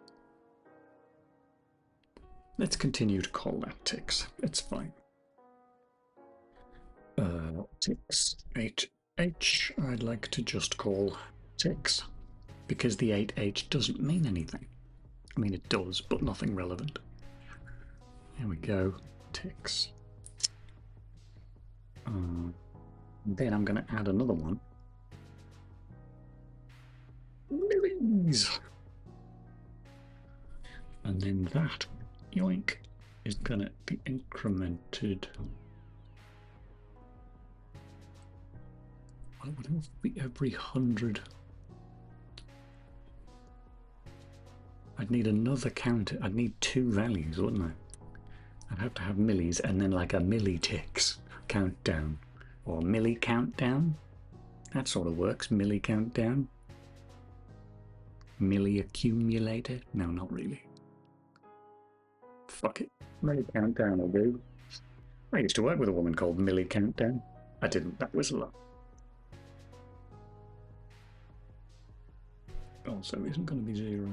Let's continue to call that ticks. It's fine. Ticks 8h, I'd like to just call ticks because the 8h doesn't mean anything. I mean, it does, but nothing relevant. Here we go, ticks. Then I'm going to add another one. Millies. And then that, yoink, is going to be incremented. Well, it would be every 100. I'd need another counter. I'd need two values, wouldn't I? I'd have to have millis and then like a milli-ticks countdown. Or milli countdown. That sort of works. Milli countdown. Milli accumulator. No, not really. Fuck it. Milli countdown will do. I used to work with a woman called Milli Countdown. I didn't. That was a lot. Also isn't going to be 0.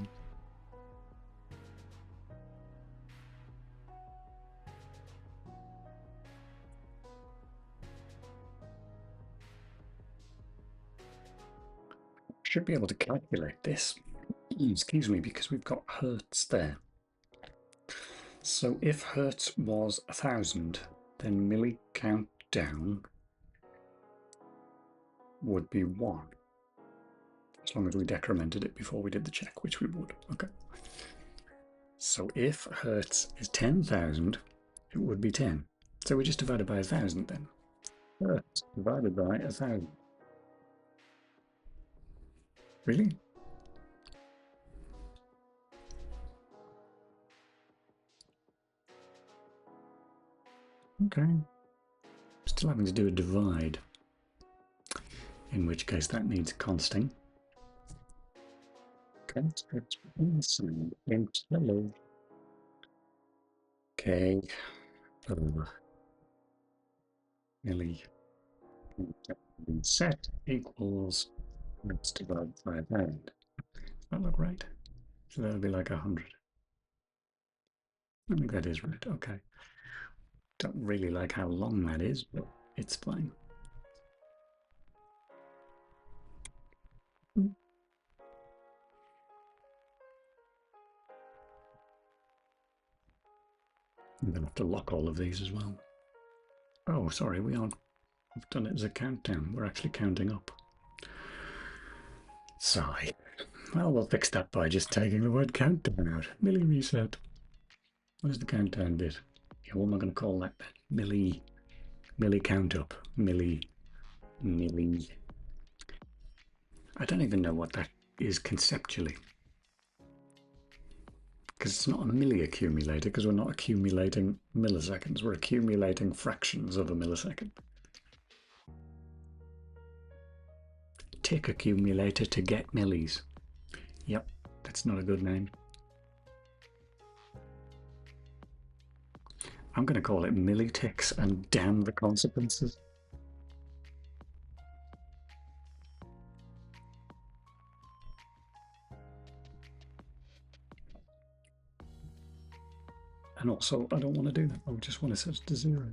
Should be able to calculate this. Excuse me, because we've got hertz there. So if hertz was 1000, then milli countdown would be 1. As long as we decremented it before we did the check, which we would. Okay. So if hertz is 10,000, it would be 10. So we just divided by 1,000 then. Hertz divided by 1,000. Really? Okay. Still having to do a divide. In which case that needs consting. Okay, let's inside int hello. Okay. Milli set equals, let's divide by 1,000. Does that look right? So that would be like 100. I think that is right. Okay. Don't really like how long that is, but it's fine. I'm going to have to lock all of these as well. Oh, sorry, we've done it as a countdown. We're actually counting up. Sigh. Well, we'll fix that by just taking the word countdown out. Milli reset. Where's the countdown bit? Yeah, what am I going to call that then? Milli count up. Milli. I don't even know what that is conceptually. Because it's not a milli accumulator, because we're not accumulating milliseconds. We're accumulating fractions of a millisecond. Tick accumulator to get millis. Yep, that's not a good name. I'm going to call it milli-ticks and damn the consequences. And also, I don't want to do that. I just want to set it to 0.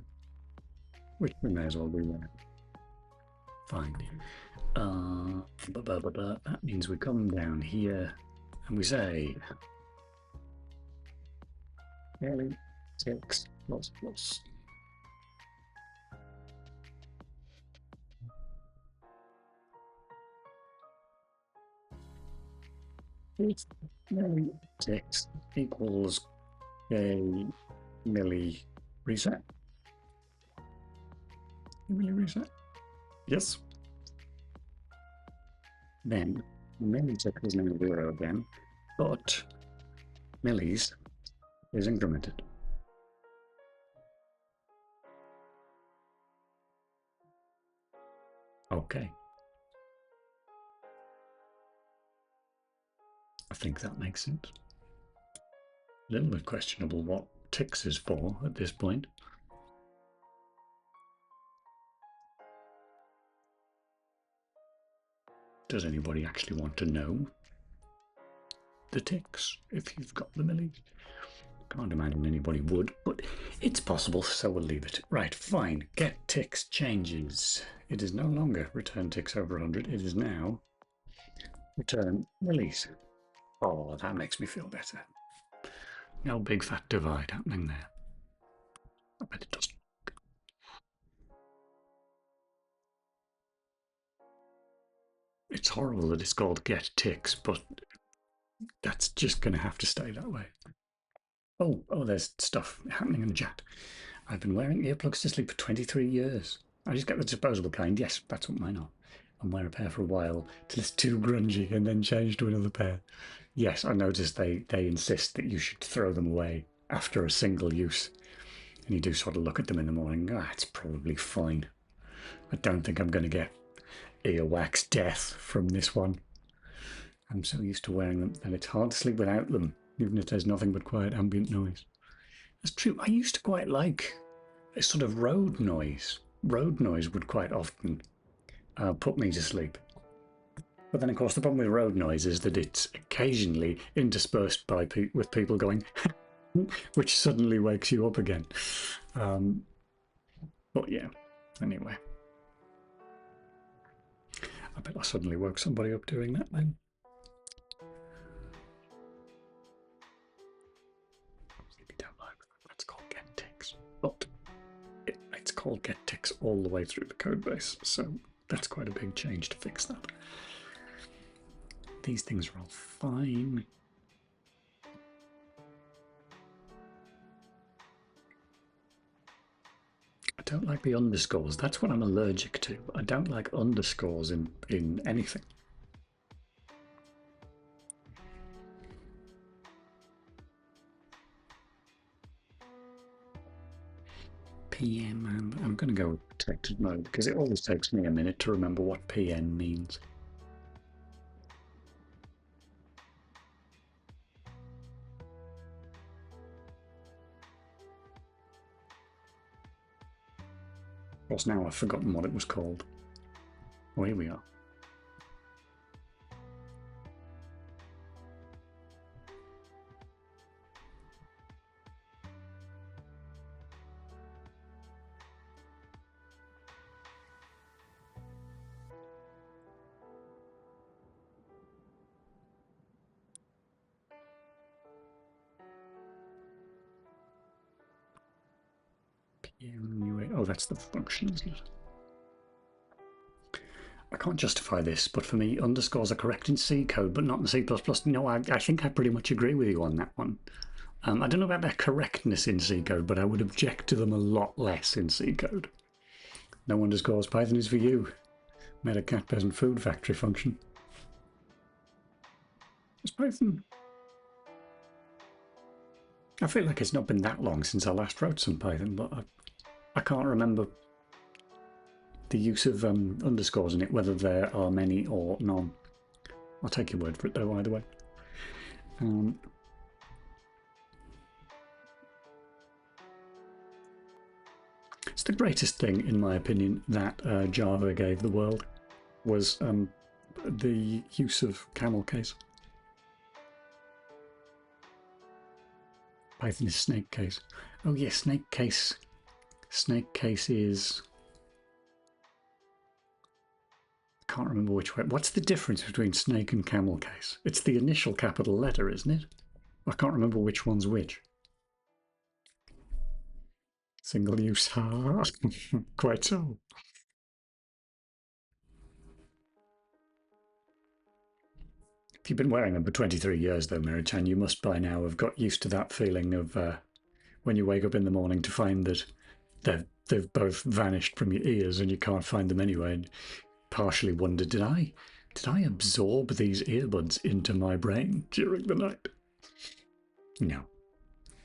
Which we may as well do that. Fine. That means we come down here and we say milli-ticks plus plus. If milli-ticks equals a milli reset. Milli reset? Yes. Then milli-tick is now 0 again, but millis is incremented. Okay. I think that makes sense. A little bit questionable what ticks is for at this point. Does anybody actually want to know the ticks if you've got the millie? Can't imagine anybody would, but it's possible, so we'll leave it. Right, fine. Get ticks changes. It is no longer return ticks over 100. It is now return millis. Oh, that makes me feel better. No big fat divide happening there. I bet it doesn't. It's horrible that it's called get ticks, but that's just going to have to stay that way. Oh, there's stuff happening in the chat. I've been wearing earplugs to sleep for 23 years. I just get the disposable kind. Yes, that's what mine are. And wear a pair for a while till it's too grungy and then change to another pair. Yes, I noticed they insist that you should throw them away after a single use. And you do sort of look at them in the morning. It's probably fine. I don't think I'm going to get earwax death from this one. I'm so used to wearing them that it's hard to sleep without them, even if there's nothing but quiet ambient noise. That's true. I used to quite like a sort of road noise. Road noise would quite often put me to sleep. But then, of course, the problem with road noise is that it's occasionally interspersed by with people going, which suddenly wakes you up again. But yeah, anyway. I bet I suddenly woke somebody up doing that then. That's called get ticks. But it's called get ticks all the way through the code base, so that's quite a big change to fix that. These things are all fine. I don't like the underscores. That's what I'm allergic to. I don't like underscores in anything. PM, and I'm going to go with protected mode because it always takes me a minute to remember what PM means. Of course, now I've forgotten what it was called. Oh, here we are. Oh, that's the function, isn't it? I can't justify this, but for me, underscores are correct in C code, but not in C++. No, I think I pretty much agree with you on that one. I don't know about their correctness in C code, but I would object to them a lot less in C code. No underscores, Python is for you. Made a cat peasant food factory function. Is Python? I feel like it's not been that long since I last wrote some Python, but I can't remember the use of underscores in it, whether there are many or none. I'll take your word for it, though, either way. It's the greatest thing, in my opinion, that Java gave the world was the use of camel case. Python is snake case. Oh yeah, snake case. Snake case is... I can't remember which way. What's the difference between snake and camel case? It's the initial capital letter, isn't it? I can't remember which one's which. Single use. Quite so. If you've been wearing them for 23 years, though, Mary-chan, you must by now have got used to that feeling of when you wake up in the morning to find that they've both vanished from your ears and you can't find them anyway. And partially wonder, did I absorb these earbuds into my brain during the night? No.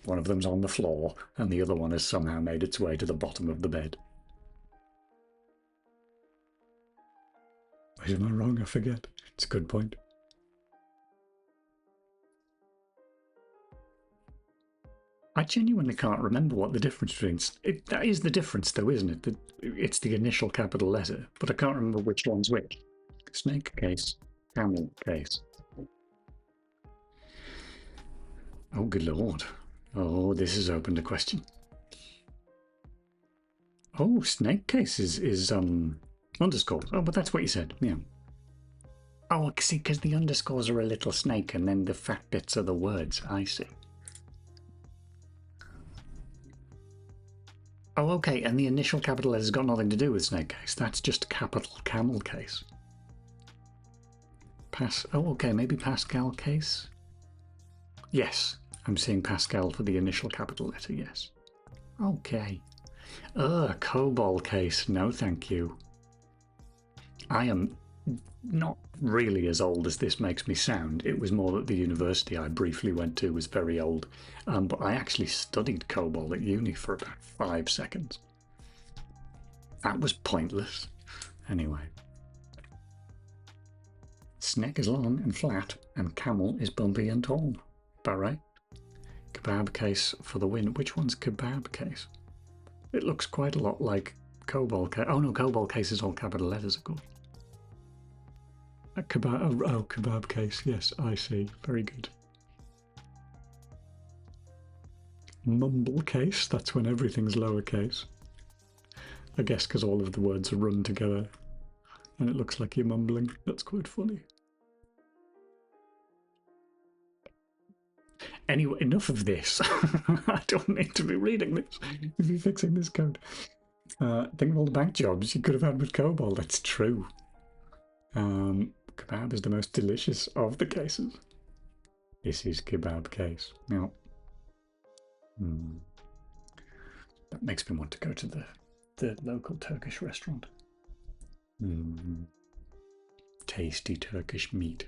One of them's on the floor and the other one has somehow made its way to the bottom of the bed. Am I wrong? I forget. It's a good point. I genuinely can't remember what the difference between that is the difference, though, isn't it? It's the initial capital letter, but I can't remember which one's which. Snake case, camel case. Oh, good lord! Oh, this has opened a question. Oh, snake case is underscore. Oh, but that's what you said. Yeah. Oh, see, because the underscores are a little snake, and then the fat bits are the words. I see. Oh, okay, and the initial capital letter has got nothing to do with snake case. That's just capital camel case. Oh, okay, maybe Pascal case? Yes, I'm seeing Pascal for the initial capital letter, yes. Okay. COBOL case. No, thank you. I am not really as old as this makes me sound. It was more that the university I briefly went to was very old, but I actually studied COBOL at uni for about 5 seconds. That was pointless. Anyway. Snake is long and flat, and camel is bumpy and tall. About right? Kebab case for the win. Which one's kebab case? It looks quite a lot like COBOL case. Oh no, COBOL case is all capital letters, of course. Kebab case. Yes, I see. Very good. Mumble case. That's when everything's lowercase. I guess because all of the words are run together, and it looks like you're mumbling. That's quite funny. Anyway, enough of this. I don't need to be reading this if you're fixing this code. Think of all the bank jobs you could have had with COBOL. That's true. Kebab is the most delicious of the cases. This is kebab case. Now, that makes me want to go to the local Turkish restaurant. Tasty Turkish meat.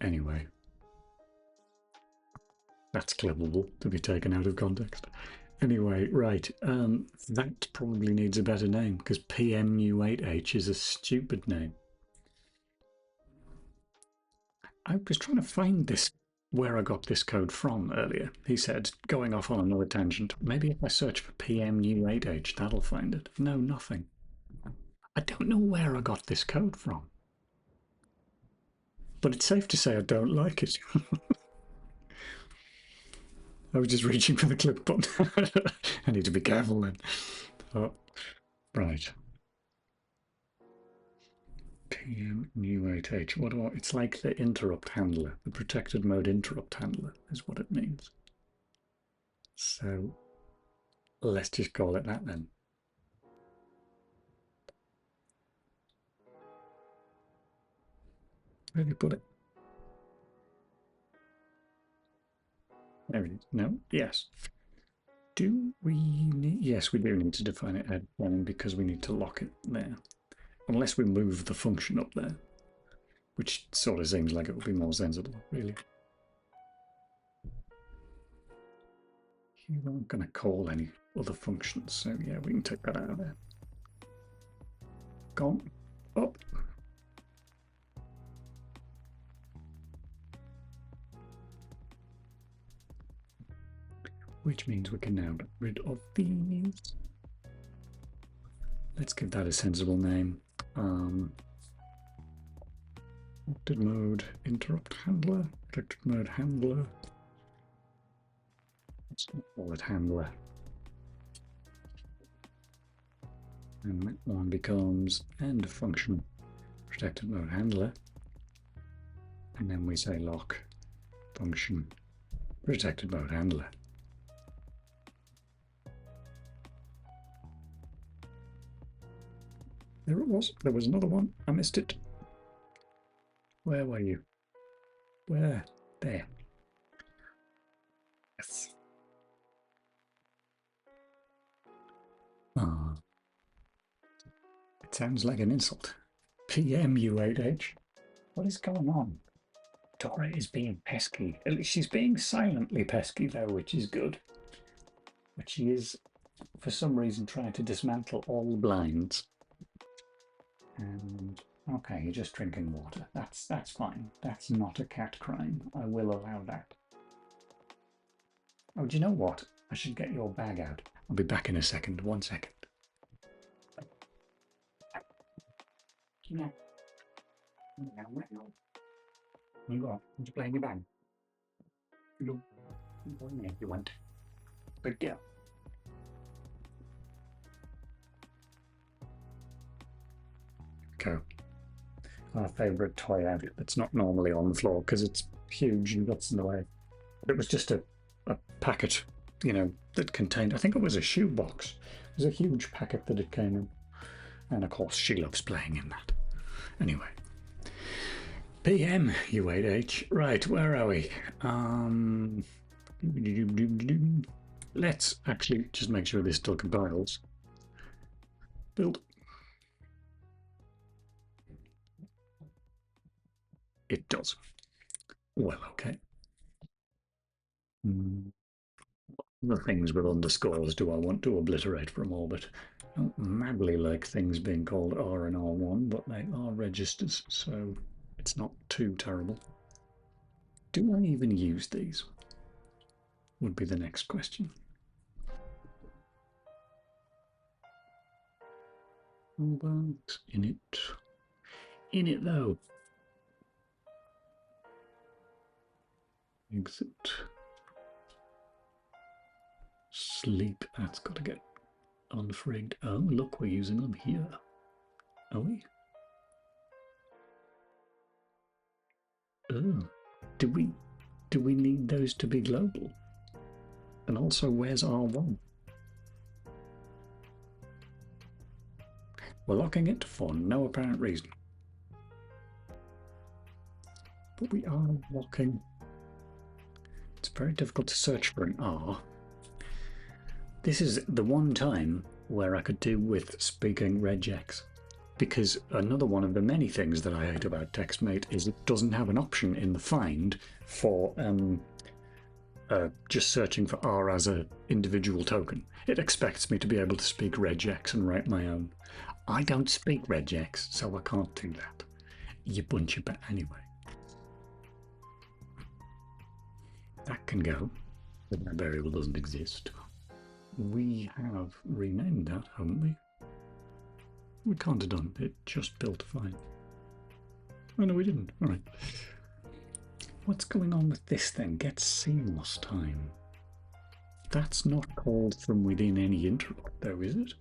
Anyway, that's clippable to be taken out of context. Anyway, right, that probably needs a better name because PMU8H is a stupid name. I was trying to find this, where I got this code from earlier. He said, going off on another tangent, maybe if I search for PMU8H, that'll find it. No, nothing. I don't know where I got this code from. But it's safe to say I don't like it. I was just reaching for the click button. I need to be careful then. Oh, right. PM new 8H. What do I, it's like the interrupt handler, the protected mode interrupt handler is what it means. So let's just call it that then. Where did you put it? There it is. No? Yes. Do we need... Yes, we do need to define it add one because we need to lock it there. Unless we move the function up there, which sort of seems like it would be more sensible, really. You aren't going to call any other functions, so yeah, we can take that out of there. Gone. Up. Which means we can now get rid of these. Let's give that a sensible name. Protected mode interrupt handler, protected mode handler. Let's call it handler. And that one becomes end function protected mode handler. And then we say lock function protected mode handler. There it was. There was another one. I missed it. Where were you? Where? There. Yes. Ah. It sounds like an insult. PMU8H. What is going on? Dora is being pesky. At least she's being silently pesky, though, which is good. But she is, for some reason, trying to dismantle all the blinds. And okay, you're just drinking water. That's fine. That's not a cat crime. I will allow that. Oh, do you know what? I should get your bag out. I'll be back in a second. 1 second. You go. Did you play in your bag? You went. Good girl. Go. Our favourite toy out that's not normally on the floor because it's huge and gets in the way. But it was just a packet, that contained, I think it was a shoebox. It was a huge packet that it came in. And of course, she loves playing in that. Anyway. PM, U8H. Right, where are we? Let's actually just make sure this still compiles. Build. It does. Well, okay. The things with underscores do I want to obliterate from orbit? I don't madly like things being called R and R1, but they are registers, so it's not too terrible. Do I even use these? Would be the next question. But in it though. Exit. Sleep. That's got to get unfrigged. Oh, look, we're using them here. Are we? Oh, do we need those to be global? And also, where's R1? We're locking it for no apparent reason. But we are locking. It's very difficult to search for an R. This is the one time where I could do with speaking regex, because another one of the many things that I hate about TextMate is it doesn't have an option in the find for just searching for R as an individual token. It expects me to be able to speak regex and write my own. I don't speak regex, so I can't do that. You bunch of... Anyway. That can go. The variable doesn't exist. We have renamed that, haven't we? We can't have done it. Just built fine. Oh, no, we didn't. All right. What's going on with this then? Get seamless time. That's not called from within any interrupt, though, is it?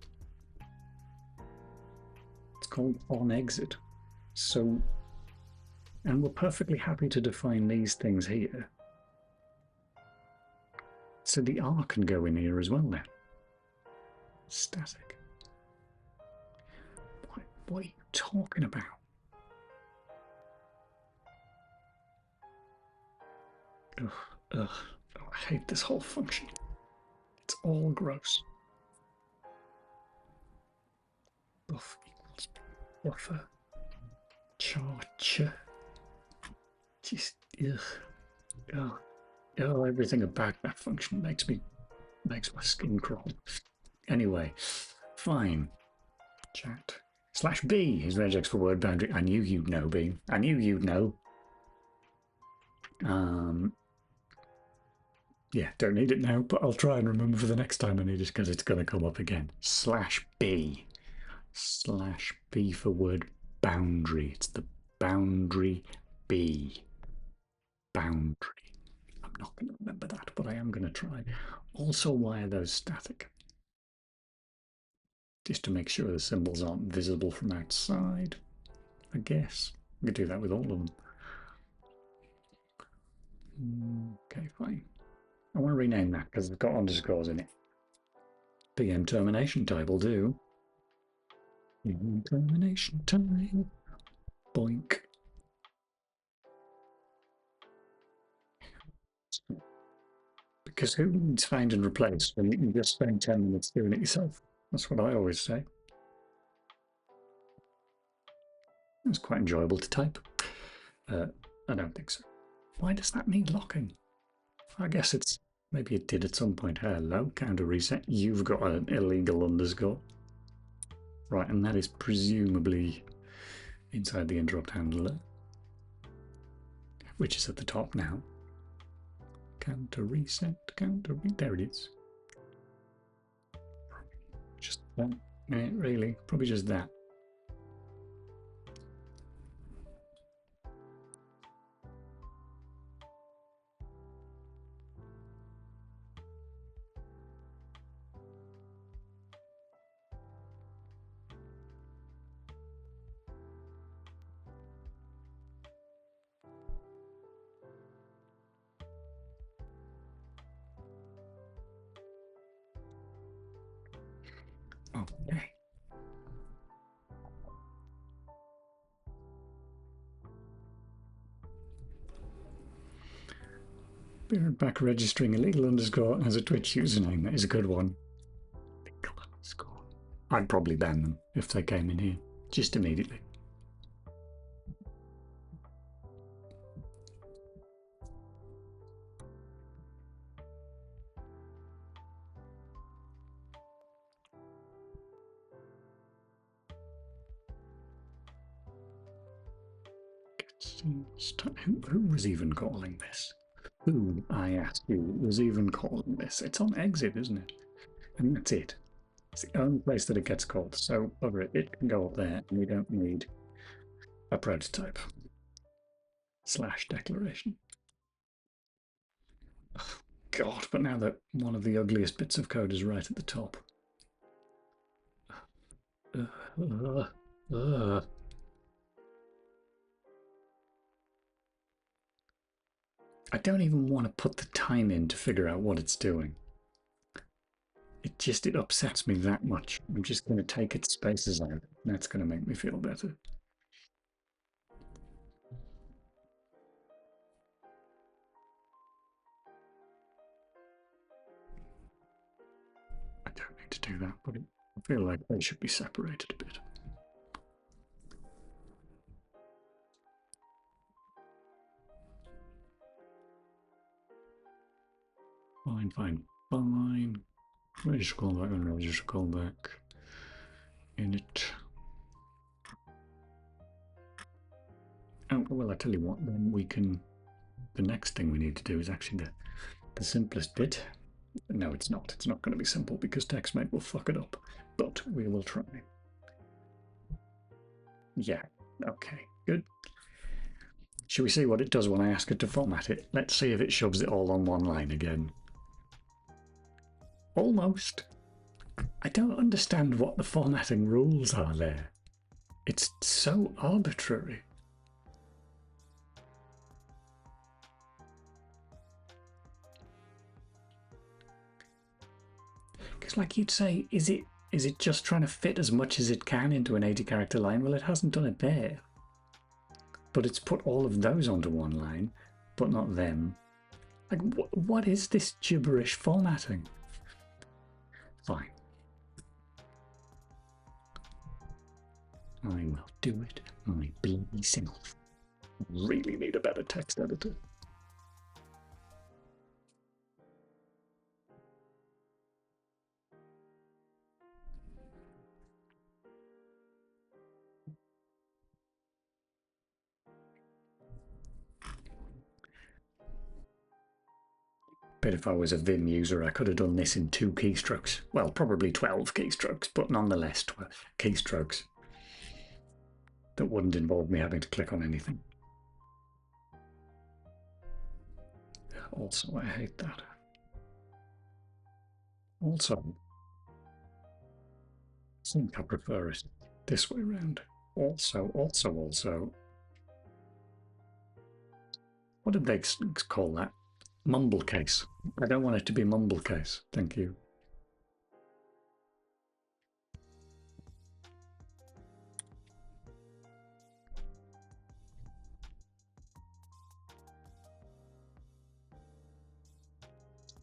It's called on exit. So, and we're perfectly happy to define these things here. So the R can go in here as well then. Static. What are you talking about? Ugh, ugh. Oh, I hate this whole function. It's all gross. Buff equals buffer. Charge. Just ugh. Ugh. Oh, everything about that function makes my skin crawl. Anyway, fine. Chat. /B is regex for word boundary. I knew you'd know, B. I knew you'd know. Yeah, don't need it now, but I'll try and remember for the next time I need it because it's going to come up again. /B. /B for word boundary. It's the boundary B. Boundary. I'm not going to remember that, but I am going to try. Also, why are those static? Just to make sure the symbols aren't visible from outside, I guess. I could do that with all of them. Okay, fine. I want to rename that because it's got underscores in it. PM termination type will do. PM termination time. Boink. Because who needs find and replace when you can just spend 10 minutes doing it yourself? That's what I always say. It's quite enjoyable to type. I don't think so. Why does that need locking? I guess it's... Maybe it did at some point. Hello, counter reset. You've got an illegal underscore. Right, and that is presumably inside the interrupt handler, which is at the top now. counter reset, there it is. Just 1 minute, really. Probably just that. Okay. Be right back. Registering illegal underscore as a Twitch username. That is a good one. Illegal underscore. I'd probably ban them if they came in here just immediately. Who was even calling this? Who, I ask you, was even calling this? It's on exit, isn't it? And that's it. It's the only place that it gets called. So over it can go up there, and we don't need a prototype / declaration. Oh, God, but now that one of the ugliest bits of code is right at the top. I don't even want to put the time in to figure out what it's doing. It upsets me that much. I'm just going to take its spaces out. That's going to make me feel better. I don't need to do that, but I feel like they should be separated a bit. Fine. Register callback and register callback. Init. Oh, well, I tell you what, then we can. The next thing we need to do is actually the simplest bit. No, it's not. It's not going to be simple because TextMate will fuck it up. But we will try. Yeah, okay, good. Should we see what it does when I ask it to format it? Let's see if it shoves it all on one line again. Almost. I don't understand what the formatting rules are there. It's so arbitrary. Because like you'd say, is it just trying to fit as much as it can into an 80 character line? Well, it hasn't done it there. But it's put all of those onto one line, but not them. Like, what is this gibberish formatting? Fine. I will do it my bloody self. Really need a better text editor. Bet if I was a Vim user, I could have done this in 2 keystrokes. Well, probably 12 keystrokes, but nonetheless 12 keystrokes. That wouldn't involve me having to click on anything. Also, I hate that. Also, I think I prefer it this way around. Also. What did they call that? Mumble case. I don't want it to be mumble case. Thank you.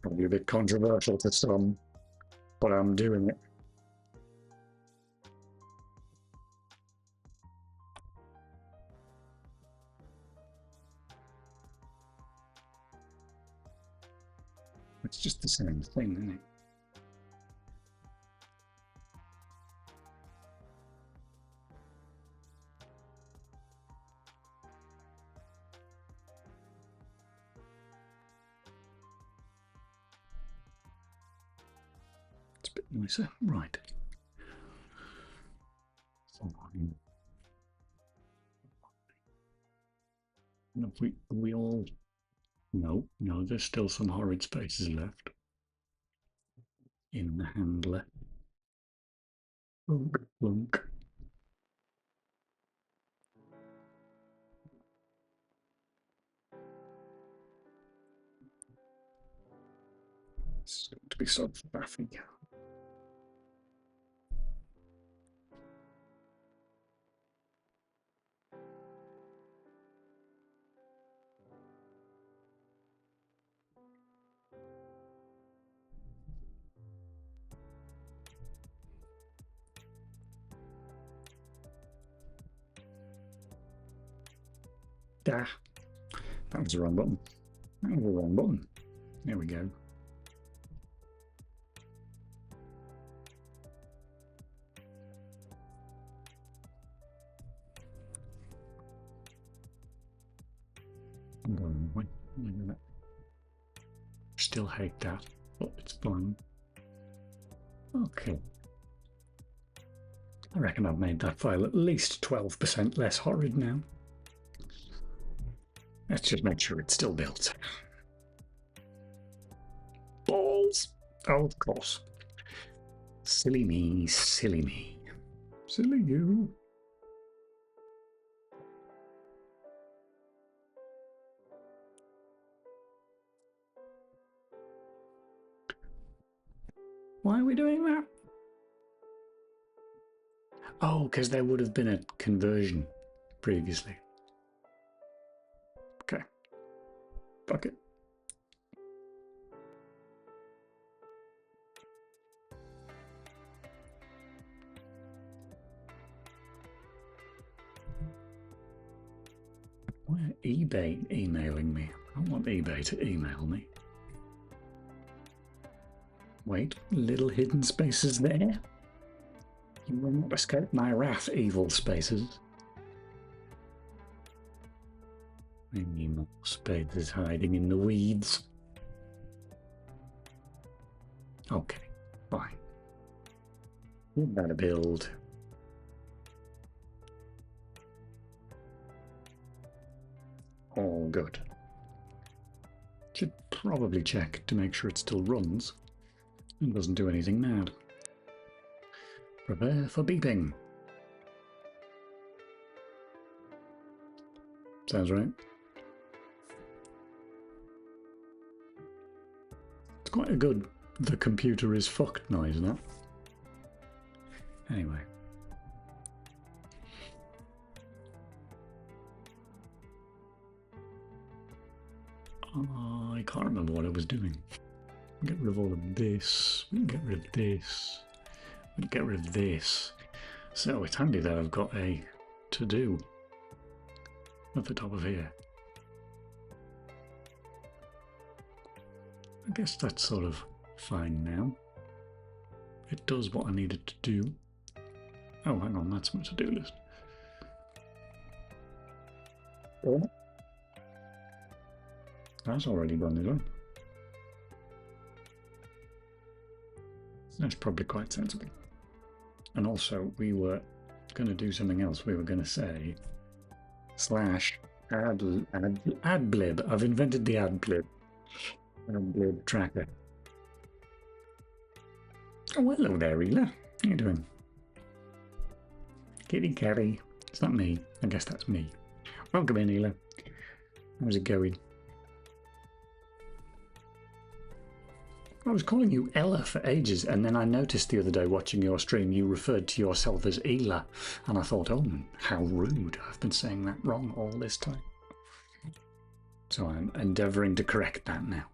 Probably a bit controversial to some, but I'm doing it. It's just the same thing, isn't it? a bit nicer. Right. We all... No, there's still some horrid spaces left in the handler. Blunk, blunk. It's going to be so faffy. Ah, that was the wrong button. That was the wrong button. There we go. I'm going wait. Still hate that, but it's fine. Okay. I reckon I've made that file at least 12% less horrid now. Let's just make sure it's still built. Balls! Oh, of course. Silly me, silly me. Silly you. Why are we doing that? Oh, because there would have been a conversion previously. Okay. Fuck it. Why are eBay emailing me? I want eBay to email me. Wait, little hidden spaces there? You will not escape my wrath, evil spaces. Any more spaces hiding in the weeds? Okay, fine. We better build. All good. Should probably check to make sure it still runs and doesn't do anything mad. Prepare for beeping. Sounds right. It's quite a good "the computer is fucked" noise, isn't it? Anyway. I can't remember what I was doing. Get rid of all of this. We can get rid of this. We can get rid of this. So it's handy that I've got a to-do at the top of here. I guess that's sort of fine now. It does what I need it to do. Oh, hang on, that's my to-do list. Oh. That's already done, is it? That's probably quite sensible. And also, we were going to do something else. We were going to say /adblib. I've invented the adblib. Adblib tracker. Oh, hello there, Ela. How you doing? Kitty Carrie. It's not me. I guess that's me. Welcome in, Ela. How's it going? I was calling you Ella for ages, and then I noticed the other day watching your stream you referred to yourself as Ela, and I thought, oh, how rude. I've been saying that wrong all this time. So I'm endeavouring to correct that now.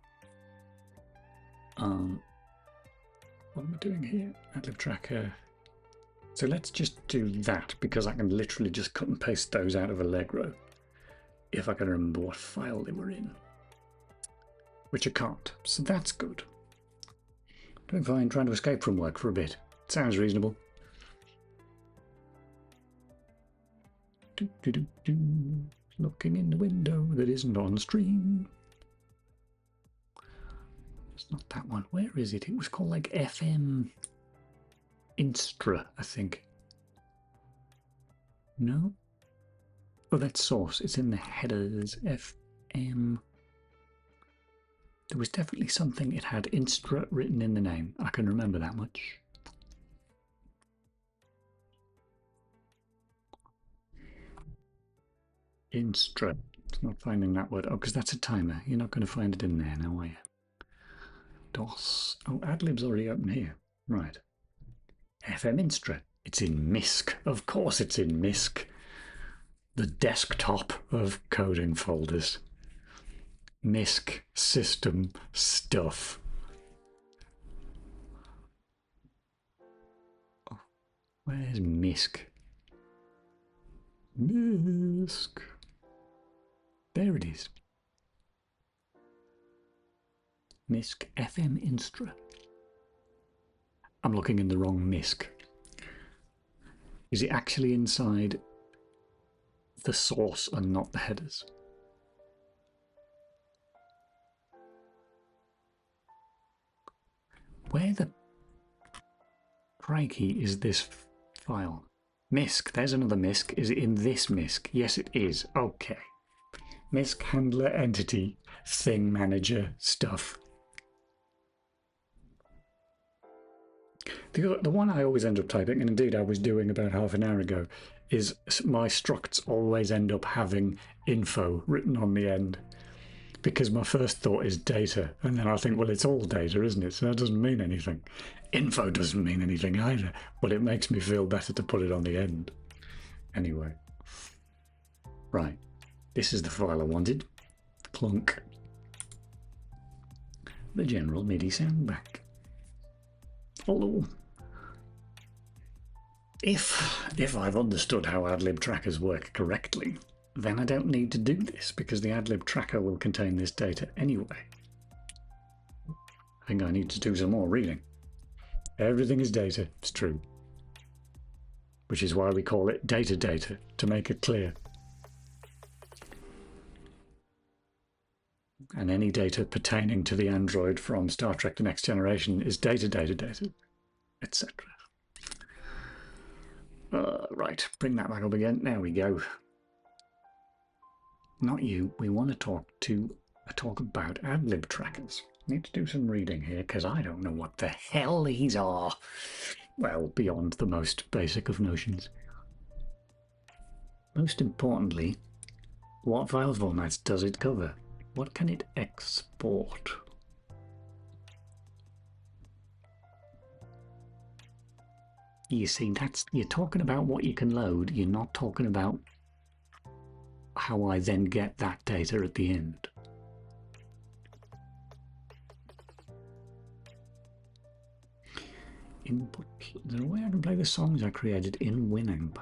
What am I doing here? Adlib tracker. So let's just do that, because I can literally just cut and paste those out of Allegro if I can remember what file they were in, which I can't, so that's good. Doing fine, trying to escape from work for a bit. Sounds reasonable. Looking in the window that isn't on stream. It's not that one. Where is it? It was called like FM Instra, I think. No? Oh, that's source. It's in the headers. FM. There was definitely something. It had Instra written in the name. I can remember that much. Instra. It's not finding that word. Oh, because that's a timer. You're not going to find it in there now, are you? DOS. Oh, Adlib's already open here. Right. FM Instra. It's in MISC. Of course it's in MISC. The desktop of coding folders. MISC system stuff. Oh, where's MISC? MISC. There it is. MISC FM Instra. I'm looking in the wrong MISC. Is it actually inside the source and not the headers? Where the crikey is this file? MISC. There's another MISC. Is it in this MISC? Yes, it is. Okay. MISC handler entity thing manager stuff. The one I always end up typing, and indeed I was doing about half an hour ago, is my structs always end up having info written on the end. Because my first thought is data, and then I think, well, it's all data, isn't it? So that doesn't mean anything. Info doesn't mean anything either, but it makes me feel better to put it on the end. Anyway. Right. This is the file I wanted. Clunk. The general MIDI sound back. Although, if I've understood how Adlib trackers work correctly, then I don't need to do this because the Adlib tracker will contain this data anyway. I think I need to do some more reading. Everything is data, it's true. Which is why we call it data data, to make it clear. And any data pertaining to the android from Star Trek The Next Generation is data data data, etc. Right, bring that back up again. There we go. Not you. We want to talk about Adlib trackers. Need to do some reading here because I don't know what the hell these are. Well, beyond the most basic of notions. Most importantly, what file formats does it cover? What can it export? You see, you're talking about what you can load. You're not talking about how I then get that data at the end. Input. Is there a way I can play the songs I created in Winamp?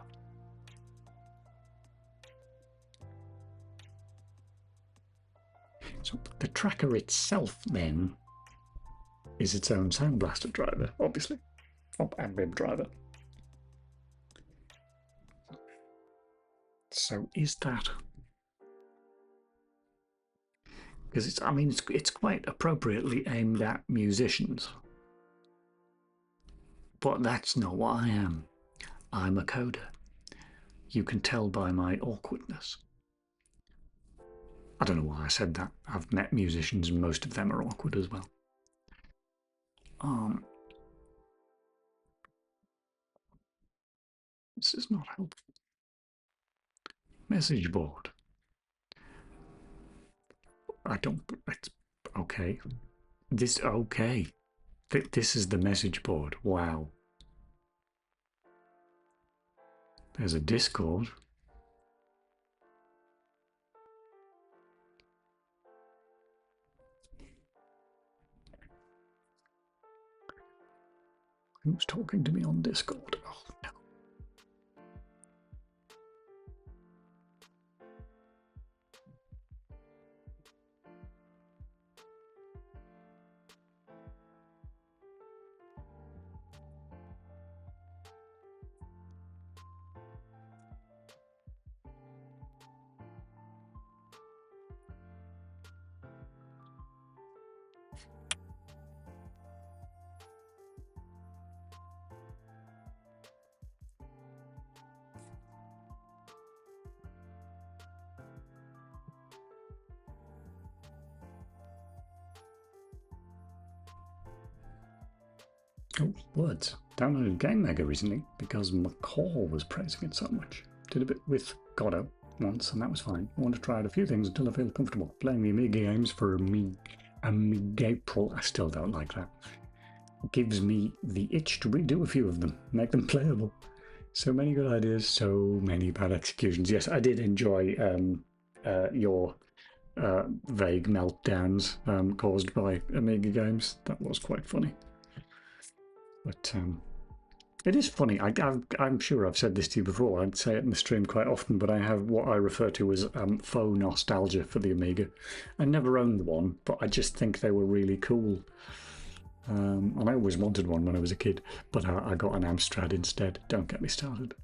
So the tracker itself then is its own Sound Blaster driver, obviously. Adlib driver. So is that? Because it's quite appropriately aimed at musicians. But that's not what I am. I'm a coder. You can tell by my awkwardness. I don't know why I said that. I've met musicians and most of them are awkward as well. This is not helpful. Message board. I don't. It's okay. Okay. This is the message board. Wow. There's a Discord. Who's talking to me on Discord? Oh, no. Oh, words. Downloaded Game Maker recently because McCall was praising it so much. Did a bit with Godot once, and that was fine. I want to try out a few things until I feel comfortable. Playing the Amiga games for Amiga-April, I still don't like that. It gives me the itch to redo a few of them, make them playable. So many good ideas, so many bad executions. Yes, I did enjoy your vague meltdowns caused by Amiga games. That was quite funny. But it is funny. I'm sure I've said this to you before. I'd say it in the stream quite often, but I have what I refer to as faux nostalgia for the Amiga. I never owned one, but I just think they were really cool. And I always wanted one when I was a kid, but I got an Amstrad instead. Don't get me started.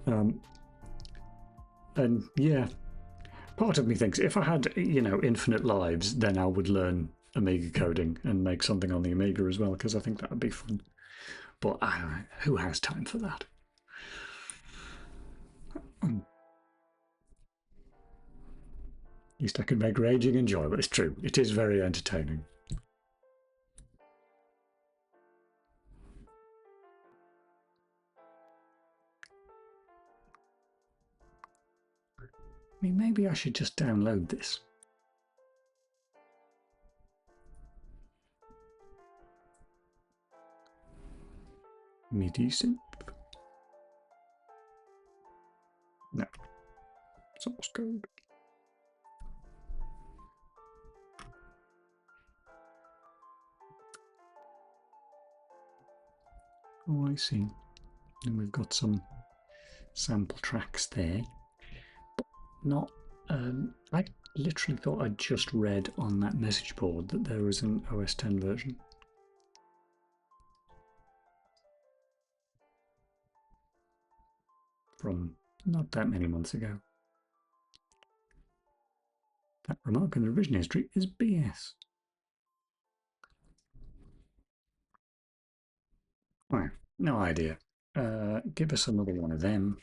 And yeah, part of me thinks if I had, infinite lives, then I would learn Amiga coding and make something on the Amiga as well, because I think that would be fun. But I don't know, who has time for that? At least I can make raging enjoyable. It's true. It is very entertaining. I mean, maybe I should just download this. MIDI synth? No. Source code. Oh, I see. And we've got some sample tracks there. But not. I literally thought I'd just read on that message board that there was an OS X version. From not that many months ago. That remark in the revision history is BS. Right, no idea. Give us another one of them.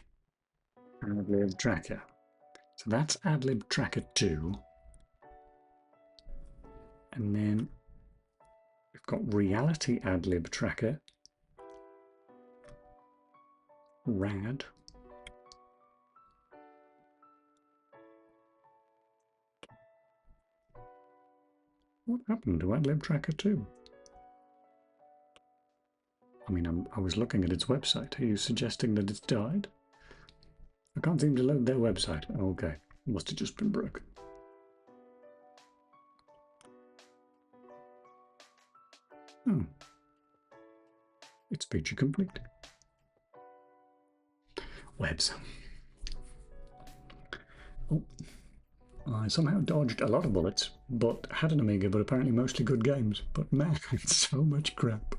Adlib Tracker. So that's Adlib Tracker 2. And then we've got Reality Adlib Tracker. Rad. What happened to Adlib Tracker 2? I mean, I was looking at its website. Are you suggesting that it's died? I can't seem to load their website. Okay, must have just been broken. Hmm. It's feature complete. Webs. Oh, I somehow dodged a lot of bullets, but had an Amiga, but apparently mostly good games. But man, so much crap.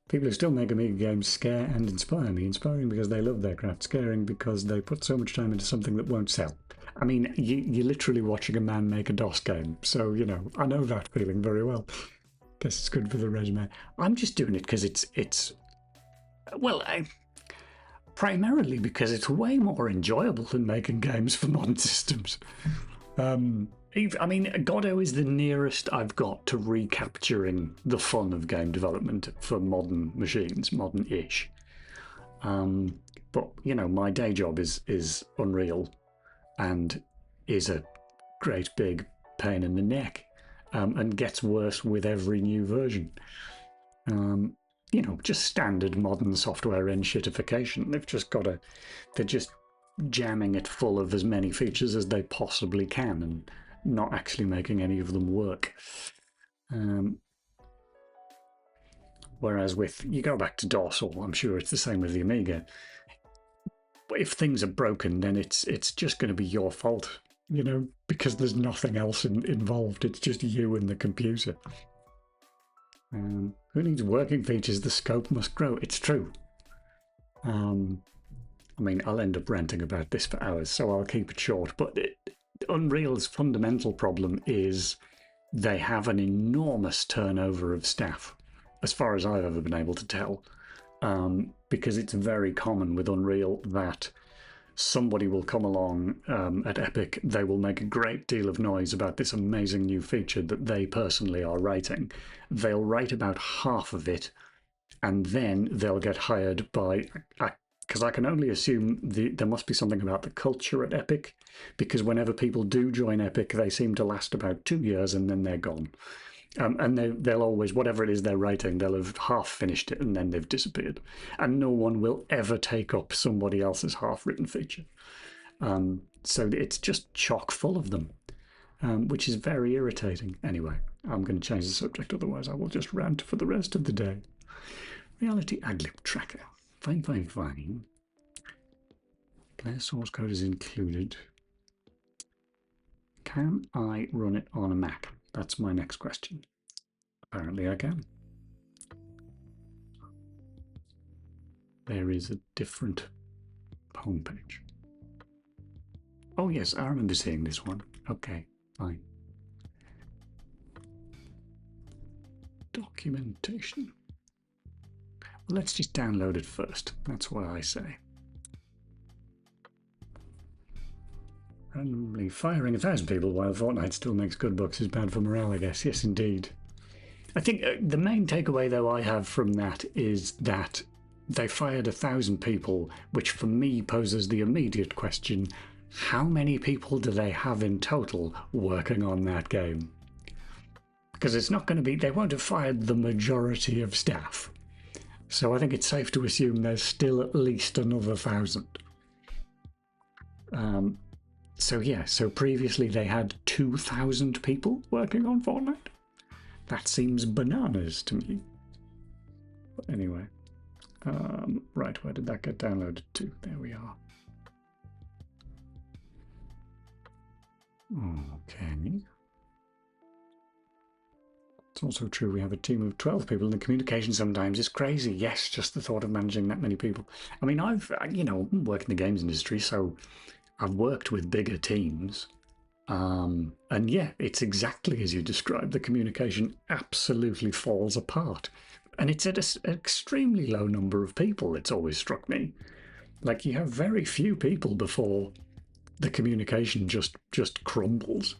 People who still make Amiga games scare and inspire me. Inspiring because they love their craft, scaring because they put so much time into something that won't sell. I mean, you're literally watching a man make a DOS game, so, I know that feeling very well. Guess it's good for the resume. I'm just doing it because it's well, primarily because it's way more enjoyable than making games for modern systems. I mean, Godot is the nearest I've got to recapturing the fun of game development for modern machines, modern-ish. But my day job is Unreal, and is a great big pain in the neck, and gets worse with every new version. Just standard modern software and shitification. They're just jamming it full of as many features as they possibly can and not actually making any of them work. Whereas you go back to DOS, or I'm sure it's the same with the Amiga, if things are broken, then it's just going to be your fault, because there's nothing else involved. It's just you and the computer. Who needs working features? The scope must grow. It's true. I mean, I'll end up ranting about this for hours, so I'll keep it short. But Unreal's fundamental problem is they have an enormous turnover of staff, as far as I've ever been able to tell, because it's very common with Unreal that somebody will come along at Epic, they will make a great deal of noise about this amazing new feature that they personally are writing. They'll write about half of it, and then they'll get hired by, because I can only assume there must be something about the culture at Epic, because whenever people do join Epic, they seem to last about 2 years and then they're gone. And they'll always, whatever it is they're writing, they'll have half finished it and then they've disappeared. And no one will ever take up somebody else's half-written feature. So it's just chock full of them, which is very irritating. Anyway, I'm going to change the subject, otherwise I will just rant for the rest of the day. Reality Adlib Tracker. Fine, fine, fine. Player source code is included. Can I run it on a Mac? That's my next question. Apparently I can. There is a different homepage. Oh yes, I remember seeing this one. Okay, fine. Documentation. Well, let's just download it first. That's what I say. Randomly firing 1,000 people while Fortnite still makes good bucks is bad for morale, I guess. Yes, indeed. I think the main takeaway, though, I have from that is that they fired 1,000 people, which for me poses the immediate question, how many people do they have in total working on that game? Because it's not going to be, they won't have fired the majority of staff. So I think it's safe to assume there's still at least another 1,000. So yeah, so previously they had 2,000 people working on Fortnite. That seems bananas to me. But anyway, right, where did that get downloaded to? There we are. Okay. It's also true we have a team of 12 people, and the communication sometimes is crazy. Yes, just the thought of managing that many people. I mean, I've, worked in the games industry, so I've worked with bigger teams. And yeah, it's exactly as you described. The communication absolutely falls apart. And it's at an extremely low number of people, it's always struck me. Like, you have very few people before the communication just crumbles.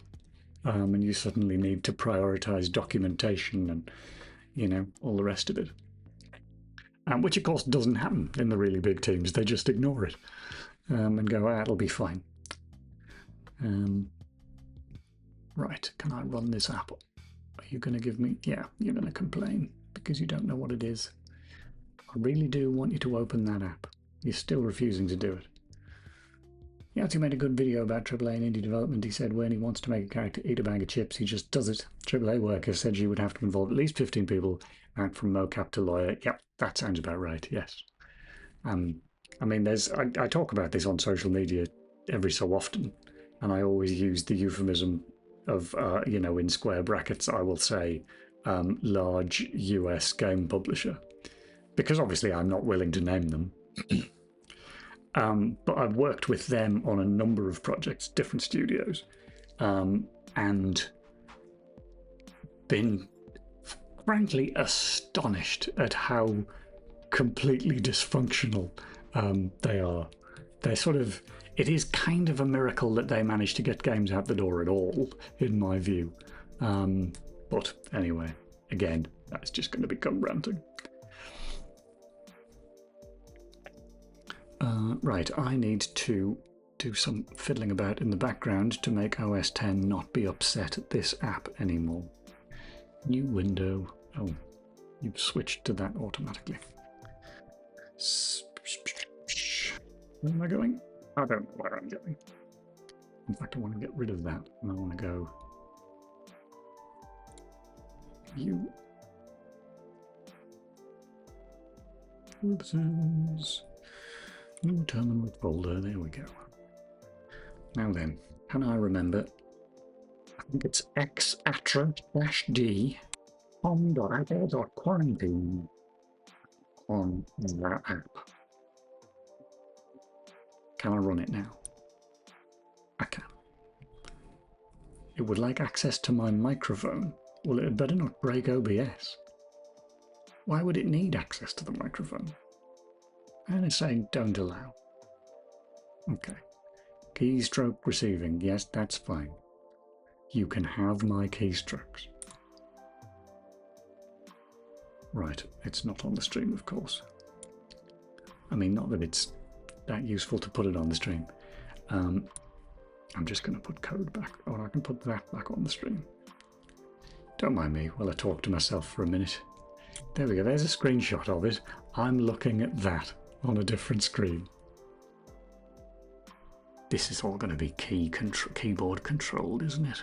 And you suddenly need to prioritize documentation and, all the rest of it. Which, of course, doesn't happen in the really big teams. They just ignore it and go, it'll be fine. Right, can I run this app? Are you going to give me... Yeah, you're going to complain because you don't know what it is. I really do want you to open that app. You're still refusing to do it. Yahtzee made a good video about AAA and indie development. He said when he wants to make a character eat a bag of chips, he just does it. AAA worker said you would have to involve at least 15 people, and from mocap to lawyer. Yep, that sounds about right, yes. I mean, I talk about this on social media every so often, and I always use the euphemism of, in square brackets, I will say large US game publisher, because obviously I'm not willing to name them. But I've worked with them on a number of projects, different studios, and been frankly astonished at how completely dysfunctional they are. They're sort of, it is kind of a miracle that they manage to get games out the door at all, in my view. But anyway, again, that's just going to become ranting. Right, I need to do some fiddling about in the background to make OS X not be upset at this app anymore. New window. Oh, you've switched to that automatically. Where am I going? I don't know where I'm going. In fact, I want to get rid of that, and I want to go... You... Oopsies. New terminal folder, there we go. Now then, can I remember? I think it's xatra-d com.apple.quarantine on that app. Can I run it now? I can. It would like access to my microphone. Well, it had better not break OBS. Why would it need access to the microphone? And it's saying don't allow. Okay. Keystroke receiving. Yes, that's fine. You can have my keystrokes. Right, it's not on the stream, of course. I mean, not that it's that useful to put it on the stream. I'm just going to put code back, or I can put that back on the stream. Don't mind me while I talk to myself for a minute. There we go, there's a screenshot of it. I'm looking at that on a different screen. This is all going to be keyboard controlled, isn't it?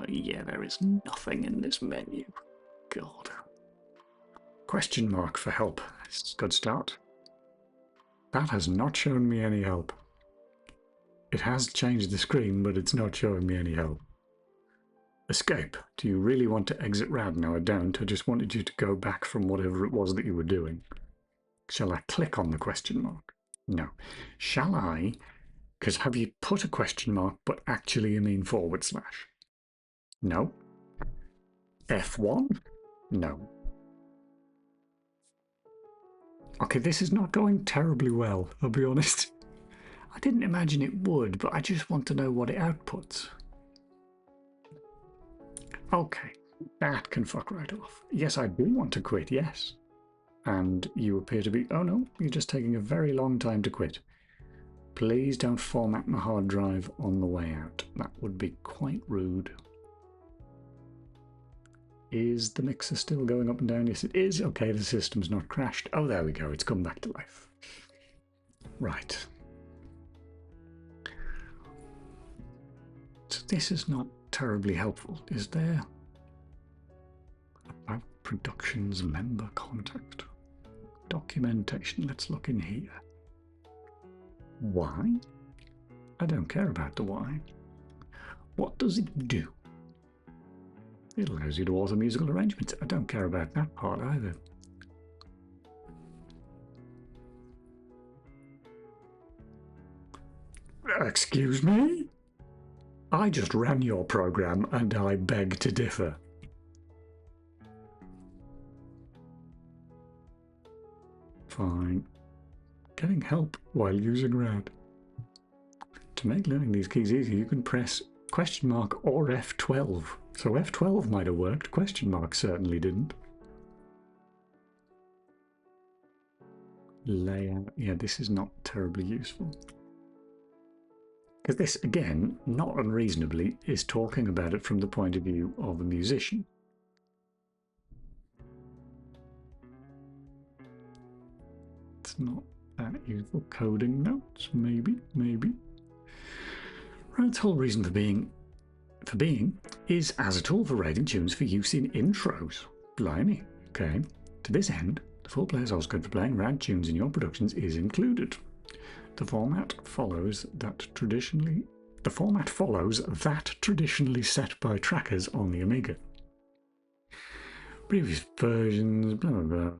Yeah, there is nothing in this menu. God. Question mark for help. It's a good start. That has not shown me any help. It has changed the screen, but it's not showing me any help. Escape. Do you really want to exit RAD? No, I don't. I just wanted you to go back from whatever it was that you were doing. Shall I click on the question mark? No. Shall I? Because have you put a question mark, but actually you mean /? No. F1? No. Okay, this is not going terribly well, I'll be honest. I didn't imagine it would, but I just want to know what it outputs. Okay, that can fuck right off. Yes, I do want to quit, yes. And you appear to be... Oh no, you're just taking a very long time to quit. Please don't format my hard drive on the way out. That would be quite rude. Is the mixer still going up and down? Yes, it is. Okay, the system's not crashed. Oh, there we go. It's come back to life. Right. So this is not terribly helpful, is there? About productions member contact. Documentation. Let's look in here. Why? I don't care about the why. What does it do? It allows you to author musical arrangements. I don't care about that part either. Excuse me? I just ran your program and I beg to differ. Fine. Getting help while using RAD. To make learning these keys easier, you can press question mark or F12. So F12 might have worked, question mark certainly didn't. Layout, yeah, this is not terribly useful. Because this, again, not unreasonably, is talking about it from the point of view of a musician. It's not that useful. Coding notes, maybe. RAD's whole reason for being is as a tool for writing tunes for use in intros. Blimey. Okay. To this end, the full player source code for playing RAD tunes in your productions is included. The format follows that traditionally set by trackers on the Amiga. Previous versions, blah blah blah.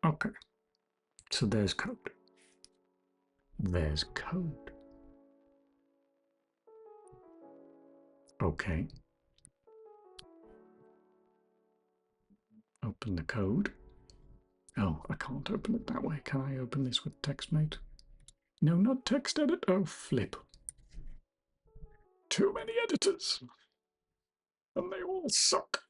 Okay. So there's code. There's code. Okay. Open the code. Oh, I can't open it that way. Can I open this with TextMate? No, not TextEdit. Oh, flip. Too many editors. And they all suck.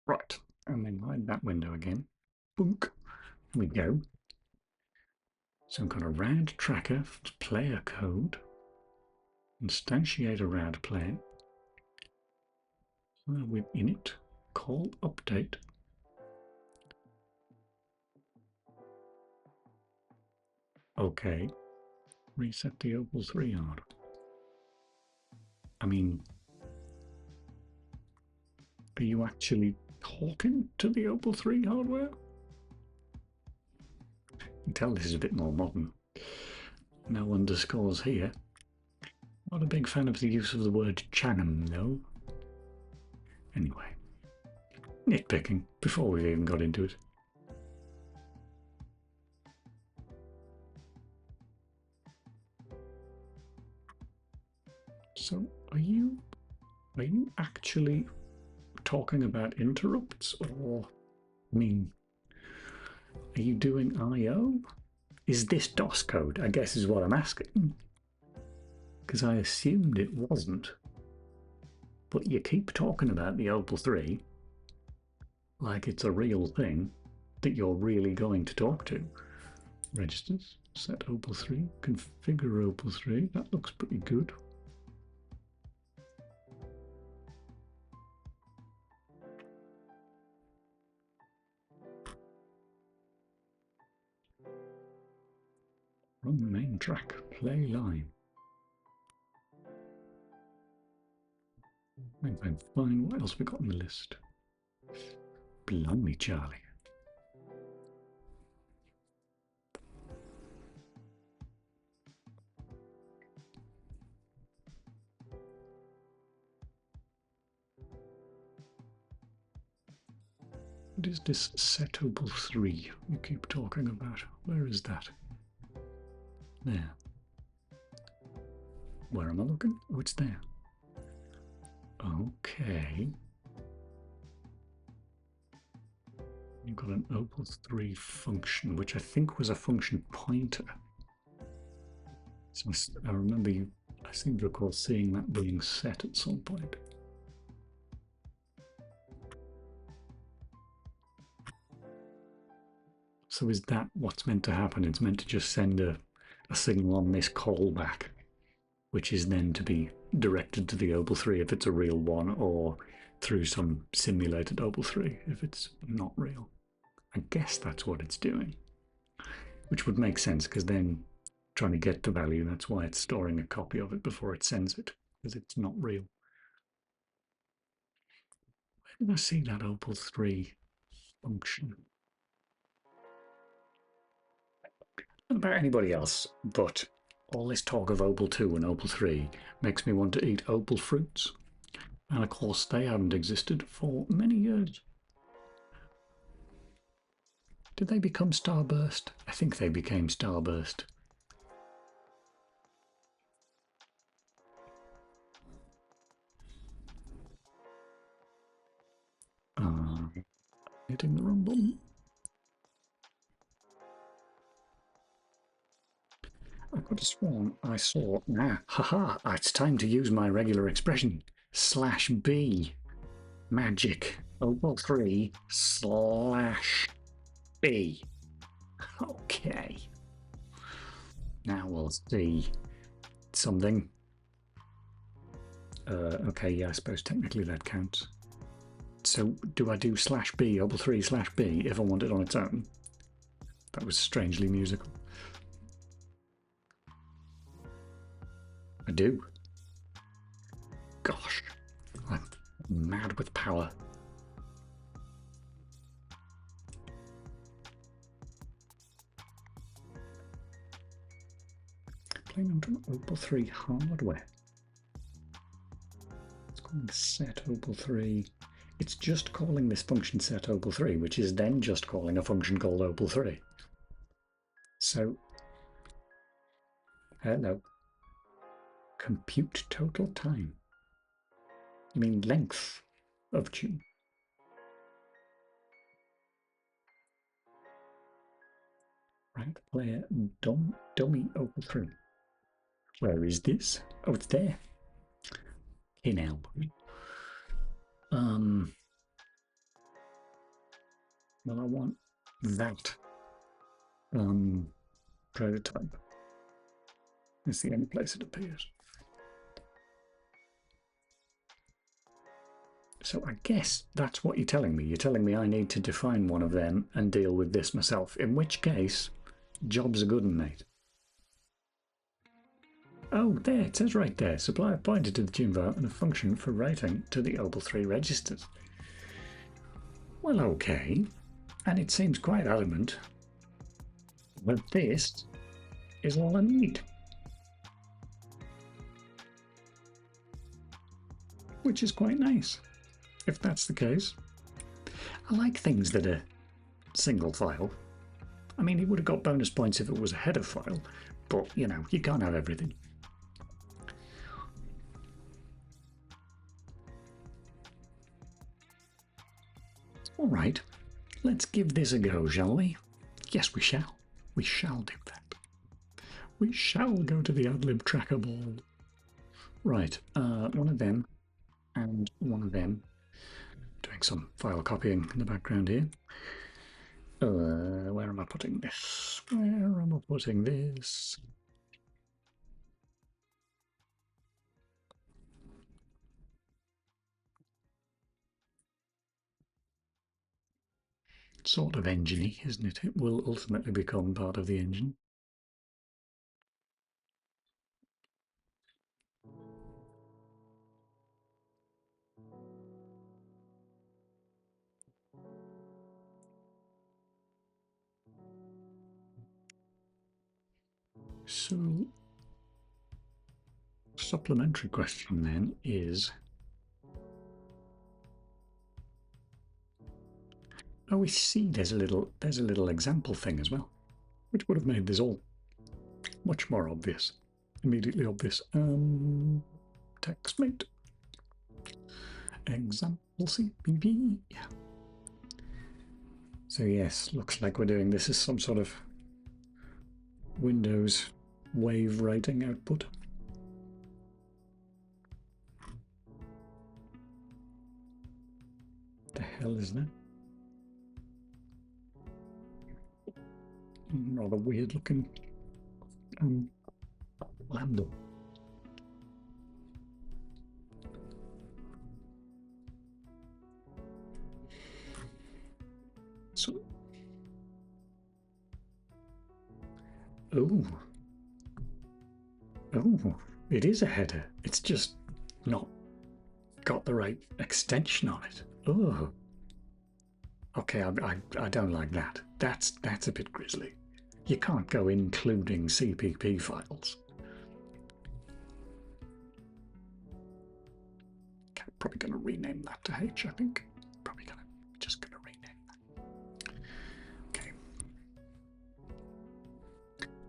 Right. And then hide that window again. Boink. Here we go. So I've got a RAD tracker player code. Instantiate a RAD player. With init, call update. Okay. Reset the Opal 3 hard. I mean, are you actually talking to the Opal 3 hardware? You can tell this is a bit more modern. No underscores here. Not a big fan of the use of the word Chanham, though. Anyway, nitpicking before we even got into it. So, are you actually talking about interrupts, or, I mean, are you doing I/O? Is this DOS code? I guess is what I'm asking. because I assumed it wasn't. But you keep talking about the Opal 3 like it's a real thing that you're really going to talk to. Registers, set Opal 3, configure Opal 3, that looks pretty good. Run main track, play line. Fine, what else we got on the list? Blimey, Charlie. What is this set Opal 3 you keep talking about? Where is that? There. Where am I looking? Oh, it's there. Okay. You've got an Opal 3 function, which I think was a function pointer. So I remember I seem to recall seeing that being set at some point. So is that what's meant to happen? It's meant to just send a signal on this callback, which is then to be directed to the Opal 3 if it's a real one, or through some simulated Opal 3 if it's not real. I guess that's what it's doing, which would make sense because then trying to get the value, that's why it's storing a copy of it before it sends it, because it's not real. Where did I see that Opal 3 function? Not about anybody else, but all this talk of Opal 2 and Opal 3 makes me want to eat opal fruits. And of course, they haven't existed for many years. Did they become Starburst? I think they became Starburst. Hitting the wrong button. I could have sworn I saw. Haha, it's time to use my regular expression. /B. Magic. Opal 3 /B. Okay. Now we'll see something. Okay, yeah, I suppose technically that counts. So do I do /B, Opal 3 /B, if I want it on its own? That was strangely musical. I do. Gosh, I'm mad with power. Playing under Opal 3 hardware. It's called set Opal 3. It's just calling this function set Opal 3, which is then just calling a function called Opal 3. So, hello. Compute total time. You mean length of tune? Right, player dummy Opal 3. Where is this? Oh, it's there. Okay, now. Well, I want that prototype. It's the only place it appears. So I guess that's what you're telling me. You're telling me I need to define one of them and deal with this myself, in which case, job's a good one, mate. Oh, there, it says right there, supply a pointer to the tune file and a function for writing to the Opal 3 registers. Well, okay, and it seems quite adamant that this is all I need. Which is quite nice, if that's the case. I like things that are single file. I mean, it would have got bonus points if it was a header file, but, you know, you can't have everything. All right, let's give this a go, shall we? Yes, we shall. We shall do that. We shall go to the adlib tracker ball. Right, one of them and one of them. Doing some file copying in the background here. Where am I putting this? Where am I putting this? Sort of engine-y, isn't it? It will ultimately become part of the engine. So, supplementary question then is, oh, we see there's a little example thing as well, which would have made this all much more obvious, immediately obvious. Text mate, example CPP. Yeah. So yes, looks like we're doing this as some sort of Windows wave writing output. The hell is that? Rather weird looking lambda. So, oh, it is a header. It's just not got the right extension on it. Oh, okay. I don't like that. That's a bit grisly. You can't go including CPP files. Okay, probably going to rename that to H. I think probably just going to rename that. Okay.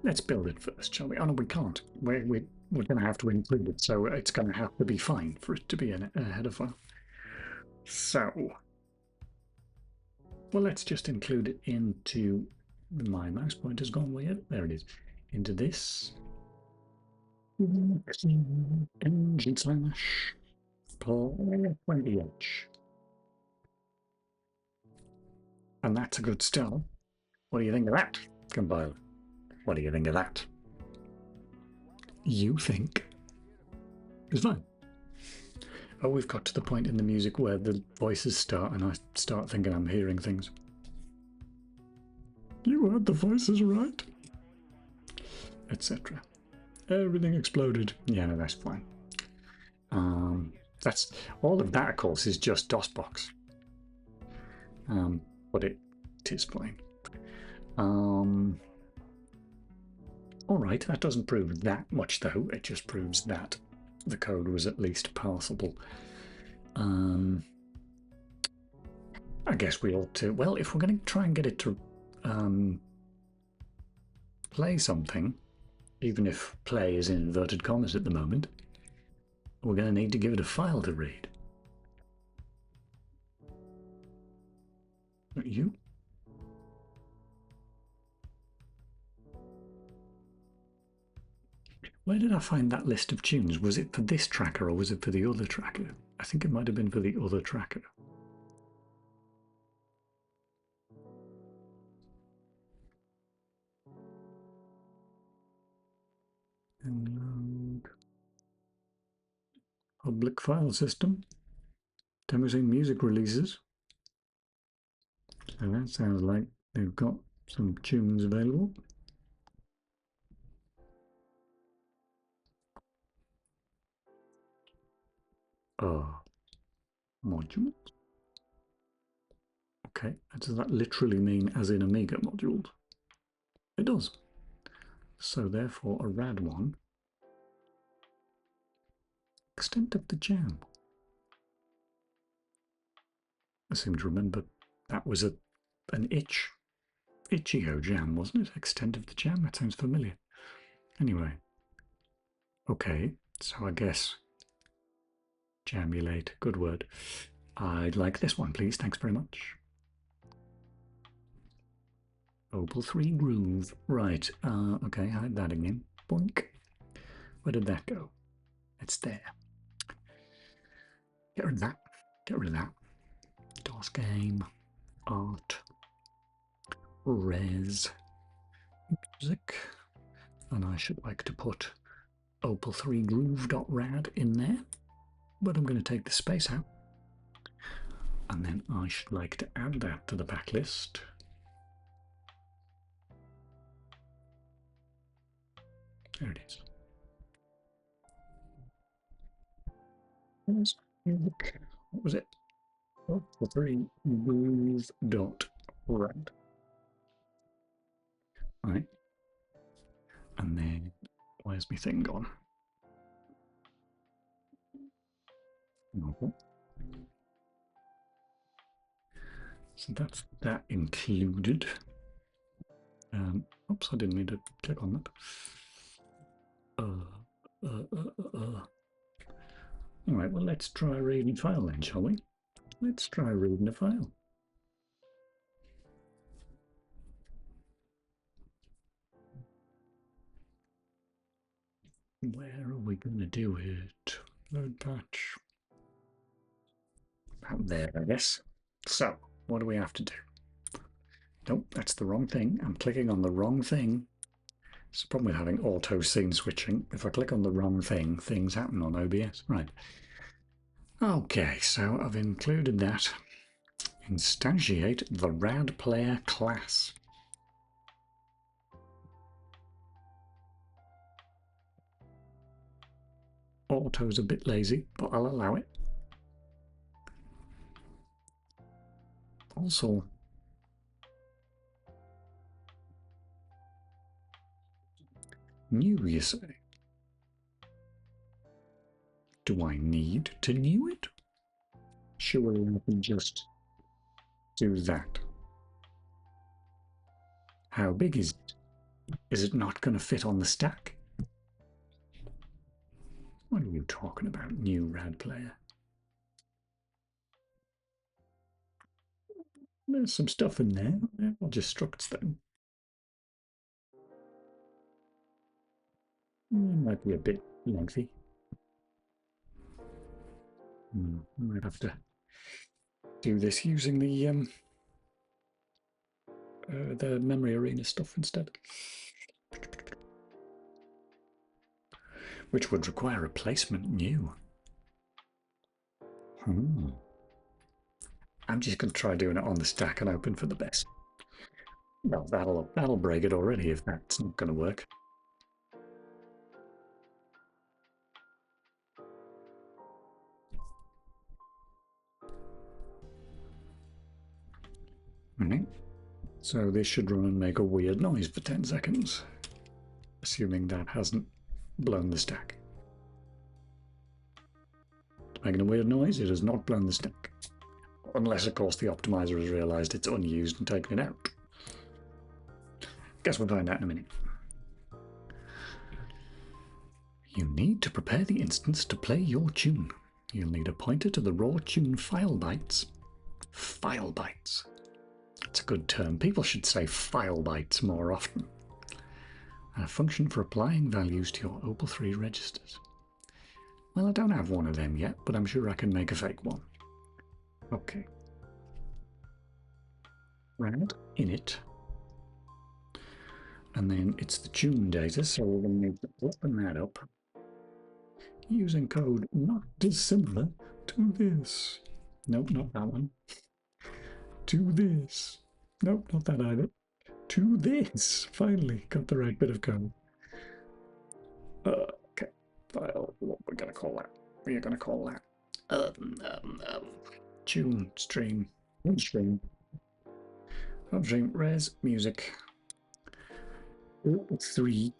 Let's build it first, shall we? Oh no, we can't. We're going to have to include it, so it's going to have to be fine for it to be a header file. So, well, let's just include it into my mouse pointer's gone weird. There it is. Into this engine slash play20h. And that's a good start. What do you think of that, compiler? What do you think of that? You think it's fine. Oh, we've got to the point in the music where the voices start and I start thinking I'm hearing things. You heard the voices right? Etc. Everything exploded. Yeah, no, that's fine. That's all of that, of course, is just DOSBox. But it is fine. All right, that doesn't prove that much, though. It just proves that the code was at least passable. I guess we ought to, well, if we're going to try and get it to play something, even if play is in inverted commas at the moment, we're going to need to give it a file to read. Not you? Where did I find that list of tunes? Was it for this tracker or was it for the other tracker? I think it might have been for the other tracker. And public file system. Demoing music releases. So that sounds like they've got some tunes available. Modules. Okay, does that literally mean as in Amiga modules? It does. So therefore a rad one. Extent of the jam. I seem to remember that was an Itch.io jam, wasn't it? Extent of the jam? That sounds familiar. Anyway. Okay, so I guess jamulate, good word. I'd like this one, please. Thanks very much. Opal 3 groove. Right, okay, hide that again. Boink. Where did that go? It's there. Get rid of that. Get rid of that. DOS game. Art. Res. Music. And I should like to put opal3 groove.rad in there. But I'm going to take the space out. And then I should like to add that to the backlist. There it is. What was it? Opal3 groove.rad. Right. And then, where's my thing gone? Okay. So that's that included. Oops, I didn't mean to click on that. All right, well, let's try reading file then, shall we? Let's try reading a file. Where are we going to do it? Load patch. Out there, I guess. So, what do we have to do? Nope, that's the wrong thing. I'm clicking on the wrong thing. It's the problem with having auto scene switching. If I click on the wrong thing, things happen on OBS. Right. Okay, so I've included that. Instantiate the rad player class. Auto's a bit lazy, but I'll allow it. Also, new, you say? Do I need to new it? Surely I can just do that. How big is it? Is it not going to fit on the stack? What are you talking about, new rad player? There's some stuff in there. I'll just struct them. Might be a bit lengthy. I might have to do this using the memory arena stuff instead, which would require a placement new. I'm just going to try doing it on the stack and hoping for the best. Well, that'll break it already if that's not going to work. Alright, so this should run and make a weird noise for 10 seconds, assuming that hasn't blown the stack. It's making a weird noise, it has not blown the stack. Unless, of course, the optimizer has realised it's unused and taken it out. Guess we'll find out in a minute. You need to prepare the instance to play your tune. You'll need a pointer to the raw tune file bytes. File bytes. It's a good term. People should say file bytes more often. And a function for applying values to your opal3 registers. Well, I don't have one of them yet, but I'm sure I can make a fake one. Okay. Rad init. And then it's the tune data, so we're going to need to open that up using code not dissimilar to this. Nope, not that one. To this. Nope, not that either. To this. Finally, got the right bit of code. Okay, file. What we're gonna call that? We're gonna call that tune stream. Stream. Stream res music. 3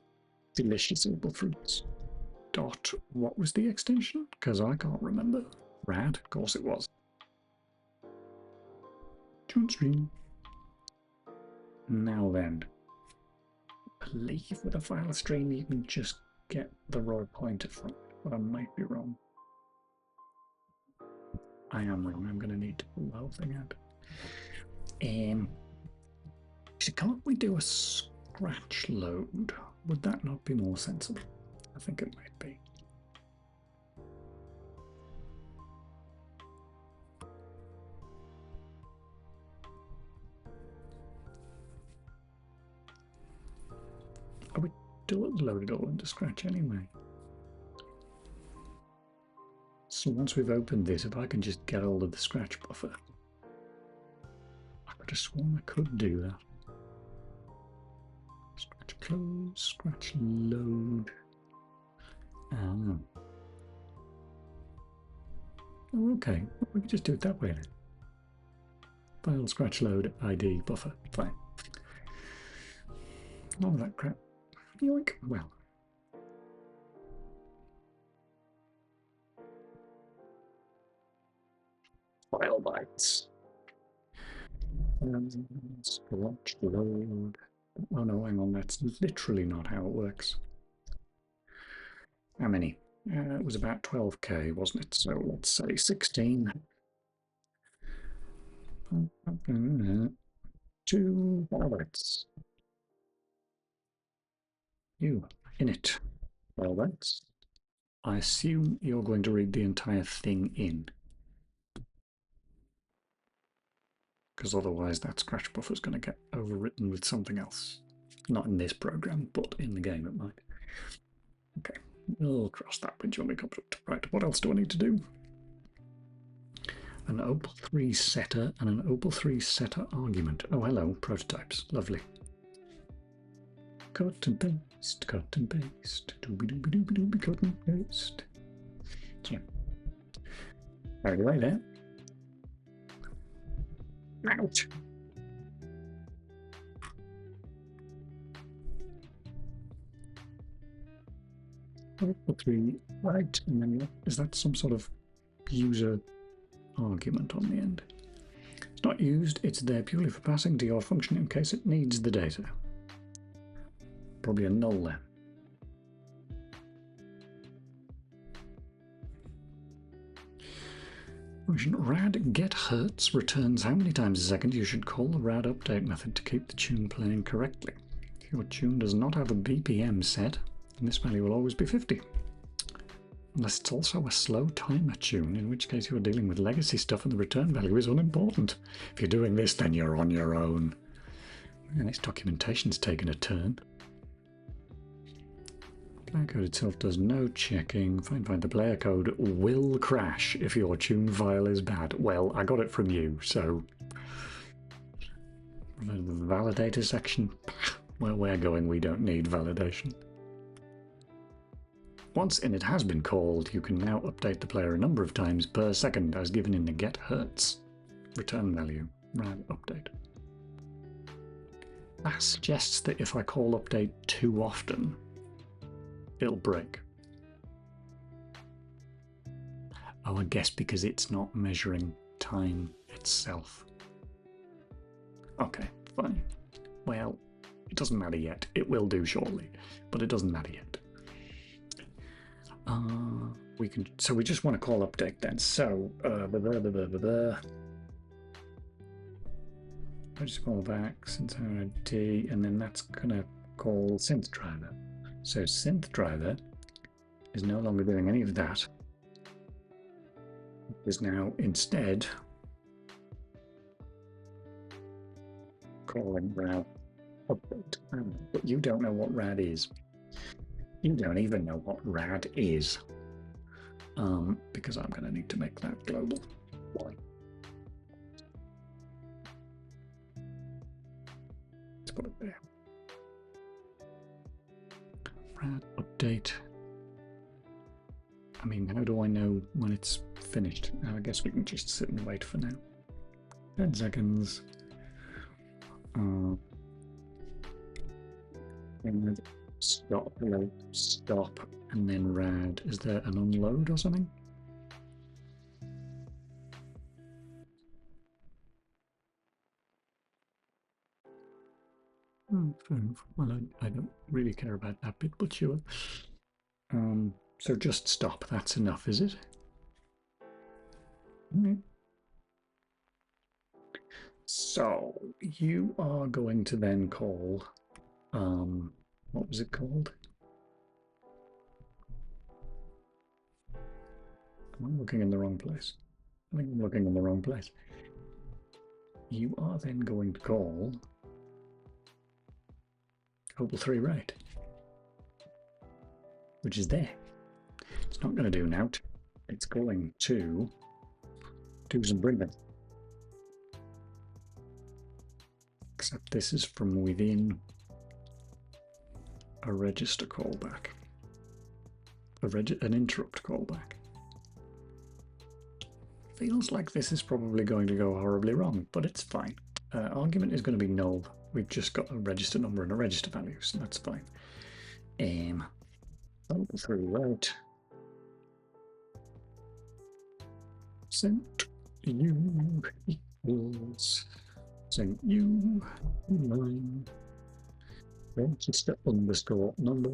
delicious opal fruits. Dot. What was the extension? Because I can't remember. Rad. Of course it was. Tune stream. Now then, I believe with a file stream you can just get the raw pointer from it, but I might be wrong. I am wrong. I'm going to need to pull the whole thing out. So can't we do a scratch load? Would that not be more sensible? I think it might be. load it all into Scratch anyway. So once we've opened this, if I can just get hold of the Scratch buffer, I could have sworn I could do that. Scratch close, Scratch load. Oh, okay. We can just do it that way then. File Scratch load ID buffer. Fine. None of that crap. Yoink. Well. File bytes. Scratch load. Oh no, hang on. That's literally not how it works. How many? It was about 12k, wasn't it? So let's say 16. 2 bytes. You init bytes. I assume you're going to read the entire thing in, because otherwise that Scratch buffer is going to get overwritten with something else. Not in this program, but in the game it might. Okay, we'll cross that bridge when we come to it. Right, what else do I need to do? An Opal 3 setter and an Opal 3 setter argument. Oh, hello, prototypes. Lovely. Cut and paste, cut and paste. Doobie-doobie-doobie-doobie, cut and paste. So, carried away there. Ouch. Opal 3, right, and then is that some sort of user argument on the end? It's not used, it's there purely for passing to your function in case it needs the data. Probably a null there. Function rad get hertz returns how many times a second you should call the rad update method to keep the tune playing correctly. If your tune does not have a BPM set, then this value will always be 50. Unless it's also a slow timer tune, in which case you're dealing with legacy stuff and the return value is unimportant. If you're doing this, then you're on your own. And its documentation's taken a turn. Player code itself does no checking. Find the player code will crash if your tune file is bad. Well, I got it from you, so... The validator section? Where we're going, we don't need validation. Once init has been called, you can now update the player a number of times per second as given in the get hertz return value rad update. That suggests that if I call update too often, it'll break. Oh, I guess because it's not measuring time itself. Okay, fine. Well, it doesn't matter yet. It will do shortly, but it doesn't matter yet. So we just want to call update then. So I just call back synth ID, and then that's gonna call synth driver. So synth driver is no longer doing any of that. It is now instead calling rad update. But you don't know what rad is. You don't even know what rad is. Because I'm going to need to make that global. Why? Let's put it there. Rad update. I mean, how do I know when it's finished? I guess we can just sit and wait for now. 10 seconds. And stop, stop, and then rad. Is there an unload or something? Well, I don't really care about that bit, but sure. So just stop. That's enough, is it? Okay. So you are going to then call, what was it called? I'm looking in the wrong place. I think I'm looking in the wrong place. You are then going to call Opal 3 rate. which is there. It's not going to do now. It's going to do some breathing. Except this is from within a register callback, an interrupt callback. Feels like this is probably going to go horribly wrong, but it's fine. Argument is going to be null. We've just got a register number and a register value, so that's fine. Through right. Synth u equals synth u line register underscore number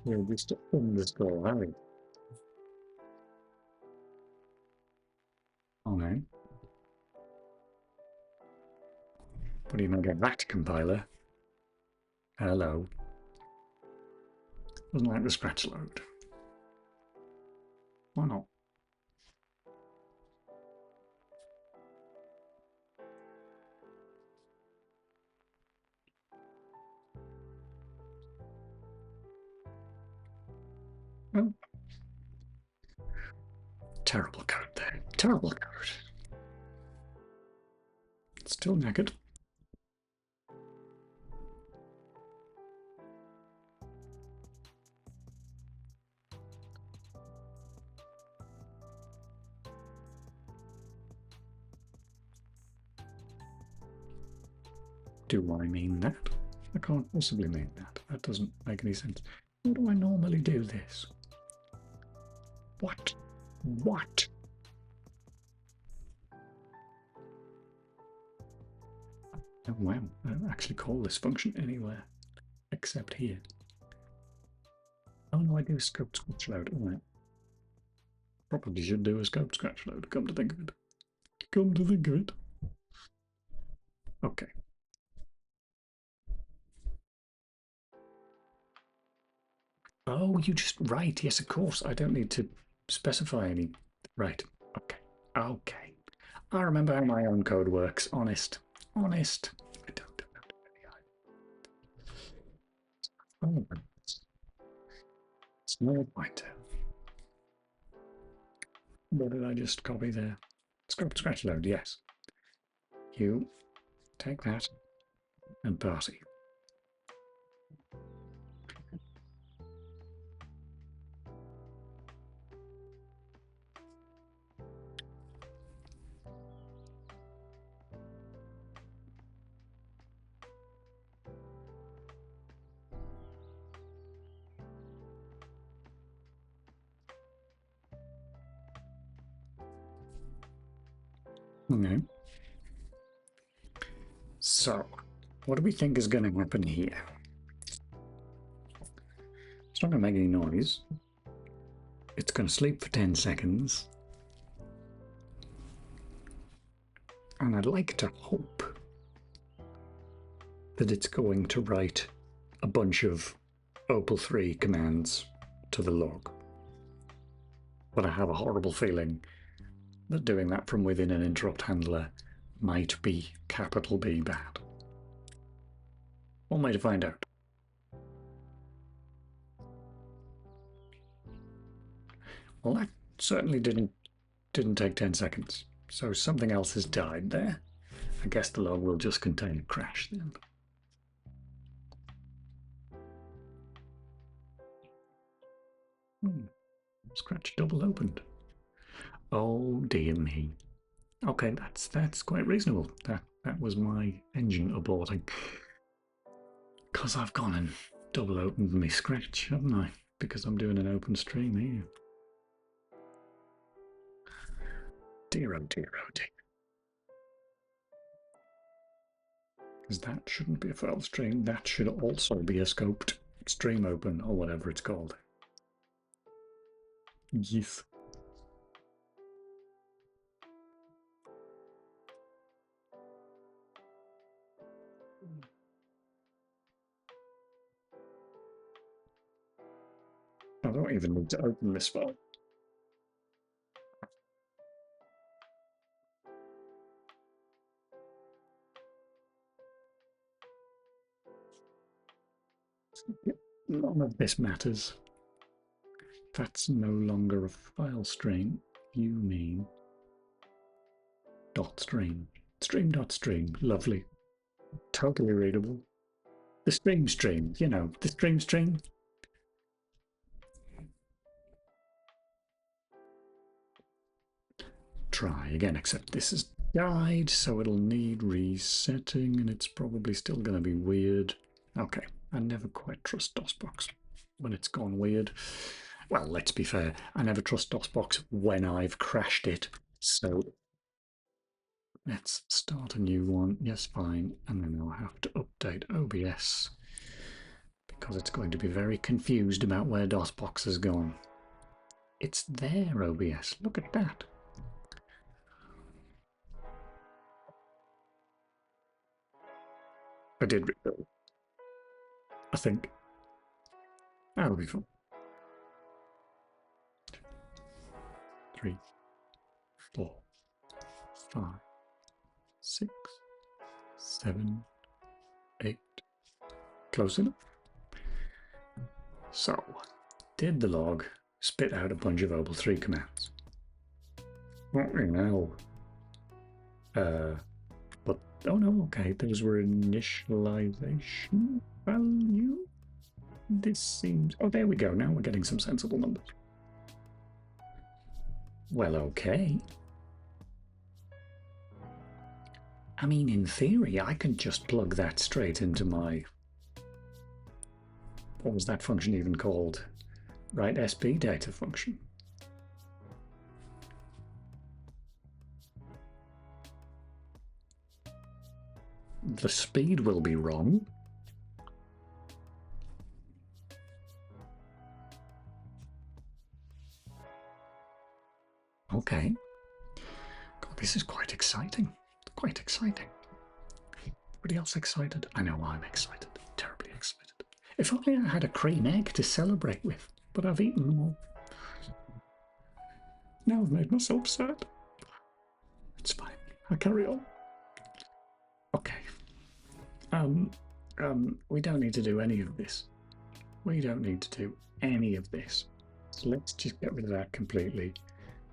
register underscore value. Okay. What do you make of that, compiler? Hello. Doesn't like the scratch load. Why not? Oh. Terrible code there. Terrible code. Still knackered. Do I mean that? I can't possibly mean that. That doesn't make any sense. How do I normally do this? What? What? Oh wow, I don't actually call this function anywhere except here. Oh no, I do scoped scratch load. All right. Probably should do a scoped scratch load, come to think of it. Come to think of it. Okay. Oh, you just, right, yes, of course. I don't need to specify any. Right, okay. Okay. I remember how my own code works. Honest. Honest. I don't know. Oh, small pointer. What did I just copy there? Scratch load, yes. You take that and party. Okay. So, what do we think is going to happen here? It's not going to make any noise. It's going to sleep for 10 seconds. And I'd like to hope that it's going to write a bunch of Opal 3 commands to the log. But I have a horrible feeling that doing that from within an interrupt handler might be capital B bad. One way to find out. Well, that certainly didn't take 10 seconds. So something else has died there. I guess the log will just contain a crash then. Scratch double opened. Oh dear me. Okay, that's quite reasonable. That was my engine aborting. Because I've gone and double opened my scratch, haven't I? Because I'm doing an open stream here. Dear oh dear oh dear. Because that shouldn't be a file stream. That should also be a scoped stream open or whatever it's called. Yes. I don't even need to open this file. None of this matters. That's no longer a file stream. You mean dot stream. Stream.stream. Lovely. Totally readable. The stream, you know, the stream. Try again, except this has died, so it'll need resetting, and it's probably still going to be weird. Okay, I never quite trust DOSBox when it's gone weird. Well, let's be fair, I never trust DOSBox when I've crashed it. So let's start a new one. Yes, fine. And then I'll have to update OBS because it's going to be very confused about where DOSBox has gone. It's there, OBS. Look at that. I did rebuild, I think. That'll be fun. 3, 4, 5, 6, 7, 8. Close enough. So, did the log spit out a bunch of Opal 3 commands? What now? But oh no, okay, those were initialization value. This seems. Oh, there we go. Now we're getting some sensible numbers. Well, okay. I mean, in theory, I can just plug that straight into my. What was that function even called? Write SB data function. The speed will be wrong. Okay. God, this is quite exciting. Quite exciting. Everybody else excited? I know I'm excited. Terribly excited. If only I had a cream egg to celebrate with, but I've eaten them all. Now I've made myself sad. It's fine. I'll carry on. Okay. We don't need to do any of this. We don't need to do any of this. So let's just get rid of that completely.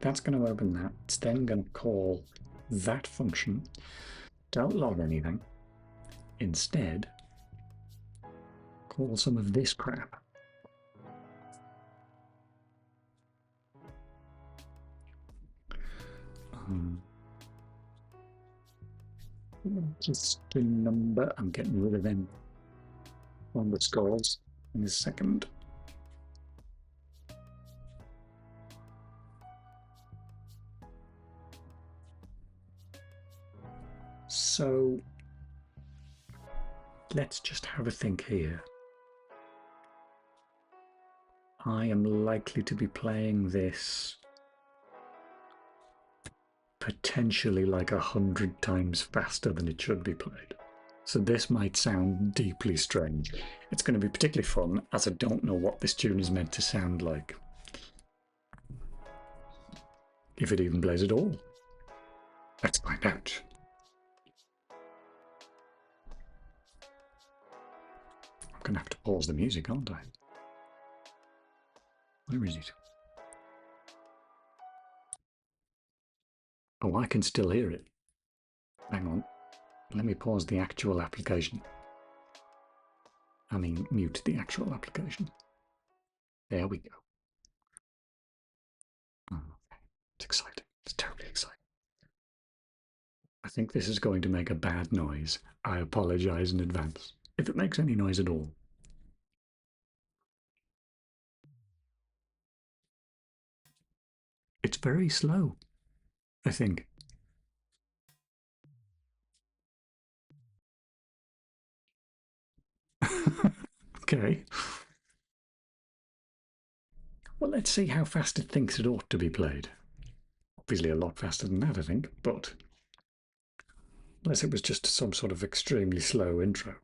That's going to open that. It's then going to call that function. Don't log anything. Instead, call some of this crap. Just a number. I'm getting rid of them on the scores in a second. So let's just have a think here. I am likely to be playing this potentially like 100 times faster than it should be played. So this might sound deeply strange. It's going to be particularly fun as I don't know what this tune is meant to sound like. If it even plays at all. Let's find out. I'm going to have to pause the music, aren't I? Where is it? Oh, I can still hear it. Hang on. Let me pause the actual application. I mean, mute the actual application. There we go. Oh, okay. It's exciting. It's terribly exciting. I think this is going to make a bad noise. I apologize in advance if it makes any noise at all. It's very slow, I think. Okay. Well, let's see how fast it thinks it ought to be played. Obviously a lot faster than that, I think, but unless it was just some sort of extremely slow intro.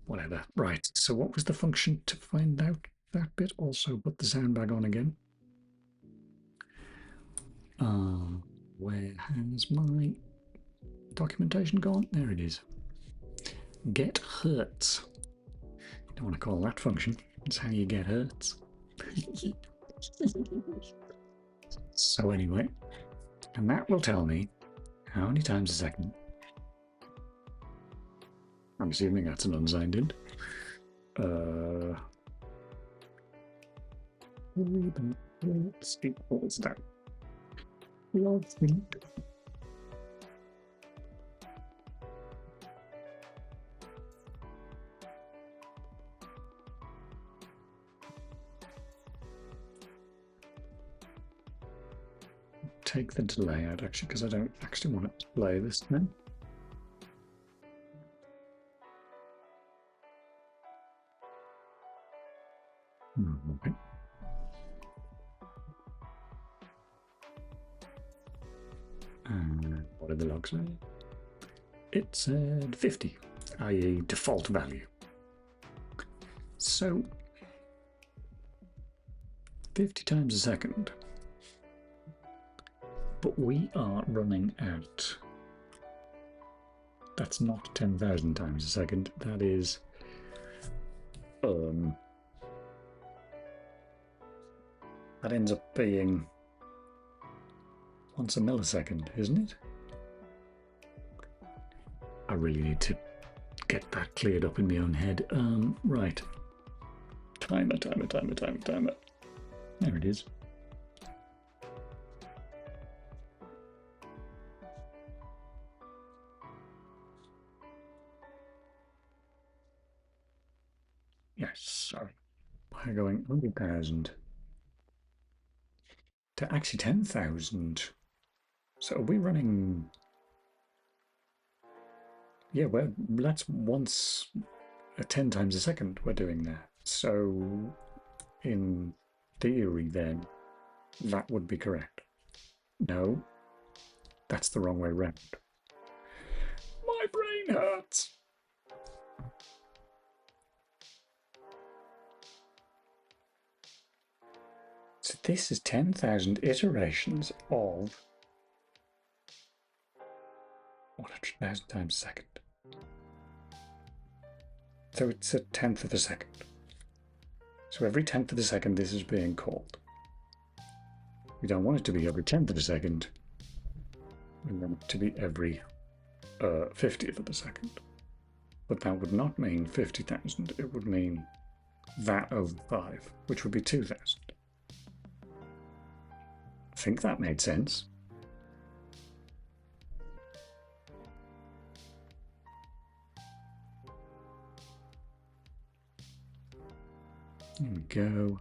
Whatever. Right, so what was the function to find out that bit? Also put the sound back on again. Where has my documentation gone? There it is. Get hertz. You don't want to call that function. That's how you get hertz. So anyway, and that will tell me how many times a second. I'm assuming that's an unsigned int. Let's equals that. Take the delay out actually because I don't actually want to play this then. Okay. And what did the log say? It said 50, i.e. default value. So 50 times a second. But we are running out. That's not 10,000 times a second. That is that ends up being once a millisecond, isn't it? I really need to get that cleared up in my own head. Right. Timer. There it is. Yes, sorry. We're going 100,000 to actually 10,000. So are we running? Yeah, well, that's once 10 times a second we're doing there. So in theory, then that would be correct. No, that's the wrong way round. My brain hurts. So this is 10,000 iterations of 100,000 times a second. So it's a tenth of a second. So every tenth of a second this is being called. We don't want it to be every tenth of a second. We want it to be every 50th of a second. But that would not mean 50,000. It would mean that over 5, which would be 2,000. I think that made sense. There we go.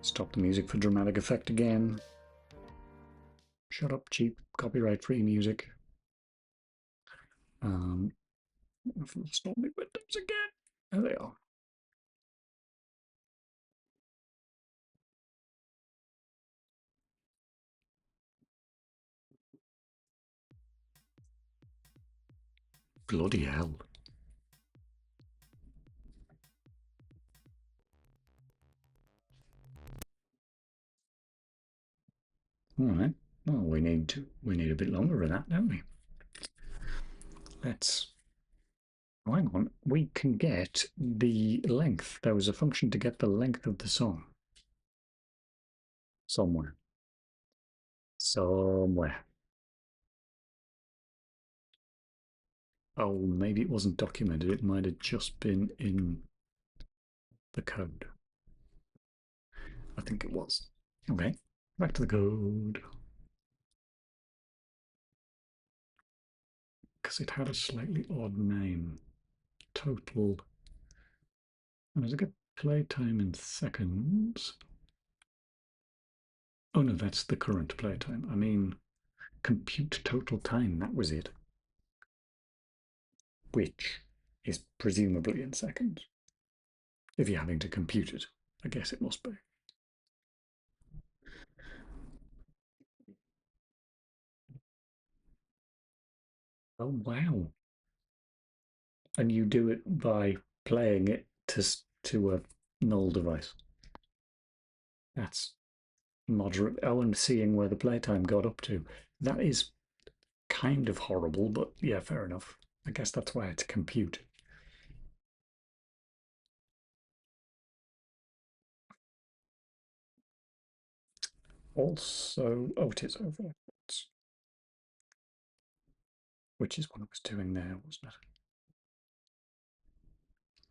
Stop the music for dramatic effect again. Shut up, cheap copyright-free music. Install me Windows again. There they are. Bloody hell. All right. Well, we need a bit longer of that, don't we? Let's. Oh, hang on. We can get the length. There was a function to get the length of the song. Somewhere. Oh, maybe it wasn't documented. It might have just been in the code. I think it was. Okay, back to the code. Because it had a slightly odd name. Total. Does it get playtime in seconds? Oh no, that's the current playtime. I mean, compute total time. That was it. Which is presumably in seconds. If you're having to compute it, I guess it must be. Oh wow! And you do it by playing it to a null device. That's moderate. Oh, and seeing where the playtime got up to. That is kind of horrible, but yeah, fair enough. I guess that's why it's compute. Also, oh, it is over, which is what I was doing there, wasn't it?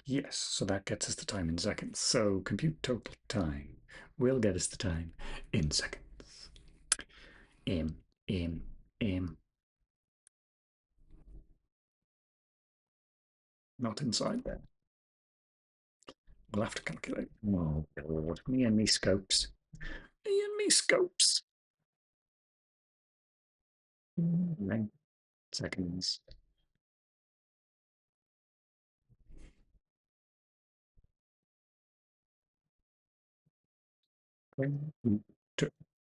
Yes, so that gets us the time in seconds. So compute total time will get us the time in seconds. M, M, M. Not inside there. We'll have to calculate. Oh, God. Me and me scopes. Me and me scopes. Length, seconds.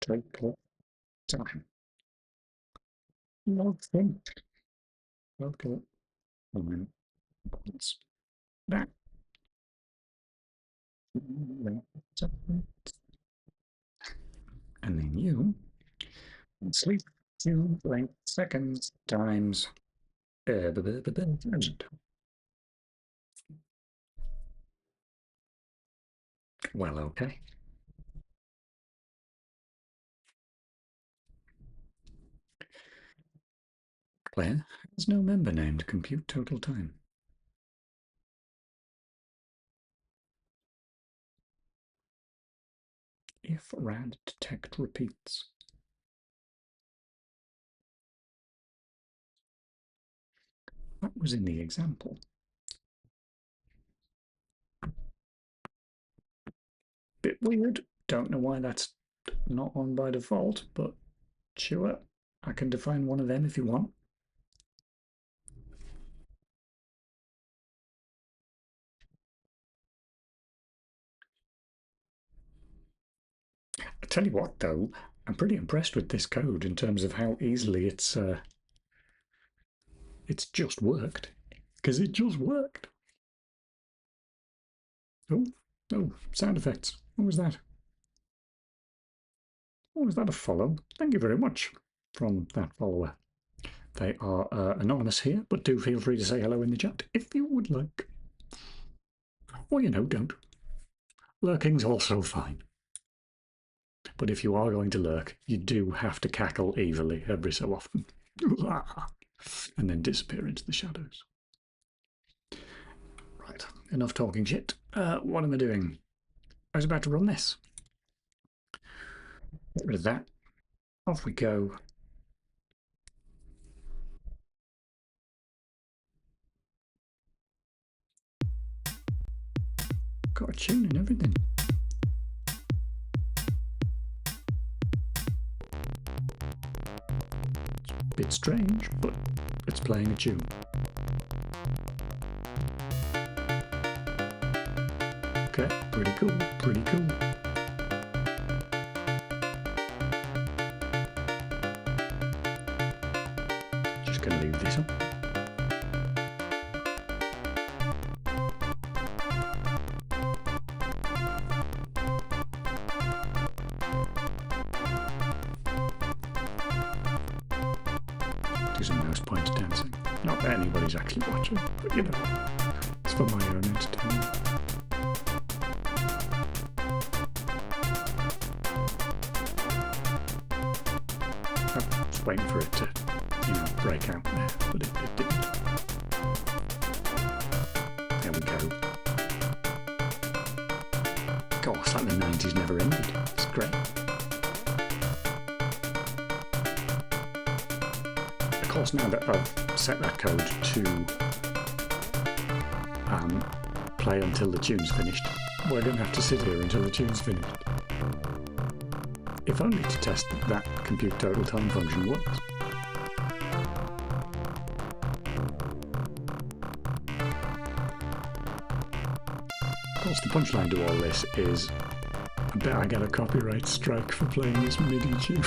Total time. Nothing. Okay. And then what's that? And then you sleep to length seconds times well, okay. Claire has no member named compute total time. If rad detect repeats. That was in the example. Bit weird. Don't know why that's not on by default, but sure. I can define one of them if you want. I tell you what, though, I'm pretty impressed with this code in terms of how easily it's just worked. Because it just worked. Oh, oh, sound effects. What was that? Oh, was that a follow? Thank you very much from that follower. They are anonymous here, but do feel free to say hello in the chat if you would like. Or, don't. Lurking's also fine. But if you are going to lurk, you do have to cackle evilly every so often. And then disappear into the shadows. Right, enough talking shit. What am I doing? I was about to run this. Get rid of that. Off we go. Got a tune and everything. It's a bit strange, but it's playing a tune. Okay, pretty cool, pretty cool. Just gonna leave this up. Do some mouse pointer dancing. Not that anybody's actually watching, but it's for my own entertainment. I was waiting for it to, break out there, but it didn't. There we go. Gosh, like the 90s never ended. It's great. Of course, now that I've set that code to play until the tune's finished, we're going to have to sit here until the tune's finished. If only to test that compute total time function works. Of course, the punchline to all this is, I bet I get a copyright strike for playing this MIDI tune.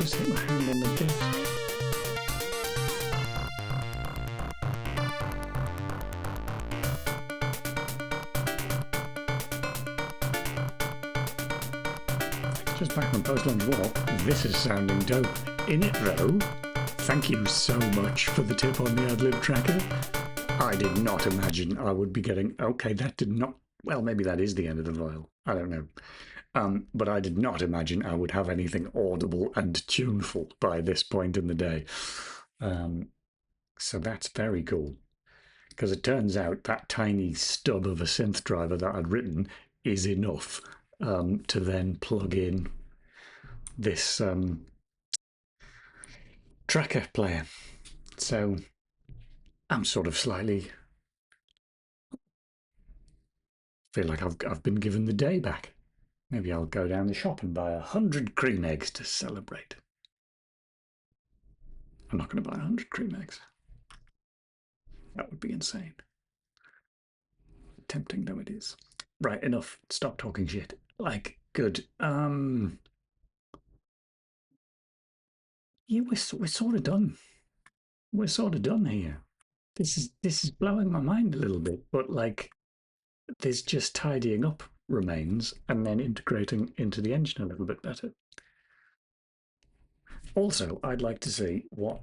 just hit my hand on the desk. Just back from post-lunch walk. This is sounding dope. In it though, thank you so much for the tip on the ad-lib tracker. I did not imagine I would be getting... Okay, that did not... Well, maybe that is the end of the vial. I don't know. But I did not imagine I would have anything audible and tuneful by this point in the day. So that's very cool. Because it turns out that tiny stub of a synth driver that I'd written is enough to then plug in this tracker player. So I'm sort of slightly feel like I've been given the day back. Maybe I'll go down the shop and buy 100 cream eggs to celebrate. I'm not going to buy 100 cream eggs. That would be insane. Tempting though it is. Right, enough. Stop talking shit. Like, good. Yeah, we're sort of done. We're sort of done here. This is blowing my mind a little bit, but like, there's just tidying up remains and then integrating into the engine a little bit better. Also, I'd like to see what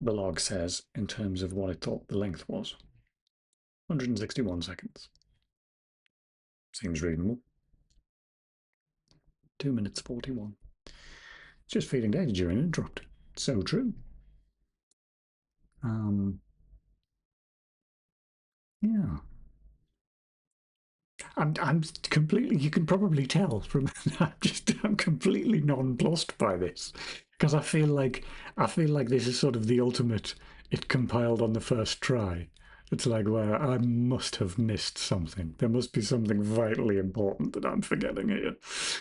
the log says in terms of what I thought the length was. 161 seconds. Seems reasonable. 2 minutes 41. Just feeding data during an interrupt. So true. Yeah. I'm completely. You can probably tell from. I'm completely nonplussed by this because I feel like this is sort of the ultimate. It compiled on the first try. It's like, well, I must have missed something. There must be something vitally important that I'm forgetting here,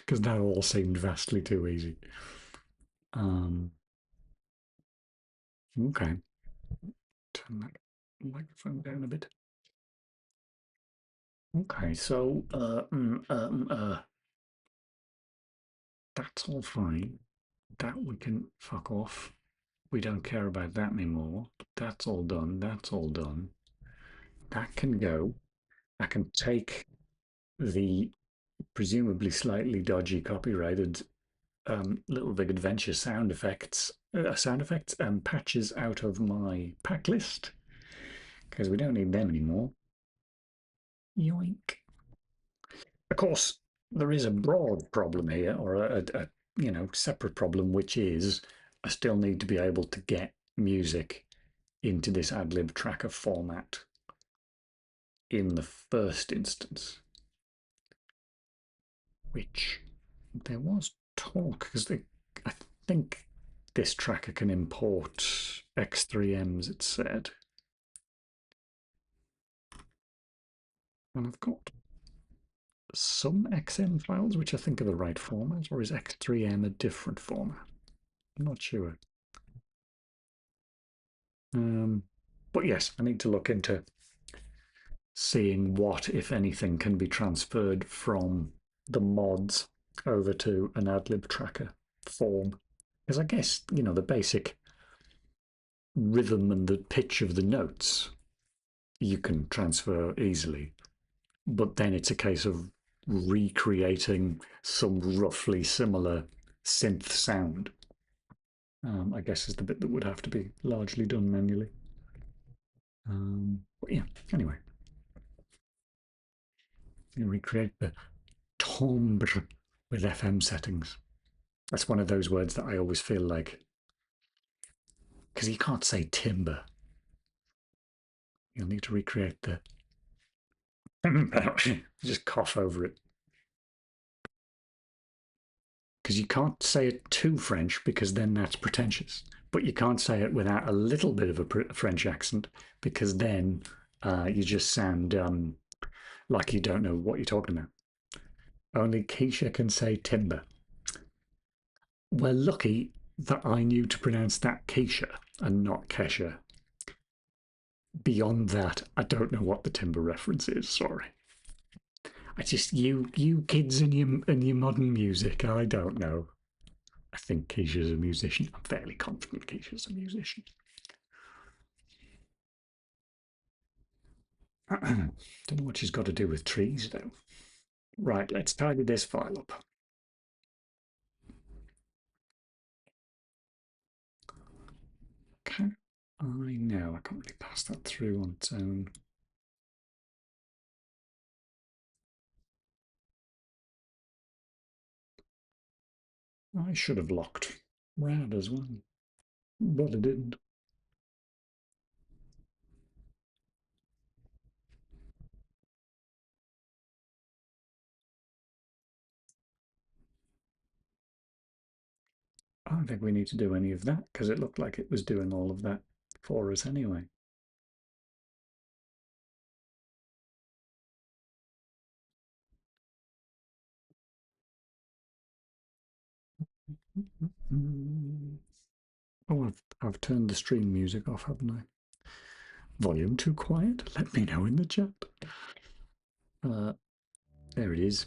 because that all seemed vastly too easy. Okay. Turn that microphone down a bit. Okay, so that's all fine. That we can fuck off. We don't care about that anymore. That's all done. That's all done. That can go. I can take the presumably slightly dodgy copyrighted Little Big Adventure sound effects patches out of my pack list because we don't need them anymore. Yoink. Of course, there is a broad problem here, or a separate problem, which is I still need to be able to get music into this ad-lib tracker format in the first instance, which there was talk because I think this tracker can import X3Ms, it said. And I've got some XM files, which I think are the right format, or is X3M a different format? I'm not sure. But yes, I need to look into seeing what, if anything, can be transferred from the mods over to an ad-lib tracker form. Because I guess, the basic rhythm and the pitch of the notes you can transfer easily. But then it's a case of recreating some roughly similar synth sound. I guess is the bit that would have to be largely done manually. But yeah, anyway. You recreate the timbre with FM settings. That's one of those words that I always feel like, because you can't say timber. You'll need to recreate the. Just cough over it. Because you can't say it too French, because then that's pretentious. But you can't say it without a little bit of a French accent, because then you just sound like you don't know what you're talking about. Only Keisha can say timber. We're lucky that I knew to pronounce that Keisha and not Kesha. Beyond that, I don't know what the timber reference is. Sorry. I just you kids and your modern music. I don't know. I think Keisha's a musician. I'm fairly confident Keisha's a musician. Don't know what she's got to do with trees, though. Right, let's tidy this file up. Can I know? I can't really pass that through on its own. I should have locked Rad as well, but I didn't. I don't think we need to do any of that because it looked like it was doing all of that for us anyway. Oh, I've turned the stream music off, haven't I? Volume too quiet? Let me know in the chat. Uh, there it is.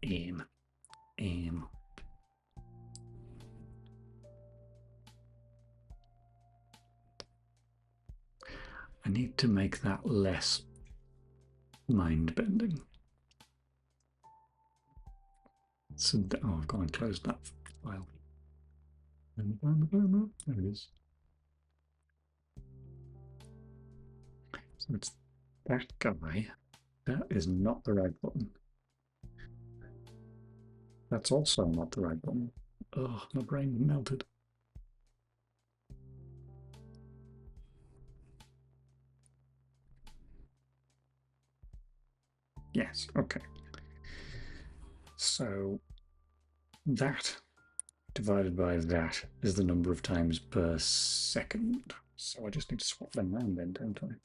In. I need to make that less mind bending. So, oh, I've gone and closed that file. There it is. So it's that guy. That is not the right button. That's also not the right button. Oh, my brain melted. Yes, okay. So that divided by that is the number of times per second. So I just need to swap them around then, don't I?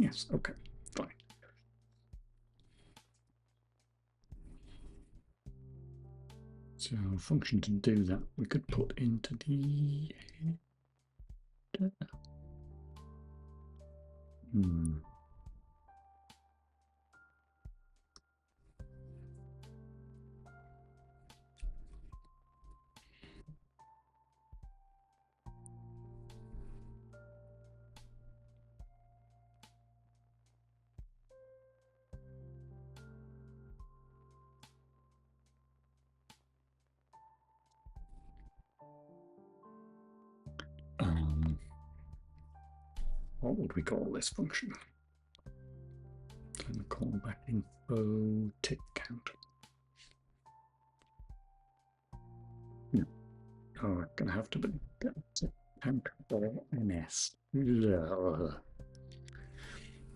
Yes, okay, fine. So function to do that, we could put into the what would we call this function? Can we call back info tick count? No. Oh, it's gonna have to be tick count or ns.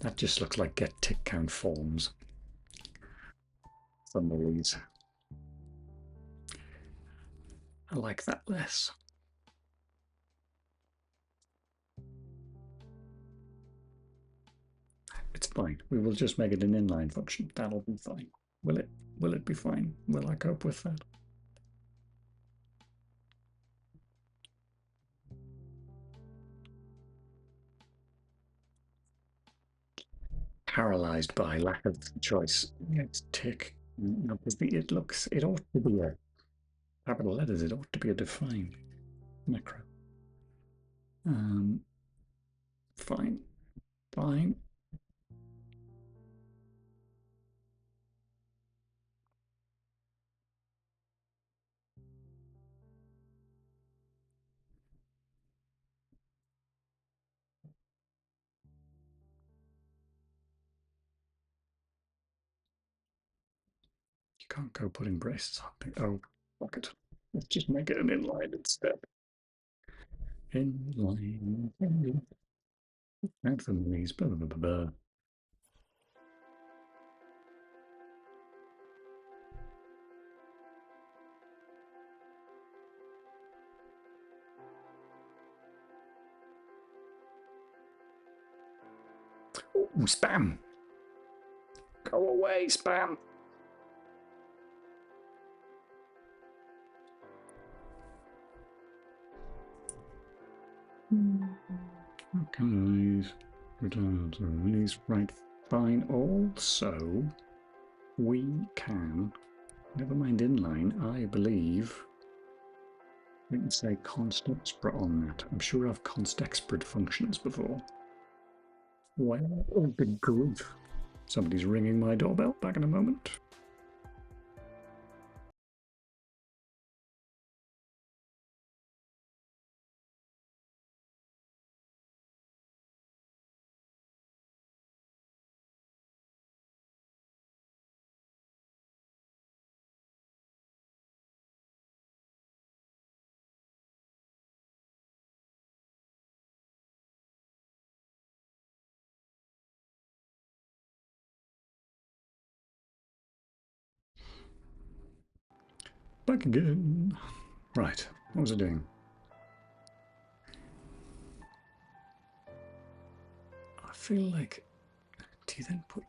That just looks like get tick count forms. Some of these. I like that less. It's fine. We will just make it an inline function. That'll be fine. Will it? Will it be fine? Will I cope with that? Paralyzed by lack of choice. Let's tick. No, it ought to be a capital letters. It ought to be a defined macro. Fine. Fine. You can't go putting braces on. Oh, fuck it. Let's just make it an inline instead. Inline. And from these. Blah, blah, blah, blah. spam! Go away, spam! Okay, return to release. Right, fine. Also, we can, never mind inline, I believe we can say const expert on that. I'm sure I've const expert functions before. Well, oh, good grief. Somebody's ringing my doorbell. Back in a moment. Back again. Right, what was I doing? I feel like, do you then put...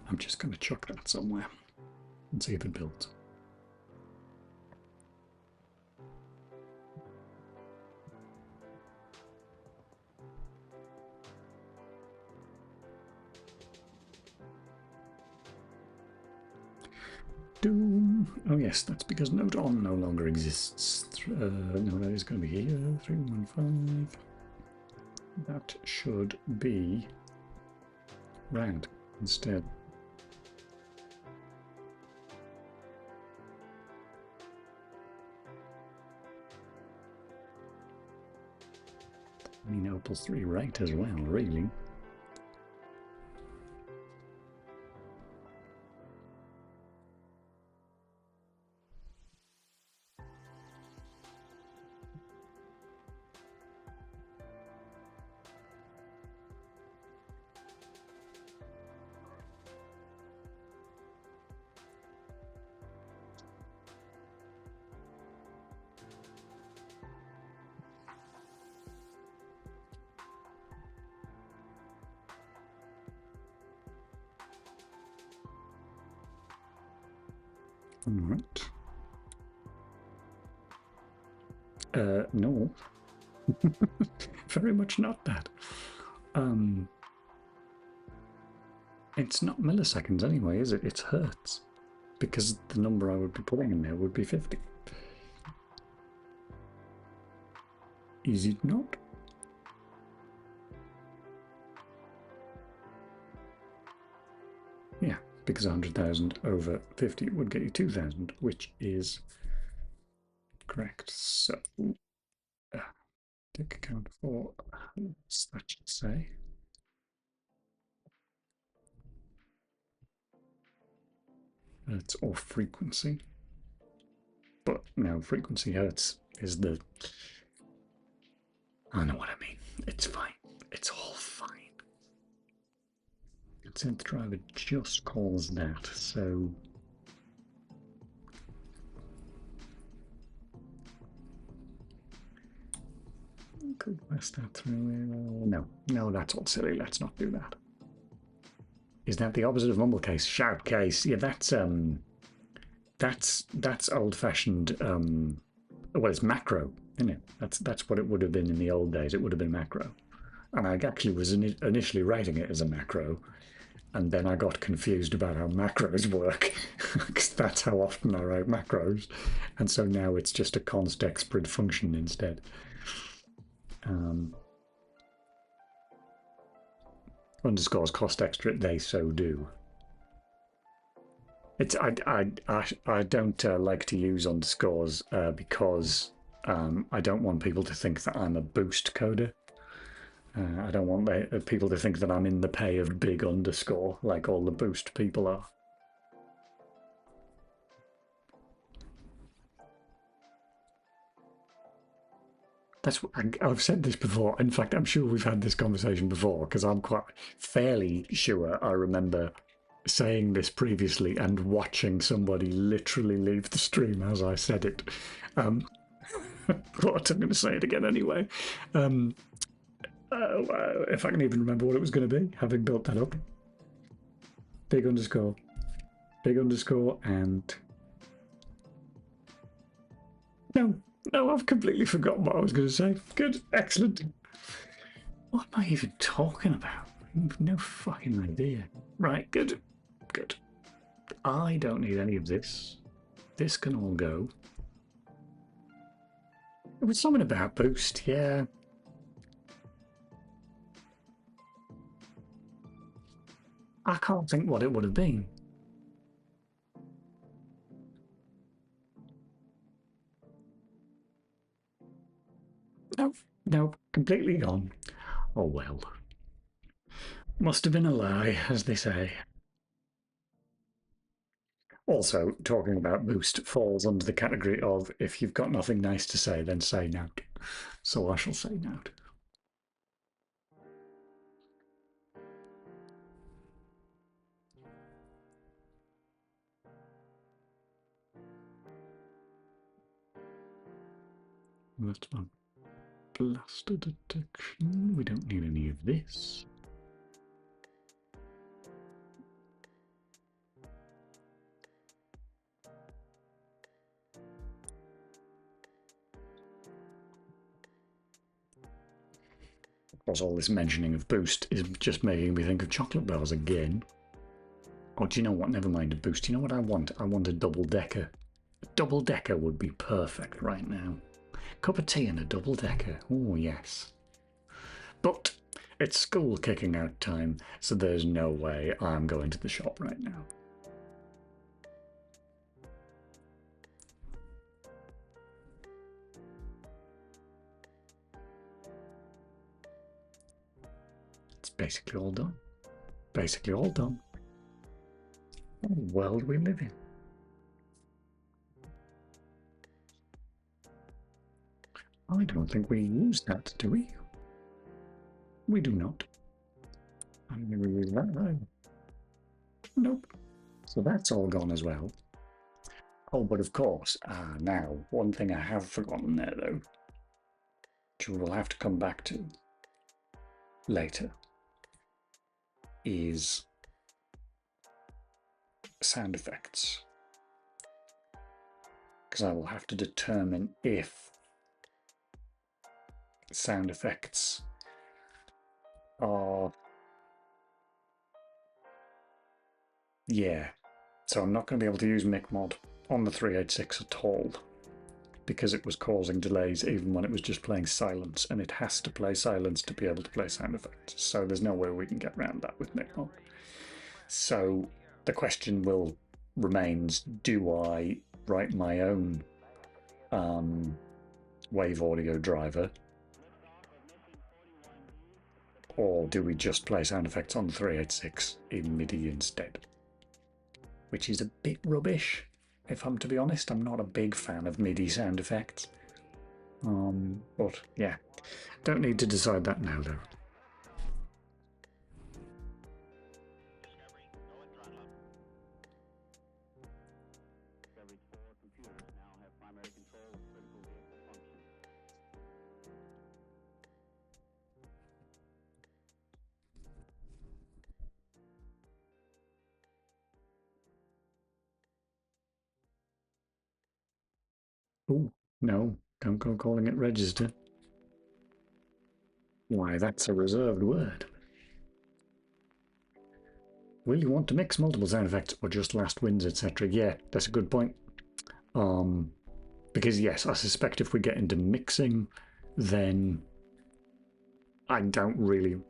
I'm just going to chuck that somewhere and see if it builds. Doom. Oh yes, that's because note on no longer exists. No, that is going to be here. 315. That should be rand instead. I mean, Opal 3 right as well, really. Alright. No. Very much not that. It's not milliseconds anyway, is it? It's hertz. Because the number I would be putting in there would be 50. Is it not? Yeah, because 100,000 over 50 would get you 2,000, which is correct. So, take account for, what's that should say? Hertz or frequency. But no, frequency hertz is the... I know what I mean. It's fine. It's all fine. Synth driver just calls that, so... Could pass that through? No, no, that's all silly. Let's not do that. Is that the opposite of mumble case? Shout case. Yeah, that's old-fashioned. Well, it's macro, isn't it? That's what it would have been in the old days. It would have been macro, and I actually was initially writing it as a macro, and then I got confused about how macros work, because that's how often I write macros, and so now it's just a const expert function instead. Underscores cost extra, they so do. It's I don't like to use underscores because I don't want people to think that I'm a boost coder. I don't want people to think that I'm in the pay of big underscore like all the boost people are. That's I've said this before. In fact, I'm sure we've had this conversation before because I'm quite fairly sure I remember saying this previously and watching somebody literally leave the stream as I said it. But I'm going to say it again anyway. If I can even remember what it was going to be, having built that up. Big underscore, and no, I've completely forgotten what I was going to say. Good, excellent. What am I even talking about? I have no fucking idea. Right, good. I don't need any of this. This can all go. It was something about boost, yeah. I can't think what it would have been. No, completely gone. Oh well. Must have been a lie, as they say. Also, talking about boost falls under the category of if you've got nothing nice to say, then say nout. So I shall say nout. That's my blaster detection. We don't need any of this. Of course, all this mentioning of boost is just making me think of chocolate bars again. Oh, do you know what? Never mind a boost. You know what I want? I want a double decker. A double decker would be perfect right now. Cup of tea and a double decker. Oh, yes. But it's school kicking out time, so there's no way I'm going to the shop right now. It's basically all done. Basically all done. What world we live in. I don't think we use that, do we? We do not. I'm going to use that right. Nope. So that's all gone as well. Oh, but of course, now, one thing I have forgotten there, though, which we will have to come back to later, is sound effects. Because I will have to determine if sound effects are... Yeah, so I'm not going to be able to use MicMod on the 386 at all, because it was causing delays even when it was just playing silence, and it has to play silence to be able to play sound effects, so there's no way we can get around that with MicMod. So the question will remains, do I write my own wave audio driver, or do we just play sound effects on the 386 in MIDI instead? Which is a bit rubbish, if I'm to be honest. I'm not a big fan of MIDI sound effects. But yeah, don't need to decide that now though. Oh, no, don't go calling it register. Why, that's a reserved word. Will you want to mix multiple sound effects or just last wins, etc.? Yeah, that's a good point. Because yes, I suspect if we get into mixing, then I don't really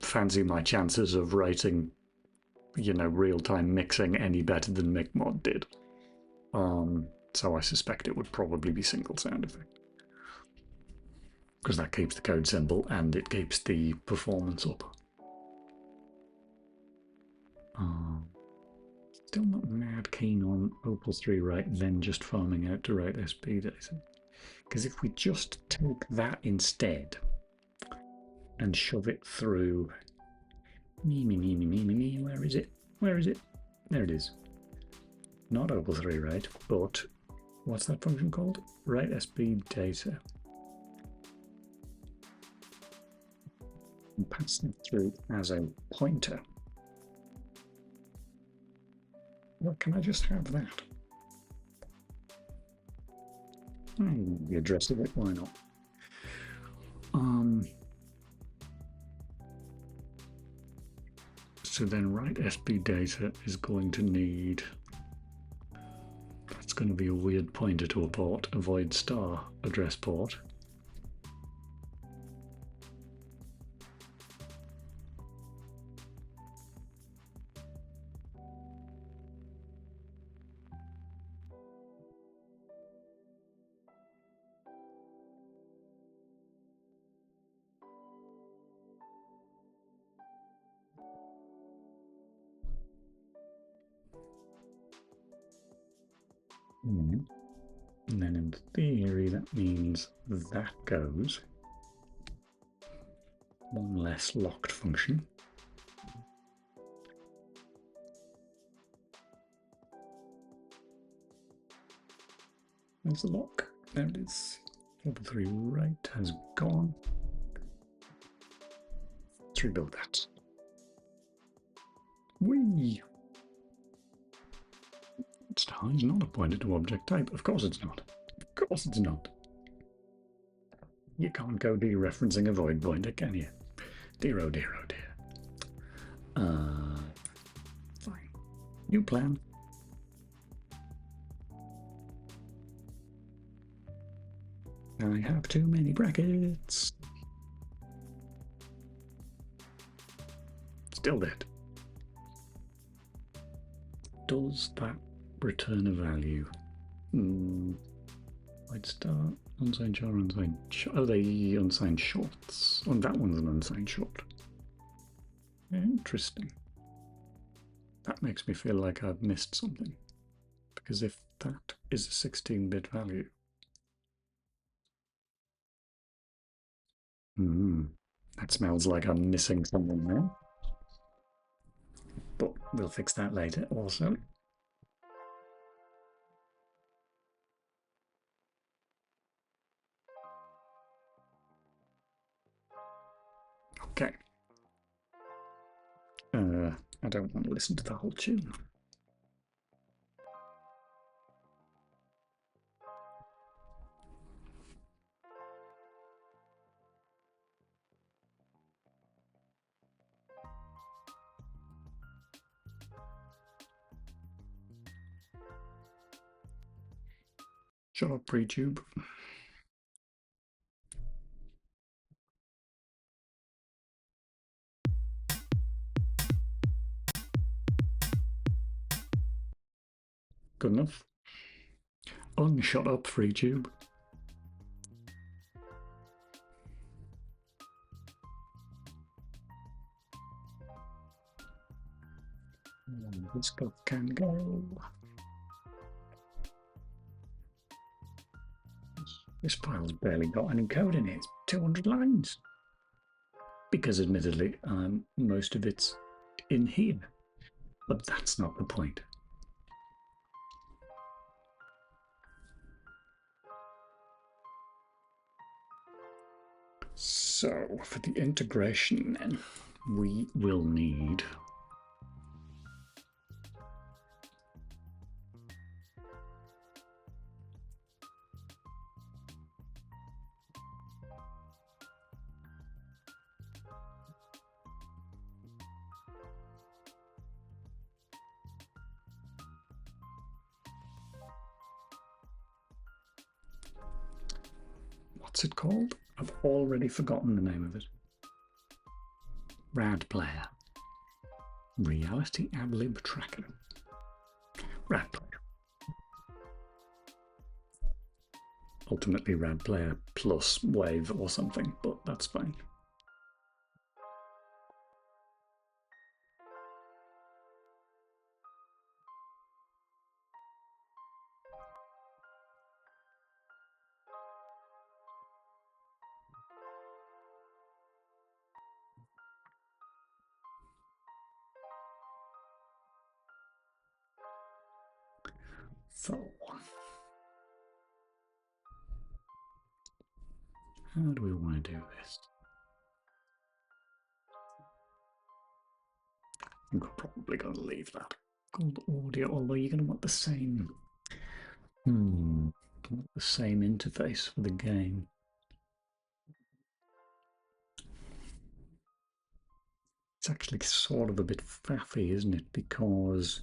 fancy my chances of writing, real-time mixing any better than MicMod did. So I suspect it would probably be single sound effect, because that keeps the code simple and it keeps the performance up. Still not mad keen on Opal 3 right then just farming out to write SP days. Because if we just take that instead and shove it through... Where is it? There it is. Not Opal 3 right, but what's that function called? Write SB data. And pass it through as a pointer. Well, can I just have that? The address of it, why not? So then write SB data is going to need, that's going to be a weird pointer to a port, a void star address port. And then in theory, that means that goes. One less locked function. There's the lock. There it is. Level 3 right has gone. Let's rebuild that. Whee! Star is not a pointer to object type. Of course it's not. Of course it's not. You can't go dereferencing a void pointer, can you? Dear, oh dear, oh dear. Fine. New plan. I have too many brackets. Still dead. Does that return a value? I'd start unsigned short, unsigned short. Oh, they unsigned shorts. Oh, that one's an unsigned short. Interesting. That makes me feel like I've missed something. Because if that is a 16-bit value, that smells like I'm missing something there. But we'll fix that later also. Okay. I don't want to listen to the whole tune. Shut up, pre-tube. Good enough. Unshut up, free tube. This stuff can go. This file's barely got any code in it. It's 200 lines. Because admittedly, most of it's in here. But that's not the point. So for the integration then, we will need what's it called? I've already forgotten the name of it. Rad Player. Reality Adlib Tracker. Rad Player. Ultimately Rad Player plus Wave or something, but that's fine. So How do we want to do this? I'm probably going to leave that called audio, although you're going to want the same. The same interface for the game. It's actually sort of a bit faffy, isn't it? Because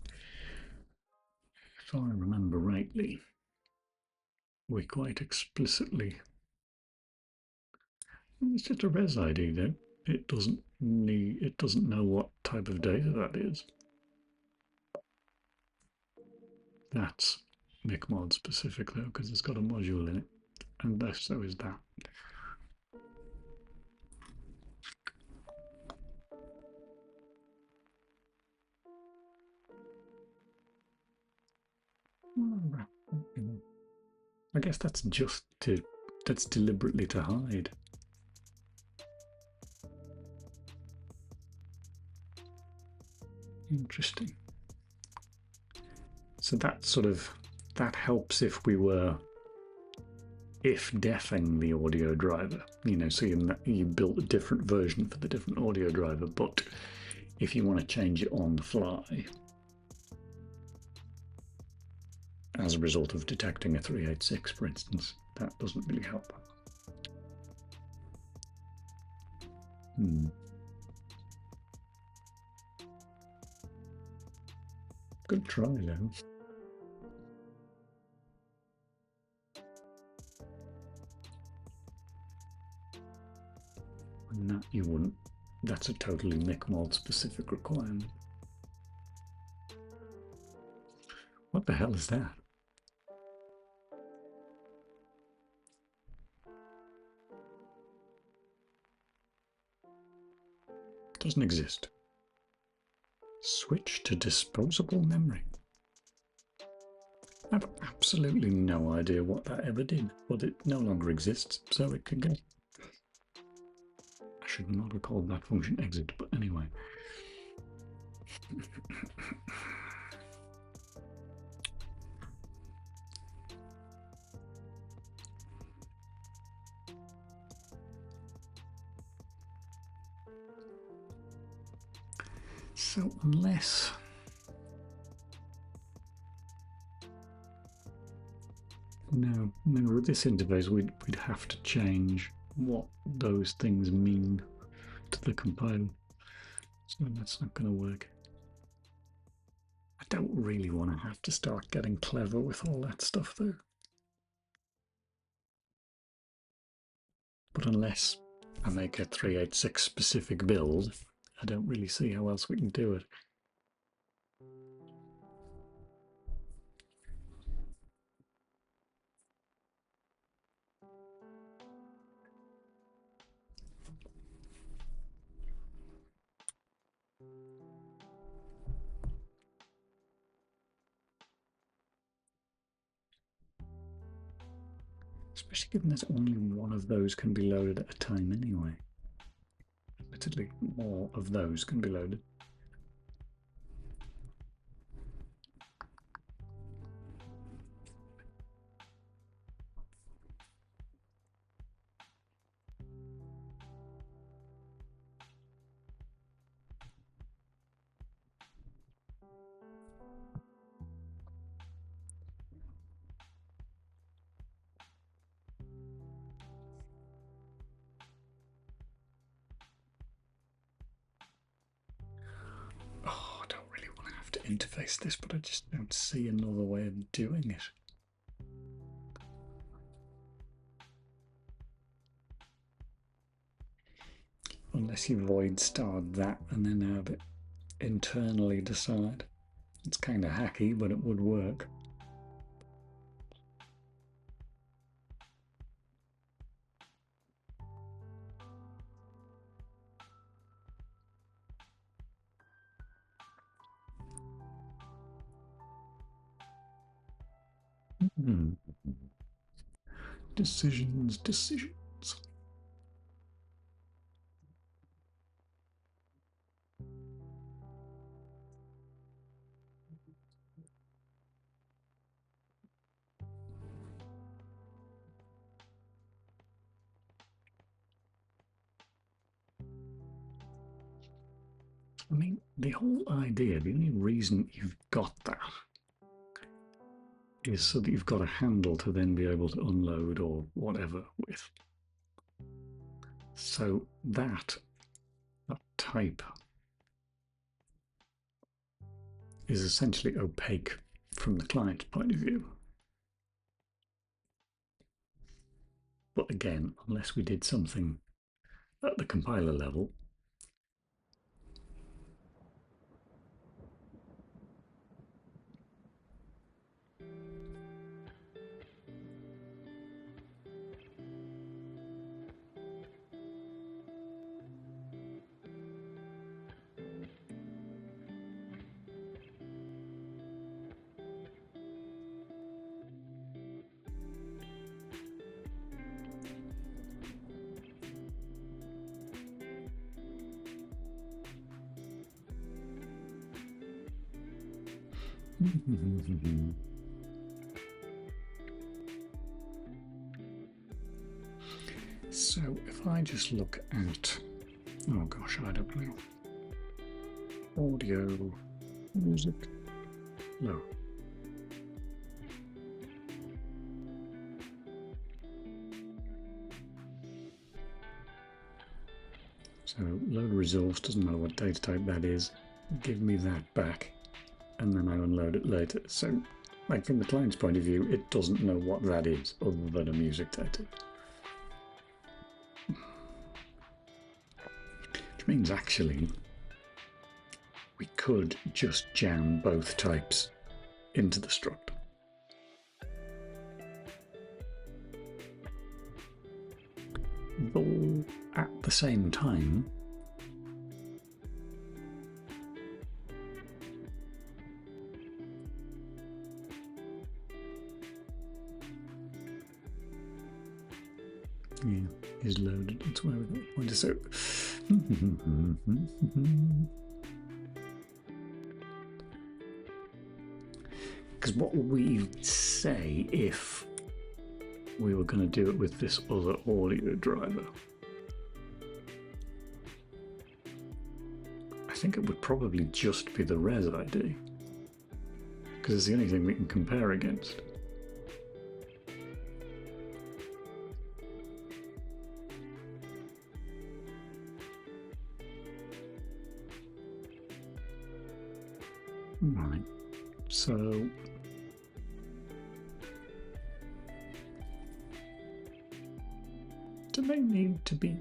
if I remember rightly, we quite explicitly. It's just a res ID, though. It doesn't need. It doesn't know what type of data that is. That's MicMod specific though, because it's got a module in it, and so is that. I guess that's deliberately to hide. Interesting. So that helps if we were if-defing the audio driver, so you built a different version for the different audio driver, but if you want to change it on the fly as a result of detecting a 386, for instance, that doesn't really help. Good try, though. And that you wouldn't. That's a totally MicMod specific requirement. What the hell is that? Doesn't exist. Switch to disposable memory. I have absolutely no idea what that ever did, but it no longer exists, so it can go. I should not have called that function exit, but anyway. So unless no, with this interface we'd have to change what those things mean to the compiler. So that's not going to work. I don't really want to have to start getting clever with all that stuff though. But unless I make a 386 specific build, I don't really see how else we can do it. Especially given that only one of those can be loaded at a time anyway. Admittedly, more of those can be loaded. Oh, I don't really want to have to interface this, but I just don't see another way of doing it. Unless you void start that and then have it internally decide. It's kind of hacky, but it would work. Decisions. I mean, the whole idea, the only reason you've got that is so that you've got a handle to then be able to unload or whatever with. So that type is essentially opaque from the client's point of view. But again, unless we did something at the compiler level, so if I just look at, oh gosh, I don't know, audio, music, no. So load resource, doesn't matter what data type that is, give me that back, and then I unload it later. So, like from the client's point of view, it doesn't know what that is other than a music data. Which means actually we could just jam both types into the struct. Though at the same time, yeah, is loaded. That's where we got the pointer. So, because what would we say if we were going to do it with this other audio driver? I think it would probably just be the res ID, because it's the only thing we can compare against. Right, so do they need to be?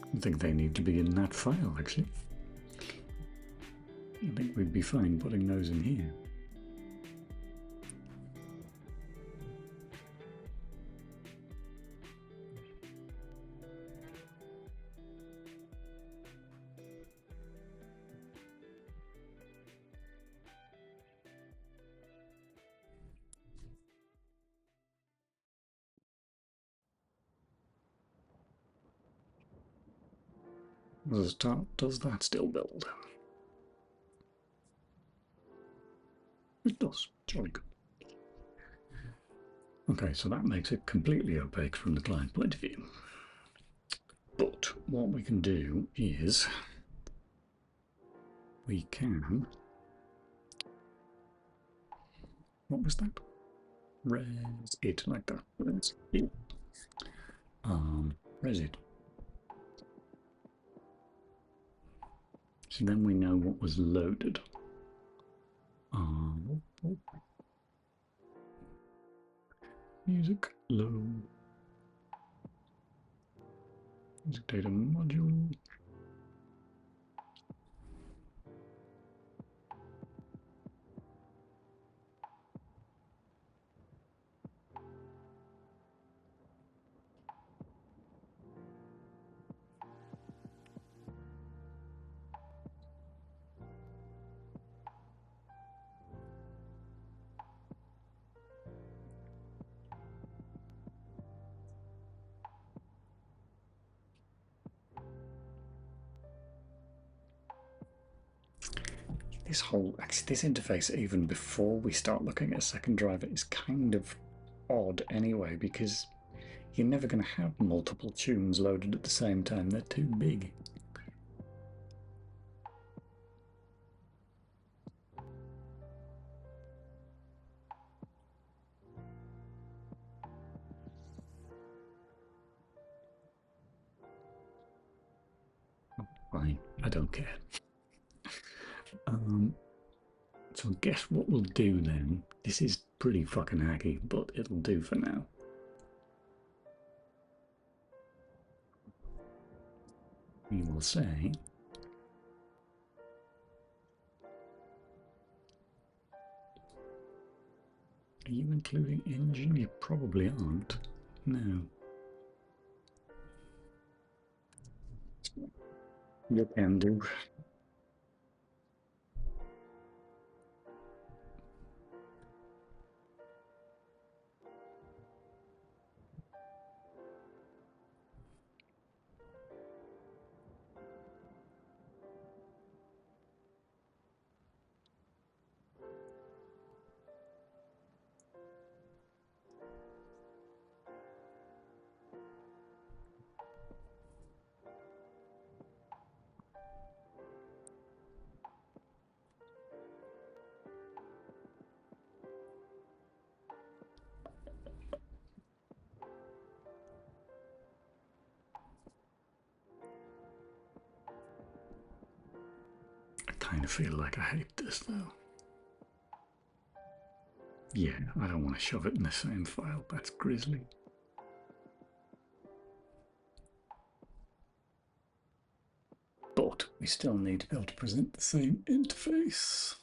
I think they need to be in that file, actually. I think we'd be fine putting those in here. Does that still build? It does. Jolly good. Okay, so that makes it completely opaque from the client point of view. But what we can do is we can. What was that? Res it like that. Res it. Res it. So then we know what was loaded. Music load. Music data module. This interface, even before we start looking at a second driver, is kind of odd anyway, because you're never going to have multiple tunes loaded at the same time. They're too big. fine. I don't care. So I guess what we'll do then, this is pretty fucking hacky, but it'll do for now. We will say are you including engine? You probably aren't. No. You can do. I kind of feel like I hate this though. Yeah, I don't want to shove it in the same file. That's grisly. But we still need to be able to present the same interface,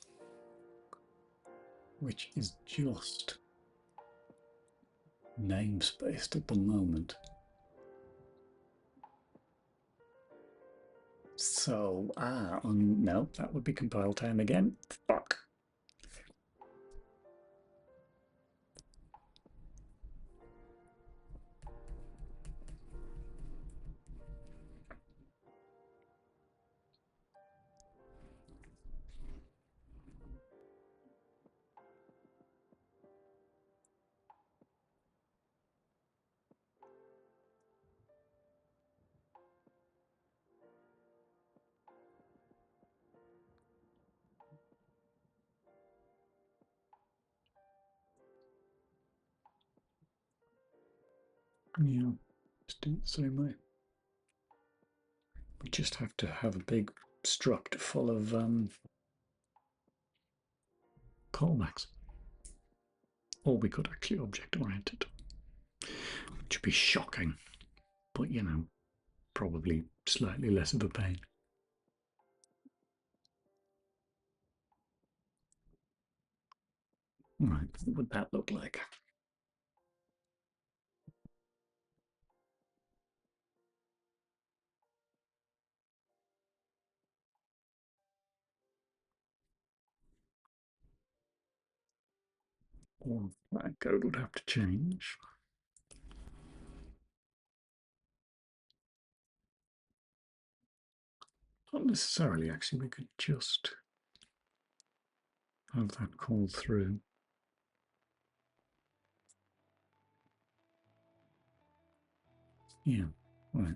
which is just namespaced at the moment. So, no, that would be compile time again. Fuck. Yeah, just do it the same way. We just have to have a big struct full of callbacks. Or we could actually object-oriented, which would be shocking, but you know, probably slightly less of a pain. Right, what would that look like? Or that code would have to change. Not necessarily, actually. We could just have that called through. Yeah, right.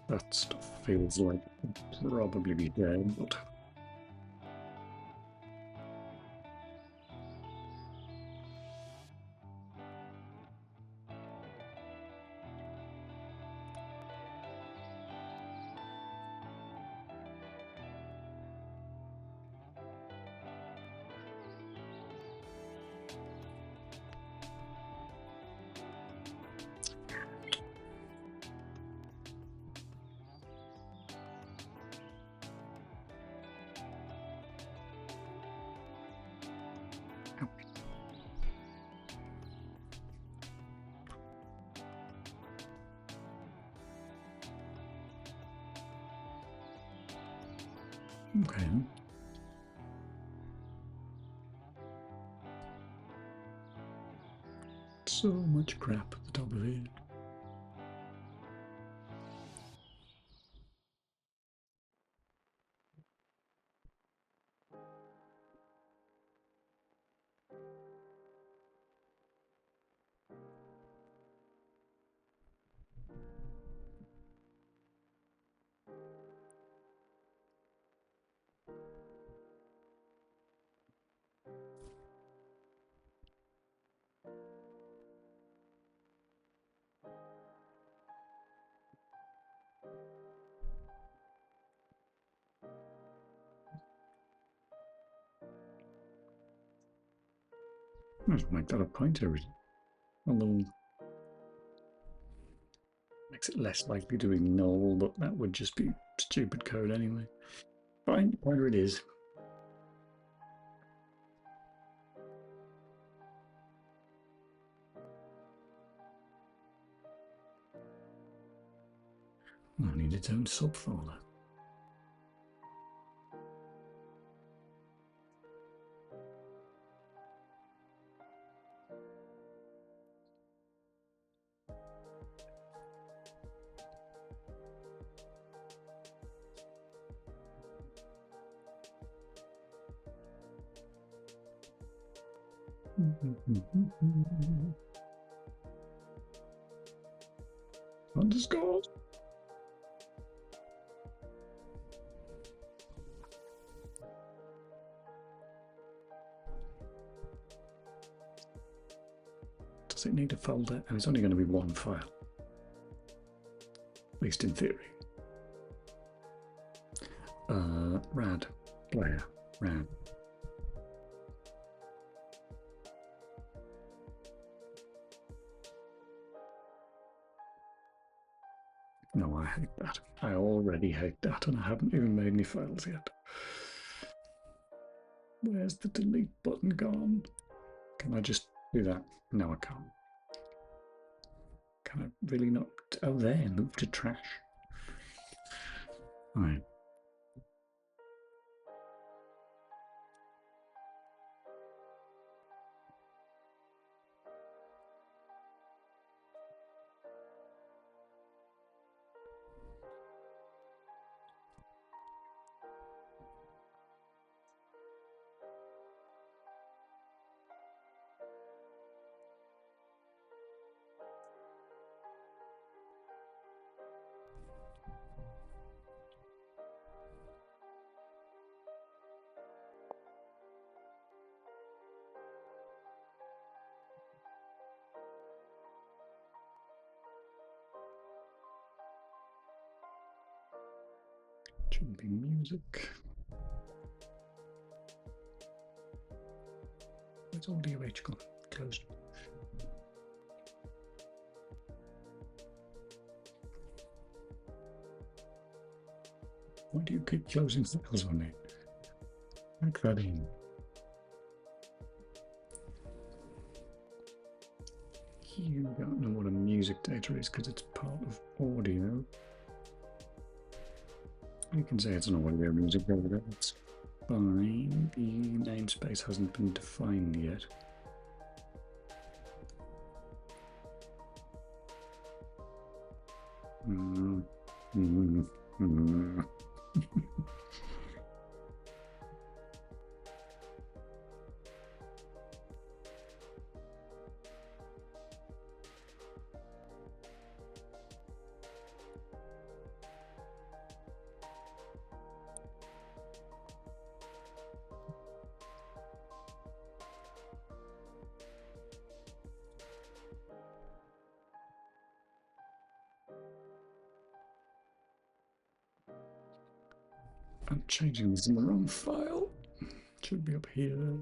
That stuff feels like it'll probably be dead, but okay. So much crap at the top of it. Let's make that a pointer, although makes it less likely to be null, but that would just be stupid code anyway. Fine, pointer it is. I need its own subfolder. Underscores. Does it need a folder? Oh, it's only going to be one file. At least in theory. Rad. Player. Rad. No, I hate that. I already hate that, and I haven't even made any files yet. Where's the delete button gone? Can I just do that? No, I can't. Can I really not? Oh, there, move to trash. All right. Shouldn't be music. Where's audio H gone? Closed. Why do you keep closing files on me? Like that in. You don't know what a music data is because it's part of audio. You can say it's an audio music data. That's fine. The namespace hasn't been defined yet. I'm changing this in the wrong file. Should be up here.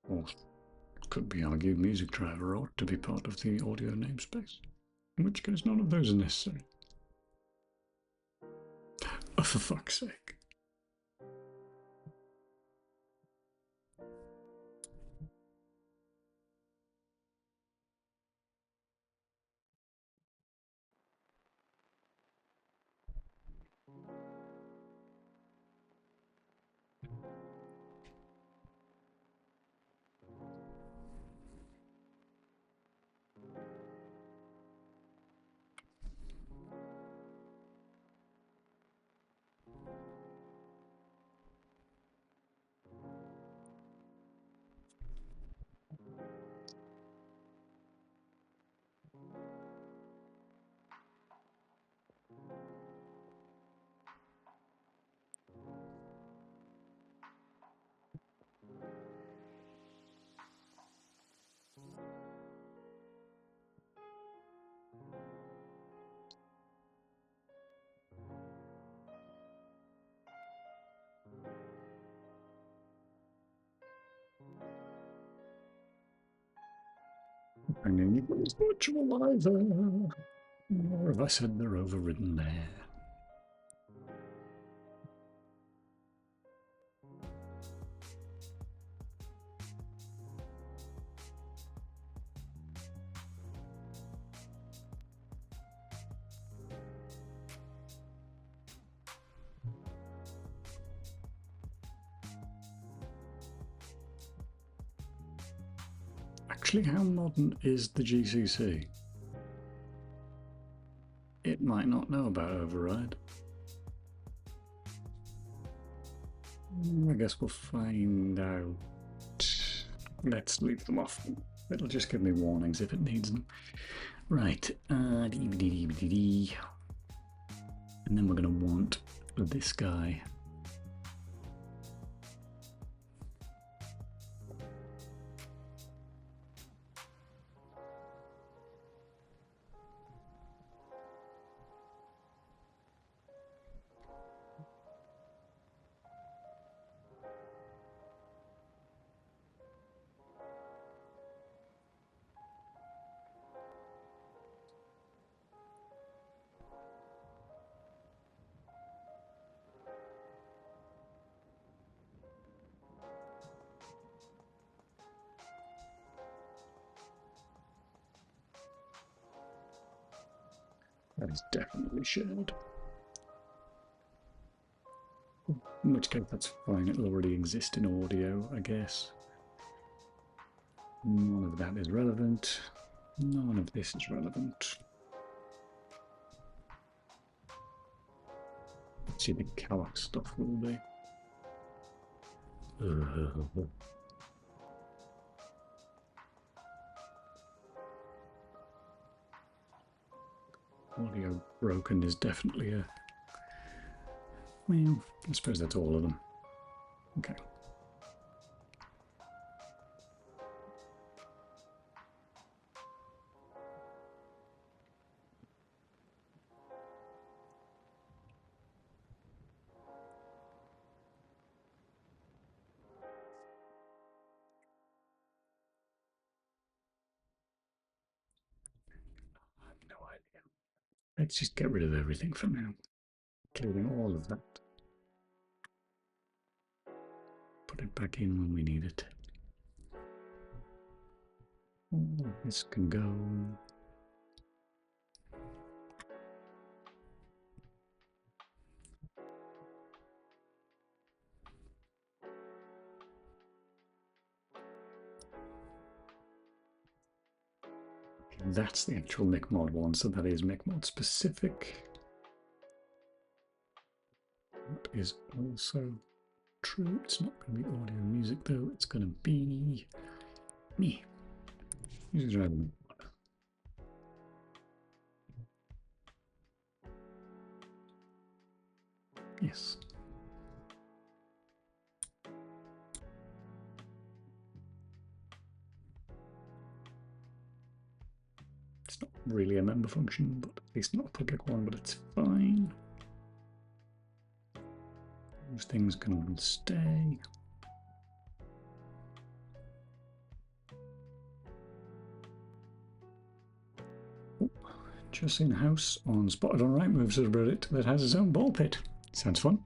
Or could be argued music driver ought to be part of the audio namespace, in which case none of those are necessary. Oh, for fuck's sake. I need those virtualizer. Or have I said they're overridden there? Actually, how modern is the GCC? It might not know about override. I guess we'll find out. Let's leave them off. It'll just give me warnings if it needs them. Right. And then we're going to want this guy. That is definitely shared. In which case, that's fine. It'll already exist in audio, I guess. None of that is relevant. None of this is relevant. Let's see the Calak stuff will be. Audio broken is definitely a... Well, I suppose that's all of them. Okay. I have no idea. Let's just get rid of everything for now, including all of that. Put it back in when we need it. All of this can go. That's the actual MicMod one, so that is MicMod specific. That is also true. It's not going to be audio music though, it's going to be me. Music driver. Yes. It's not really a member function, but at least not a public one, but it's fine. Those things can all stay. Just seen a house on Spotted on Rightmove subreddit that has its own ball pit. Sounds fun.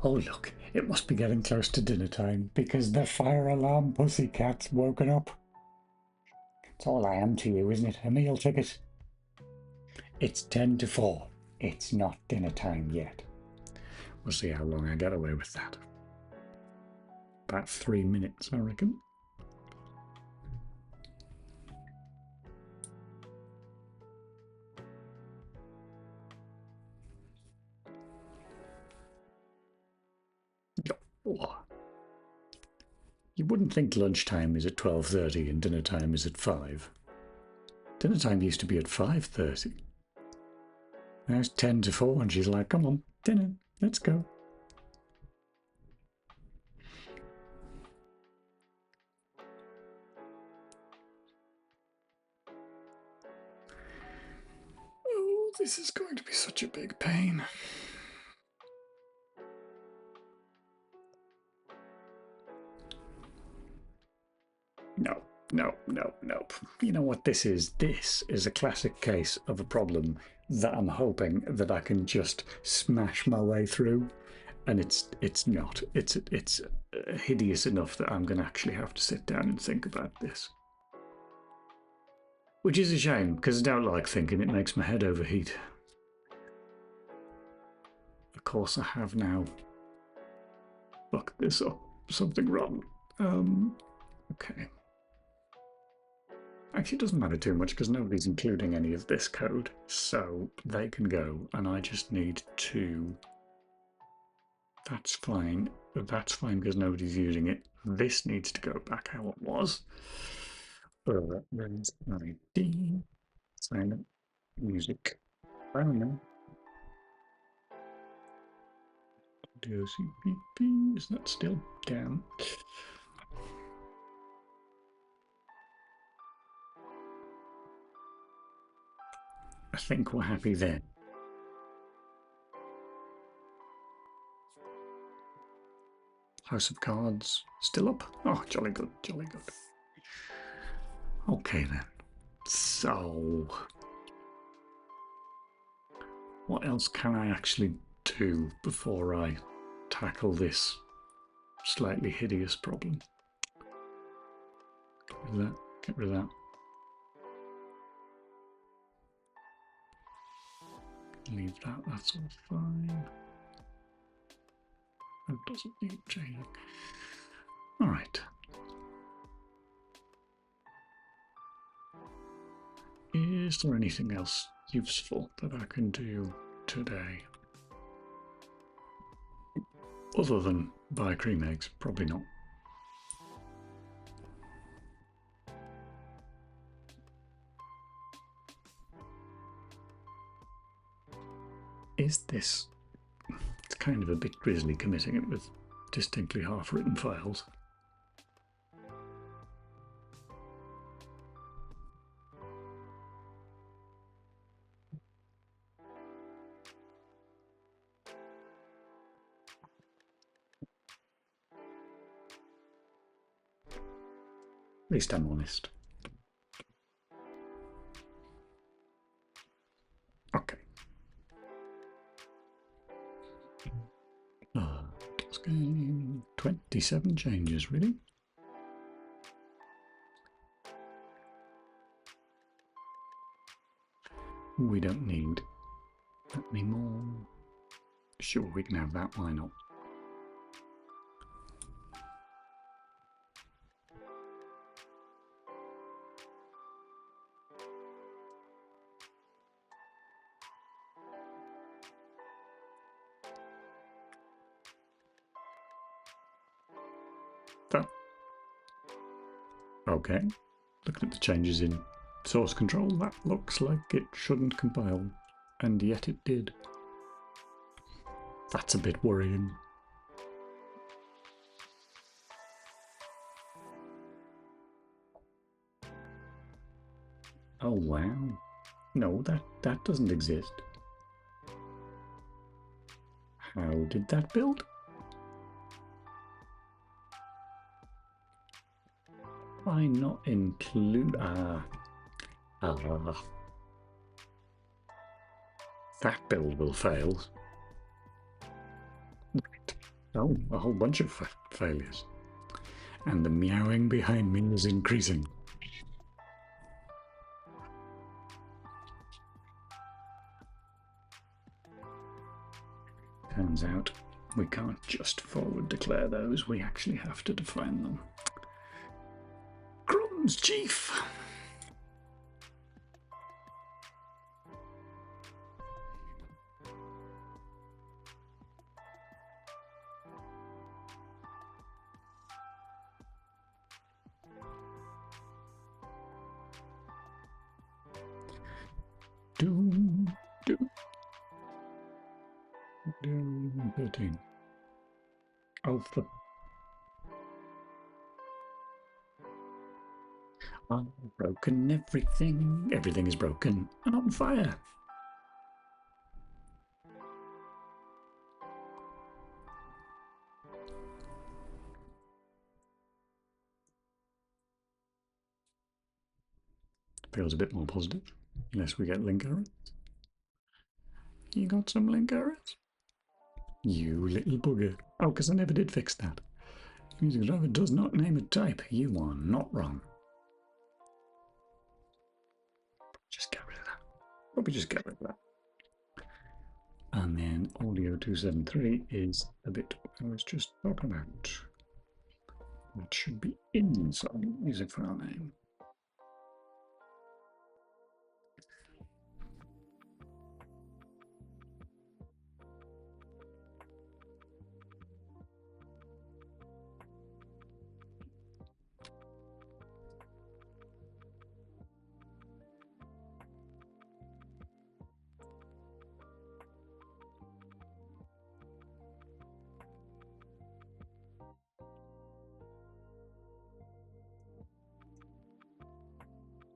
Oh look, it must be getting close to dinner time because the fire alarm pussycat's woken up. It's all I am to you, isn't it? A meal ticket. It's 10 to 4. It's not dinner time yet. We'll see how long I get away with that. About 3 minutes, I reckon. You wouldn't think lunchtime is at 12:30 and dinner time is at 5. Dinner time used to be at 5:30. Now it's 10 to 4 and she's like, come on, dinner, let's go. Oh, this is going to be such a big pain. No, no, no, no. You know what this is? This is a classic case of a problem that I'm hoping that I can just smash my way through, and it's not. It's hideous enough that I'm going to actually have to sit down and think about this. Which is a shame, because I don't like thinking. It makes my head overheat. Of course, I have now fucked this up. Something wrong. Okay. Actually, it doesn't matter too much because nobody's including any of this code, so they can go, and I just need to. That's fine. That's fine because nobody's using it. This needs to go back how it was. There's ID, silent music. I don't know. Audio CPP, is that still down? I think we're happy there. House of Cards still up? Oh, jolly good, jolly good. Okay then. So, what else can I actually do before I tackle this slightly hideous problem? Get rid of that, get rid of that. Leave that, that's all fine. That doesn't need changing. Alright. Is there anything else useful that I can do today? Other than buy cream eggs? Probably not. Is this... It's kind of a bit grisly committing it with distinctly half-written files. At least I'm honest. Okay. 27 changes, really? We don't need that many more. Sure, we can have that, why not? Okay, looking at the changes in Source control, that looks like it shouldn't compile, and yet it did. That's a bit worrying. Oh wow. No, that doesn't exist. How did that build? Why not include... that build will fail. Oh, a whole bunch of failures. And the meowing behind me is increasing. Turns out we can't just forward declare those, we actually have to define them. Crumbs, Chief! Doom, doom. 13. Oh, for... I've broken everything. Everything is broken and on fire. Feels a bit more positive, unless we get link errors. You got some link errors? You little bugger. Oh, because I never did fix that. Music driver does not name a type. You are not wrong. Just get rid of that. Probably just get rid of that. And then audio 273 is the bit I was just talking about. That should be inside music file name.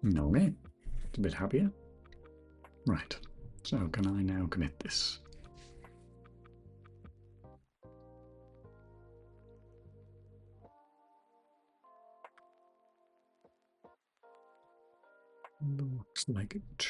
Okay, it's a bit happier. Right, so can I now commit this? Looks like it.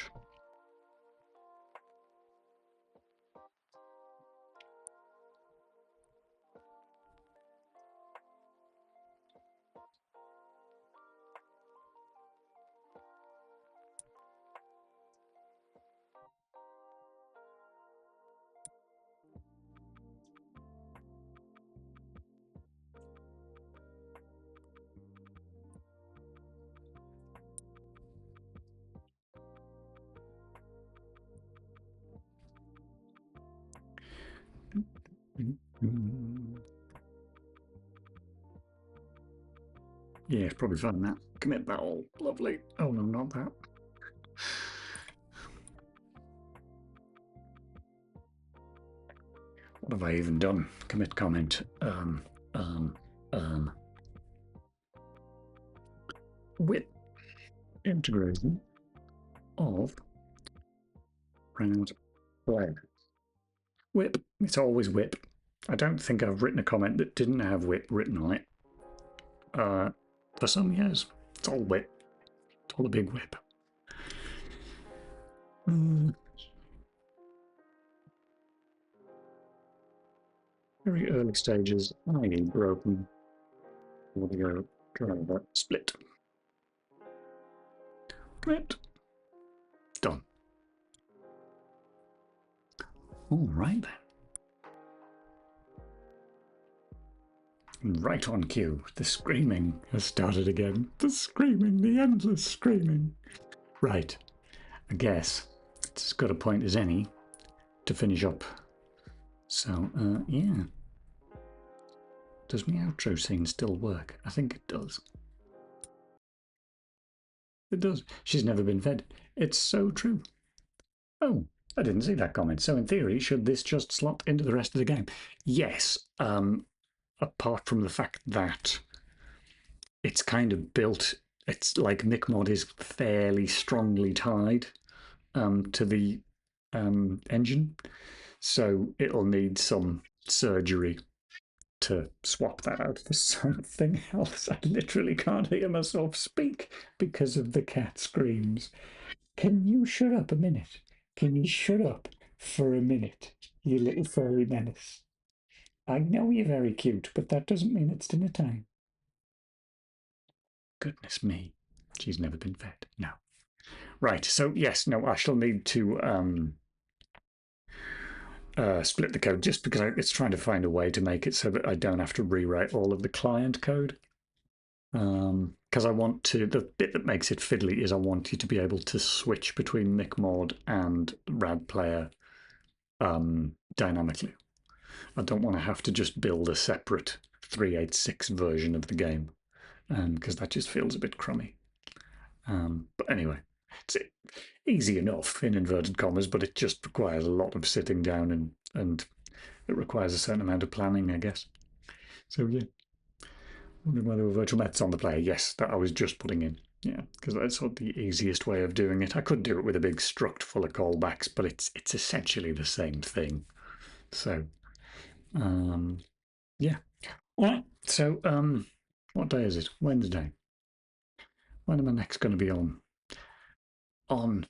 Yeah, it's probably fun that. Commit that all. Lovely. Oh no, not that. What have I even done? Commit comment. With integration of round flag. Whip. It's always whip. I don't think I've written a comment that didn't have whip written on it. For some years. It's all whip. It's all a big whip. Very early stages, i.e. broken. Audio driver split. Commit. Done. All right then. Right on cue. The screaming has started again. The screaming, the endless screaming. Right. I guess it's as good a point as any to finish up. So, yeah. Does my outro scene still work? I think it does. It does. She's never been fed. It's so true. Oh, I didn't see that comment. So, in theory, should this just slot into the rest of the game? Yes. Apart from the fact that it's kind of built, it's like MicMod is fairly strongly tied to the engine. So, it'll need some surgery to swap that out for something else. I literally can't hear myself speak because of the cat screams. Can you shut up a minute? Can you shut up for a minute, you little furry menace? I know you're very cute, but that doesn't mean it's dinner time. Goodness me. She's never been fed. No. Right. So, yes, no, I shall need to split the code just because it's trying to find a way to make it so that I don't have to rewrite all of the client code. Because I want to, the bit that makes it fiddly is I want you to be able to switch between MicMod and Rad Player dynamically. I don't want to have to just build a separate 386 version of the game because that just feels a bit crummy. But anyway, it's easy enough in inverted commas, but it just requires a lot of sitting down and it requires a certain amount of planning, I guess. So yeah, wondering whether there were virtual methods on the player. Yes, that I was just putting in. Yeah, because that's sort of the easiest way of doing it. I could do it with a big struct full of callbacks, but it's essentially the same thing. So yeah. All right. So what day is it? Wednesday. When am I next going to be on? On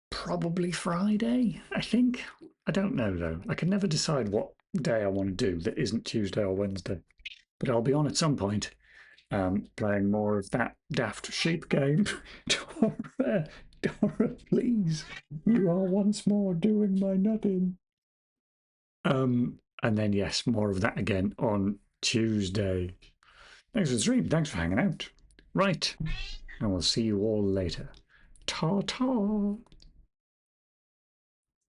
probably Friday, I think. I don't know though. I can never decide what day I want to do that isn't Tuesday or Wednesday. But I'll be on at some point, playing more of that daft sheep game. Dora, Dora, please, you are once more doing my nutting. And then yes, more of that again on Tuesday. Thanks for the stream. Thanks for hanging out. Right, and we'll see you all later. Ta ta.